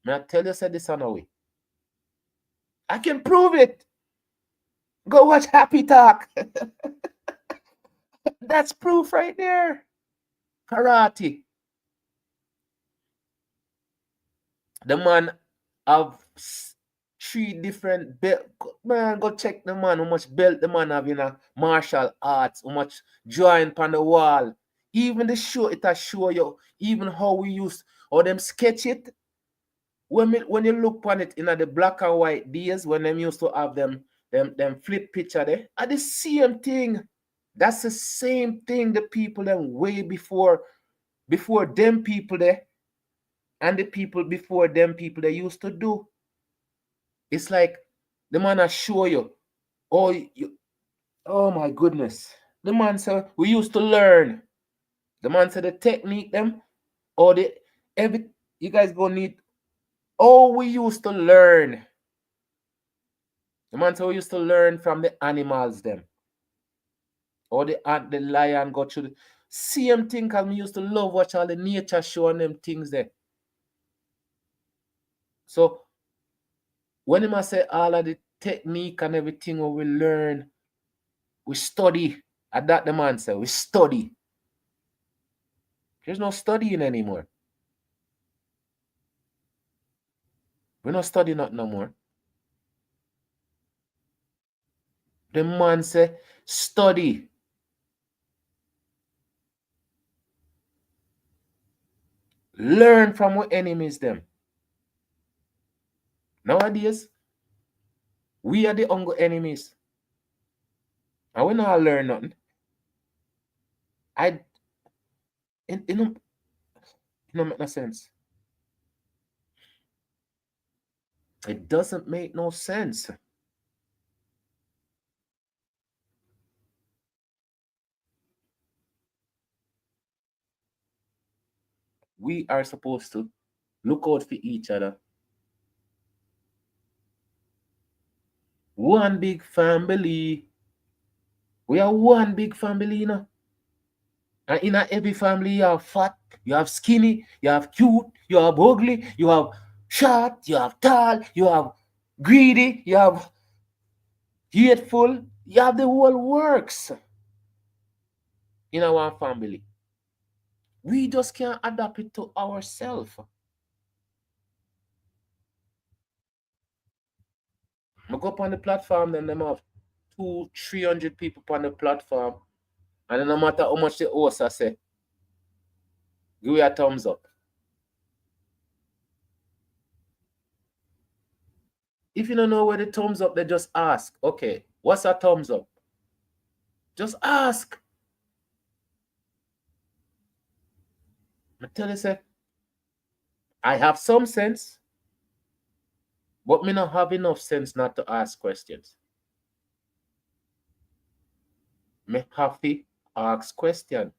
May I tell you, said this on our way. I can prove it. Go watch Happy Talk. That's proof right there. Karate. The man have 3 different belt. Man, go check the man. How much belt the man have in a martial arts. How much drawing on the wall. Even the show, it has show you even how we use, or them sketch it. When you look on it in the black and white days, when them used to have them flip picture there, are the same thing. That's the same thing the people them way before them people there and the people before them people they used to do. It's like the man I show you. Oh my goodness. The man said we used to learn. The man said the technique them or the every you guys gonna need. Oh, we used to learn. The man said we used to learn from the animals them. Or the lion go through the same thing because we used to love watch all the nature show and them things there. So when him say all of the technique and everything we learn, we study. At that the man said we study. There's no studying anymore. We're not studying that no more. The man say study. Learn from what enemies them. Nowadays, we are the hunger enemies. And we not learn nothing. It don't make no sense. It doesn't make no sense. We are supposed to look out for each other. One big family. We are one big family, you know. And in every family, you have fat, you have skinny, you have cute, you have ugly, you have short, you have tall, you have greedy, you have hateful, you have the whole works in our family. We just can't adapt it to ourselves. I go up on the platform, then them have 200-300 people on the platform. And no matter how much the host I say, give me a thumbs up. If you don't know where the thumbs up, they just ask, okay, what's a thumbs up? Just ask. I tell you, say, I have some sense, but me not have enough sense not to ask questions. Me have to ask questions.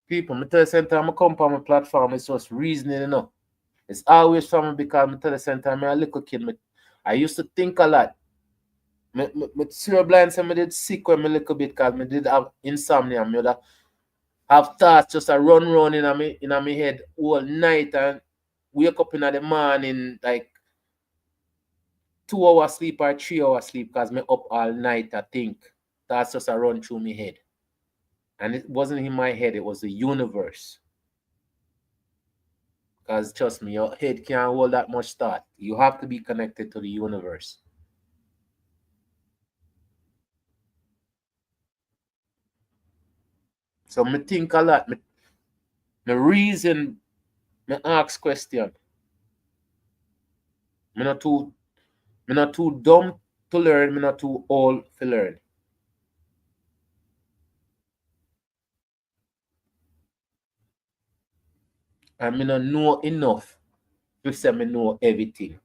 People, me tell you, sometimes I come on my platform, it's just reasoning, you know. It's always from me because me tell you, sometimes I'm a little kid. I used to think a lot. Me cerebral say me did sick when me little bit because me did have insomnia. Me would have thoughts just a run in my head all night and wake up in the morning like 2 hours sleep or 3 hours sleep because me up all night I think. That's just a run through my head. And it wasn't in my head, it was the universe. Because trust me, your head can't hold that much thought. You have to be connected to the universe. So me think a lot. The reason me ask question. Me not too dumb to learn, me not too old to learn. And me not know enough to say me know everything.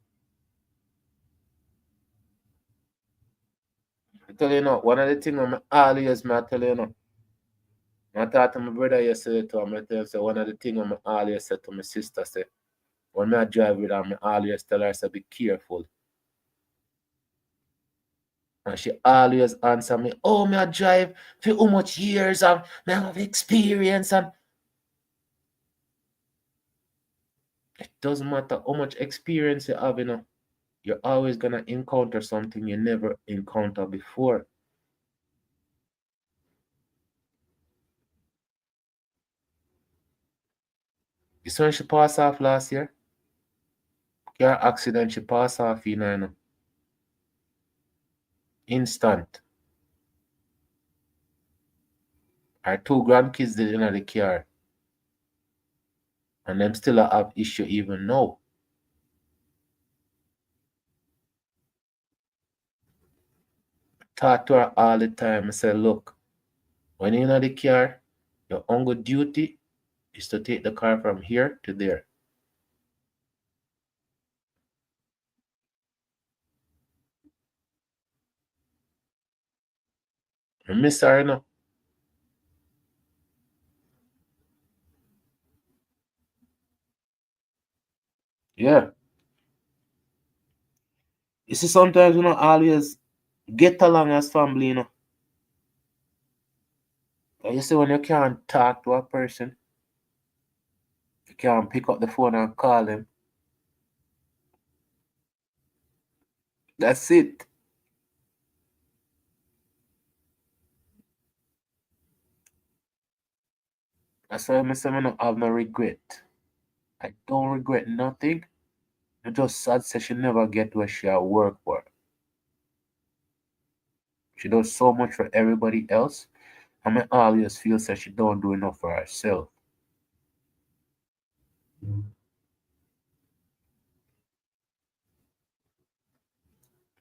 I tell you now, one of the things I tell you now. I talked to my brother yesterday too, and I tell him, say, one of the things I always say to my sister, say, when I drive with her, I always tell her, say, be careful. And she always answer me, oh, me I drive for how much years and me have experience and It doesn't matter how much experience you have, you're always gonna encounter something you never encountered before. You saw when she passed off last year? Car accident, she passed off, instant. Her two grandkids did in the car. And them still have issue even now. Talk to her all the time. I say, look, when you're in the car, your only duty is to take the car from here to there. I miss her, Yeah. You see, sometimes we don't always get along as family. Like you see, when you can't talk to a person, you can't pick up the phone and call them. That's it. That's why I say I don't have no regret. I don't regret nothing. I just sad say she never get where she at work for. She does so much for everybody else, and I always feel that she don't do enough for herself.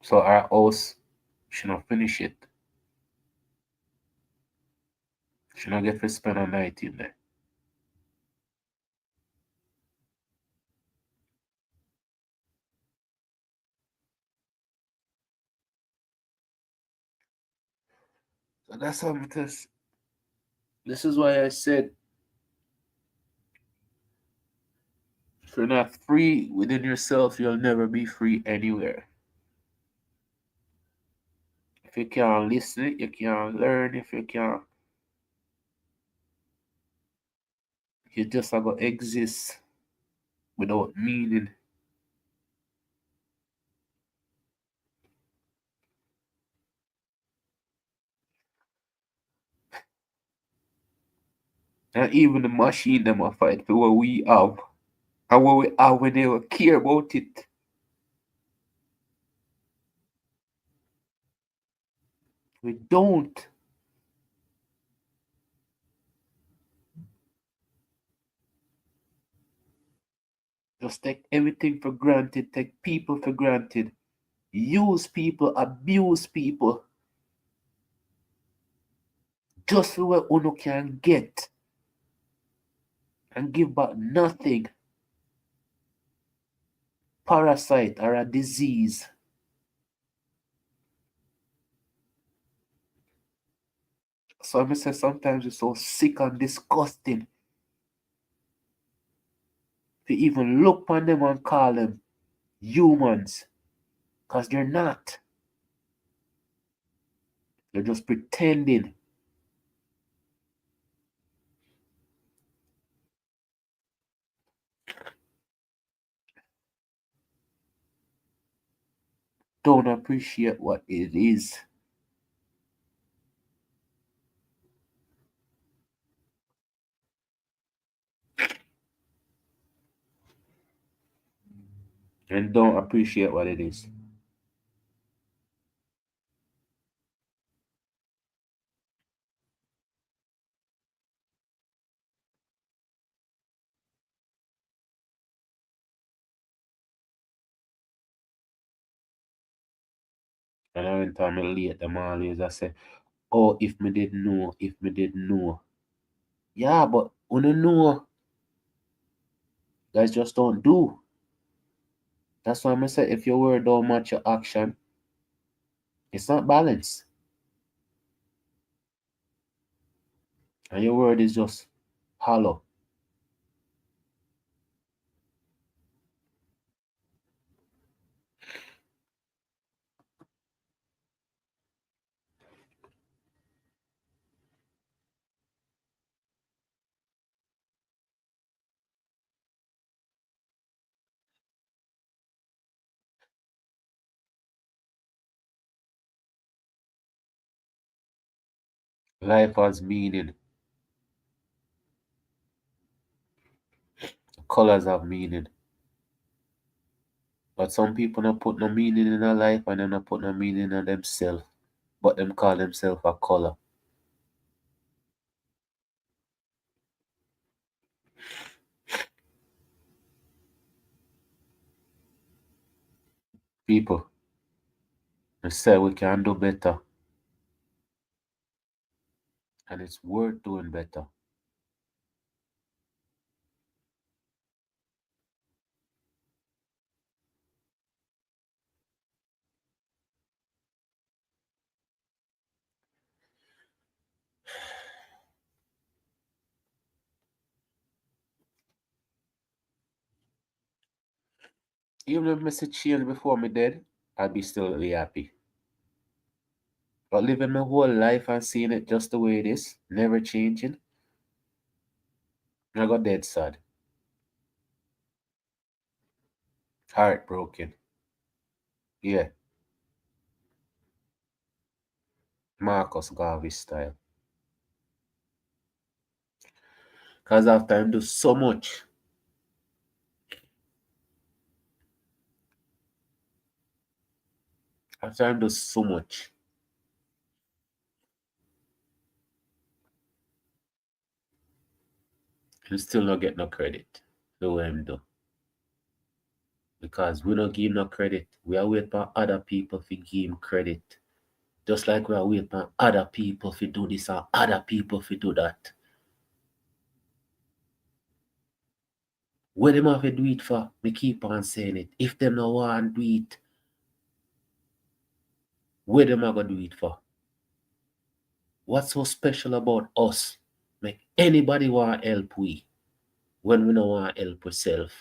So our house, she not finish it. She not get to spend a night in there. So that's how it is. This is why I said if you're not free within yourself, you'll never be free anywhere. If you can't listen, you can't learn. If you can't, you just are gonna exist without meaning. And even the machine them a fight for what we have. And what we have when they will care about it. We don't. Just take everything for granted, take people for granted, use people, abuse people, just for what Uno can get and give back nothing. Parasite or a disease. So I say sometimes it's so sick and disgusting to even look on them and call them humans. Because they're not. They're just pretending. Don't appreciate what it is. And don't appreciate what it is. And every time I late, them always I say, oh, if me did know, if me did know. Yeah, but when you know, guys just don't do. That's why I say if your word don't match your action, it's not balanced. And your word is just hollow. Life has meaning. Colors have meaning. But some people don't put no meaning in their life and they don't put no meaning in themselves. But them call themselves a color. People, they say we can do better. And it's worth doing better. Even if I see change before me dead, I'll be still be happy. But living my whole life and seeing it just the way it is, never changing, I got dead sad. Heartbroken. Yeah, Marcus Garvey style. Because after I do so much, after I do so much, you still not get no credit for what I'm do. Because we don't give him no credit. We are waiting for other people to give him credit. Just like we are waiting for other people to do this or other people to do that. What them have to do it for? Me keep on saying it. If them no want to do it, what them are gonna do it for? What's so special about us? Make anybody want help we when we don't want help ourselves?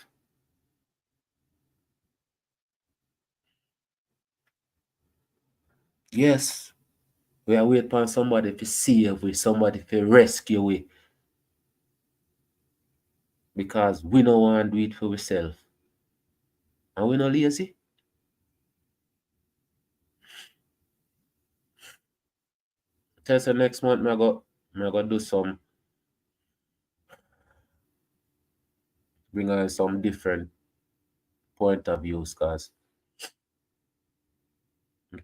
Yes, we are waiting for somebody to save we, somebody to rescue we. Because we don't want to do it for ourselves. And we not lazy. Tell us next month I go do some bring on some different point of views because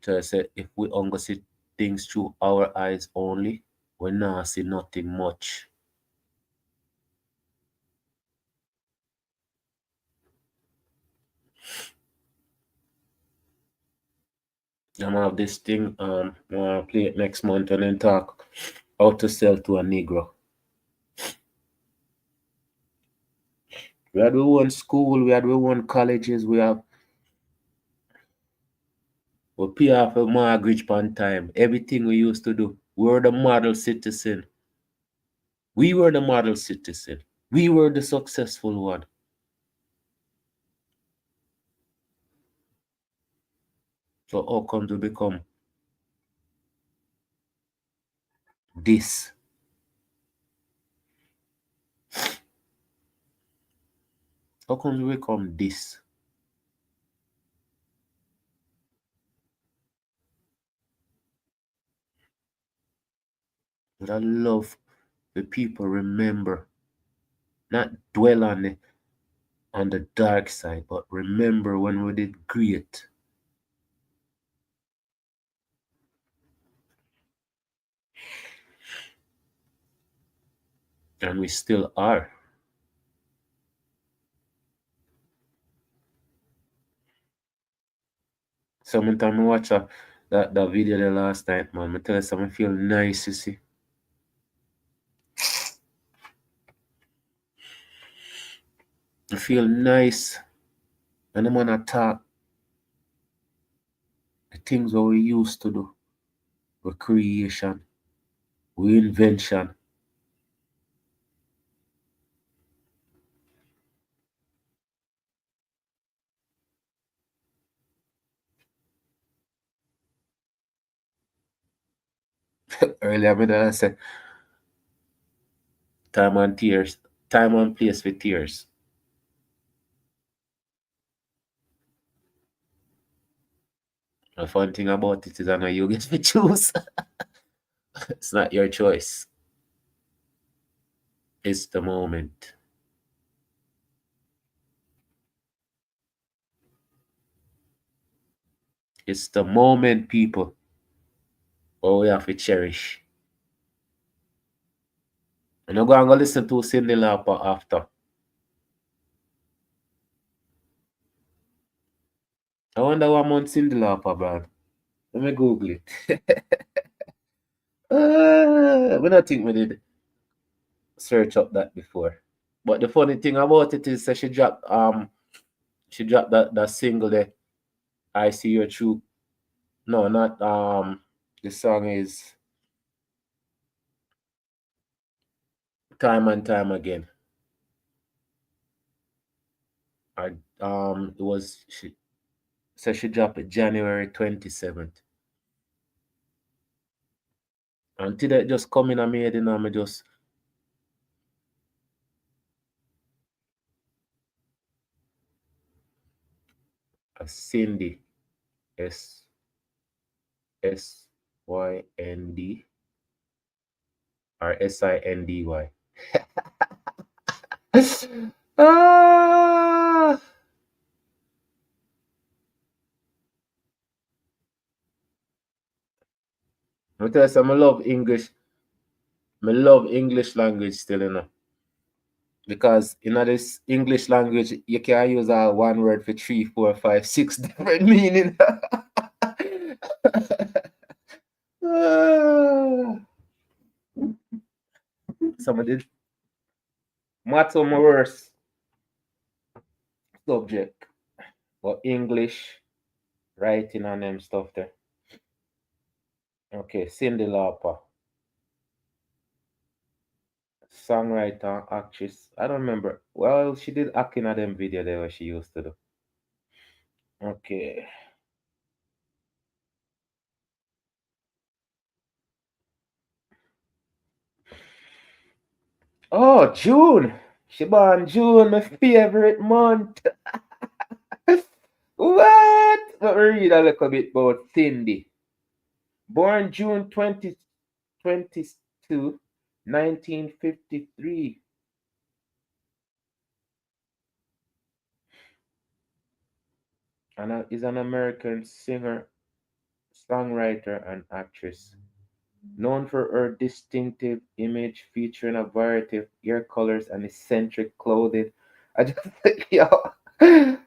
I say if we only see things through our eyes only, we not see nothing much. I'm gonna have this thing, I'm gonna play it next month and then talk how to sell to a Negro. We had our own school, we had our own colleges, we pay off a mortgage on time. Everything we used to do. We were the model citizen. We were the model citizen. We were the successful one. So how come to become this? How come to become this? But I love the people remember, not dwell on the dark side, but remember when we did great. And we still are. Sometimes I watch that video the last night, man. I tell you something, I feel nice, you see. I feel nice. And I'm gonna talk the things that we used to do. With creation, with invention. Earlier I said time and tears, time and place with tears. The fun thing about it is I know you get to choose. It's not your choice. It's the moment. It's the moment, people, what we have to cherish. And I'm going to listen to Cindy Lauper after. I wonder what month Cindy Lauper, man. Let me Google it. I don't think we did search up that before. But the funny thing about it is that she dropped that single there. I see your true. No, not the song is Time and Time Again. I it was she dropped it January 27th. Until that just come in on me head, me just a Cindy SYND or SINDY. Ah, I tell you, some I love English. I love English language still, because in this English language you can use one word for 3, 4, 5, 6 different meaning. Some of the maths are my worst subject, but English writing and them stuff there. Okay, Cindy Lauper, songwriter, actress. I don't remember. Well, she did acting at them video there what she used to do. Okay. Oh, June. She born June, my favorite month. What? Let me read a little bit about Cindy. Born June 22, 1953. And is an American singer, songwriter, and actress. Known for her distinctive image featuring a variety of hair colors and eccentric clothing. I just think, yo. And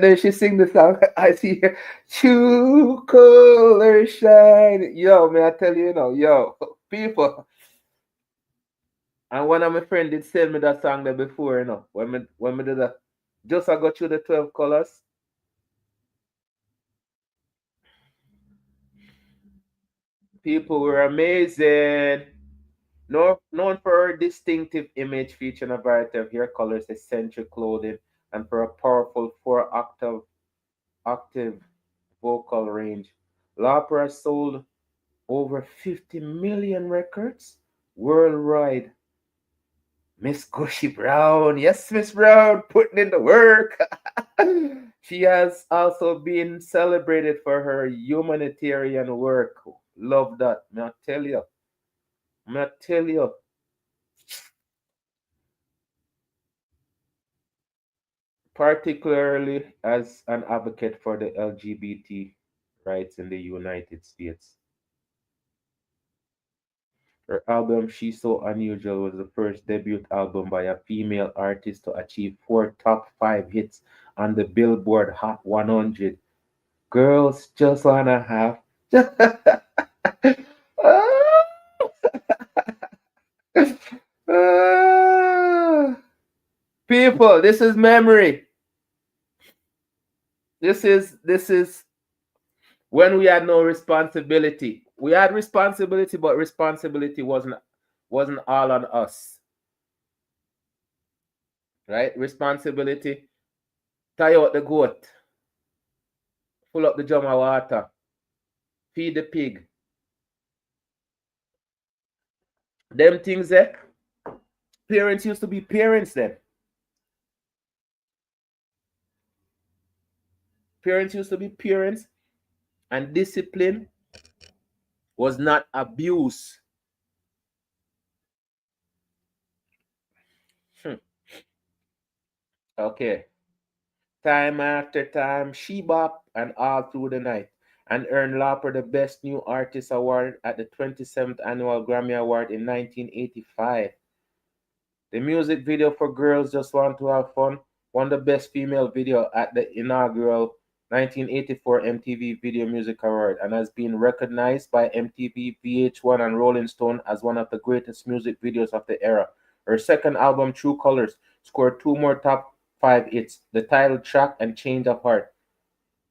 then she sing the song, I see her true color shine. Yo, may I tell you, yo, people. And one of my friends did send me that song there before, when we did that. Just I got through the 12 colors. People were amazing. Known for her distinctive image featuring a variety of hair colors, eccentric clothing, and for a powerful octave vocal range. Lauper has sold over 50 million records worldwide. Miss Gushy Brown, yes, Miss Brown, putting in the work. She has also been celebrated for her humanitarian work. Love that. May I tell you? May I tell you? Particularly as an advocate for the LGBT rights in the United States. Her album She's So Unusual was the first debut album by a female artist to achieve 4 top 5 hits on the Billboard Hot 100. Girls just wanna have. People, this is memory. This is when we had no responsibility. We had responsibility, but responsibility wasn't all on us. Right? Responsibility. Tie out the goat. Full up the drum of water. Feed the pig. Them things there. Parents used to be parents then. Parents used to be parents, and discipline was not abuse. Okay. Time after time, she bop and all through the night, and earned Lauper the Best New Artist Award at the 27th Annual Grammy Award in 1985. The music video for Girls Just Want to Have Fun won the Best Female Video at the inaugural 1984 MTV Video Music Award and has been recognized by MTV, VH1, and Rolling Stone as one of the greatest music videos of the era. Her second album, True Colors, scored two more top 5 hits, the title track and Change of Heart.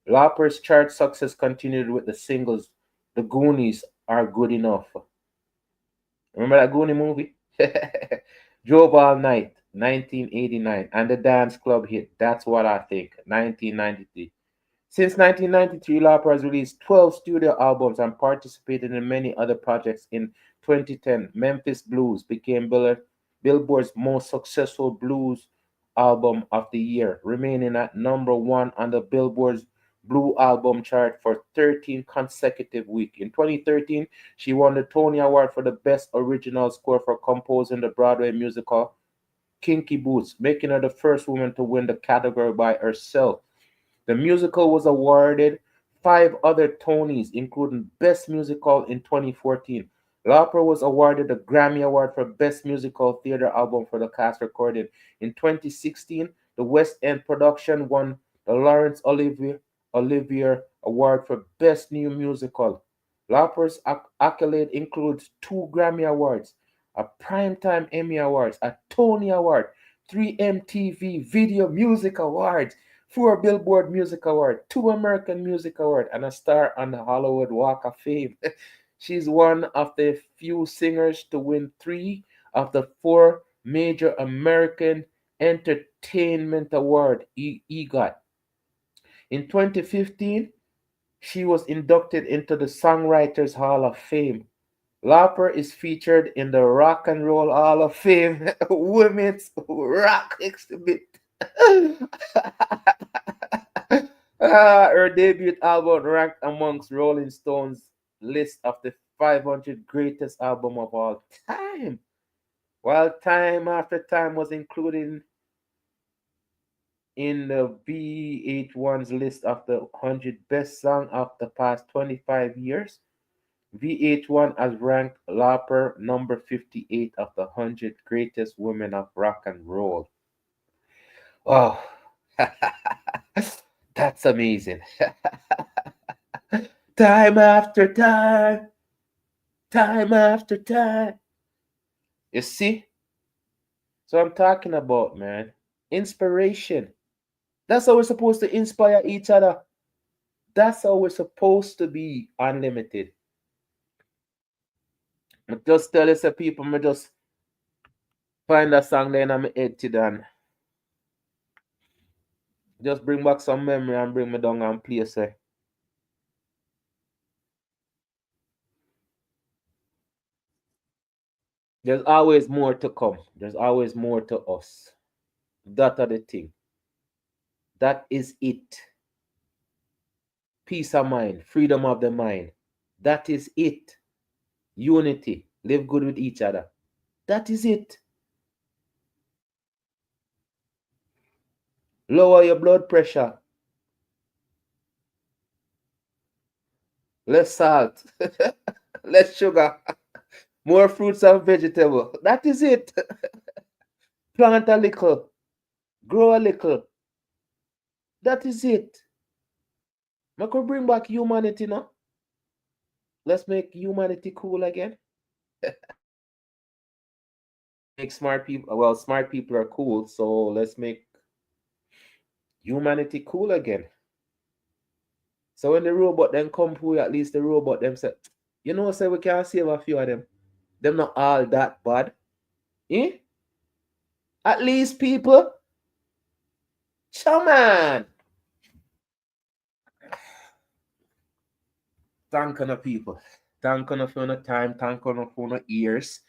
Lauper's chart success continued with the singles The Goonies Are Good Enough. Remember that Goonie movie? Drove All Night, 1989, and the dance club hit That's What I Think, 1993. Since 1993, Lauper has released 12 studio albums and participated in many other projects. In 2010, Memphis Blues became Billboard's most successful blues album of the year, remaining at #1 on the Billboard's Blue Album chart for 13 consecutive weeks. In 2013, she won the Tony Award for the Best Original Score for composing the Broadway musical Kinky Boots, making her the first woman to win the category by herself. The musical was awarded 5 other Tonys, including Best Musical in 2014. Lauper was awarded the Grammy Award for Best Musical Theater Album for the cast recording. In 2016, the West End production won the Laurence Olivier Award for Best New Musical. Lauper's accolade includes 2 Grammy Awards, a Primetime Emmy Awards, a Tony Award, 3 MTV Video Music Awards, 4 Billboard Music Awards, 2 American Music Awards, and a star on the Hollywood Walk of Fame. She's one of the few singers to win 3 of the 4 major American Entertainment Award EGOT. In 2015, she was inducted into the Songwriters Hall of Fame. Lauper is featured in the Rock and Roll Hall of Fame Women's Rock Exhibit. Her debut album ranked amongst Rolling Stone's list of the 500 greatest album of all time, while Time After Time was included in the VH1's list of the 100 best songs of the past 25 years. VH1 has ranked Lauper number 58 of the 100 greatest women of rock and roll. Oh, that's amazing. Time after time, time after time. You see? So I'm talking about, man, inspiration. That's how we're supposed to inspire each other. That's how we're supposed to be unlimited. I just tell you, people, me just find a song there in my head to done. Just bring back some memory and bring me down and play, say. There's always more to come. There's always more to us. That are the thing. That is it. Peace of mind, freedom of the mind. That is it. Unity. Live good with each other. That is it. Lower your blood pressure. Less salt. Less sugar. More fruits and vegetables. That is it. Plant a little. Grow a little. That is it. I could bring back humanity now. Let's make humanity cool again. Make smart people. Well, smart people are cool, so let's make humanity cool again. So when the robot then come through, at least the robot them say, you know, say we can save a few of them. Them not all that bad. Eh? At least people. Shaman. Thank you, people. Thank you for your time. Thank you for your ears.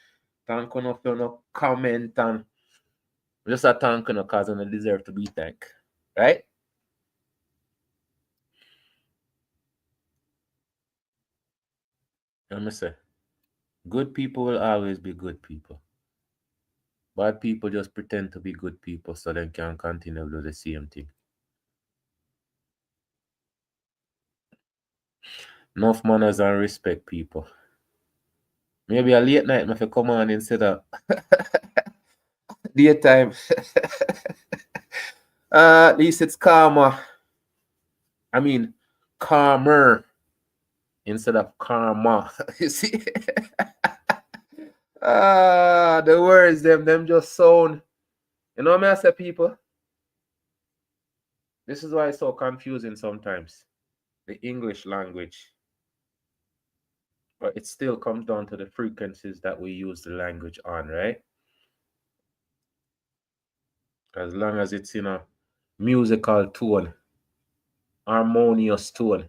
Thank you for your comment. And just a thank you because you deserve to be thanked. Right? Let me say, good people will always be good people. Bad people just pretend to be good people so they can continue to do the same thing. Enough manners and respect people. Maybe a late night, if I come on instead of daytime. At least it's calmer. I mean, calmer instead of karma. You see? The words, them just sound. You know what I say, people? This is why it's so confusing sometimes. The English language. But it still comes down to the frequencies that we use the language on, right? As long as it's in a musical tone, harmonious tone.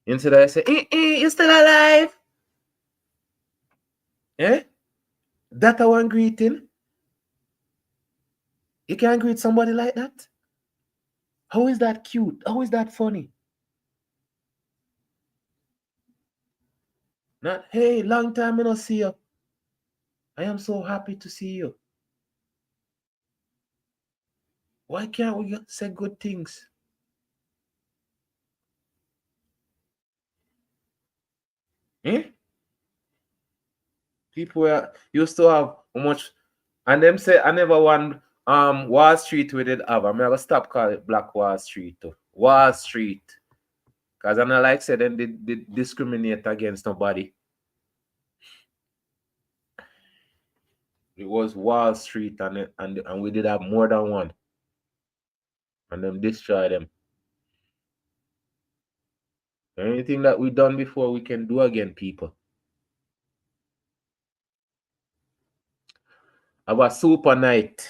Instead I say, you still alive? Eh? That one greeting? You can't greet somebody like that? How is that cute? How is that funny? Not, hey, long time I don't see you. I am so happy to see you. Why can't we say good things? Eh? People used to have how much, and them say I never won Wall Street we did have. I'm gonna stop calling it Black Wall Street too. Wall Street. Because I not like say them they discriminate against nobody. It was Wall Street and we did have more than one. And them destroy them. Anything that we done before we can do again, people. Have a super night.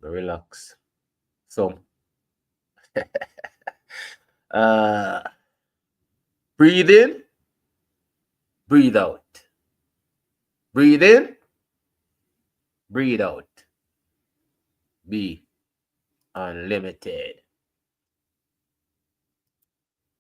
Relax. So breathe in, breathe out. Breathe in, breathe out. Be unlimited.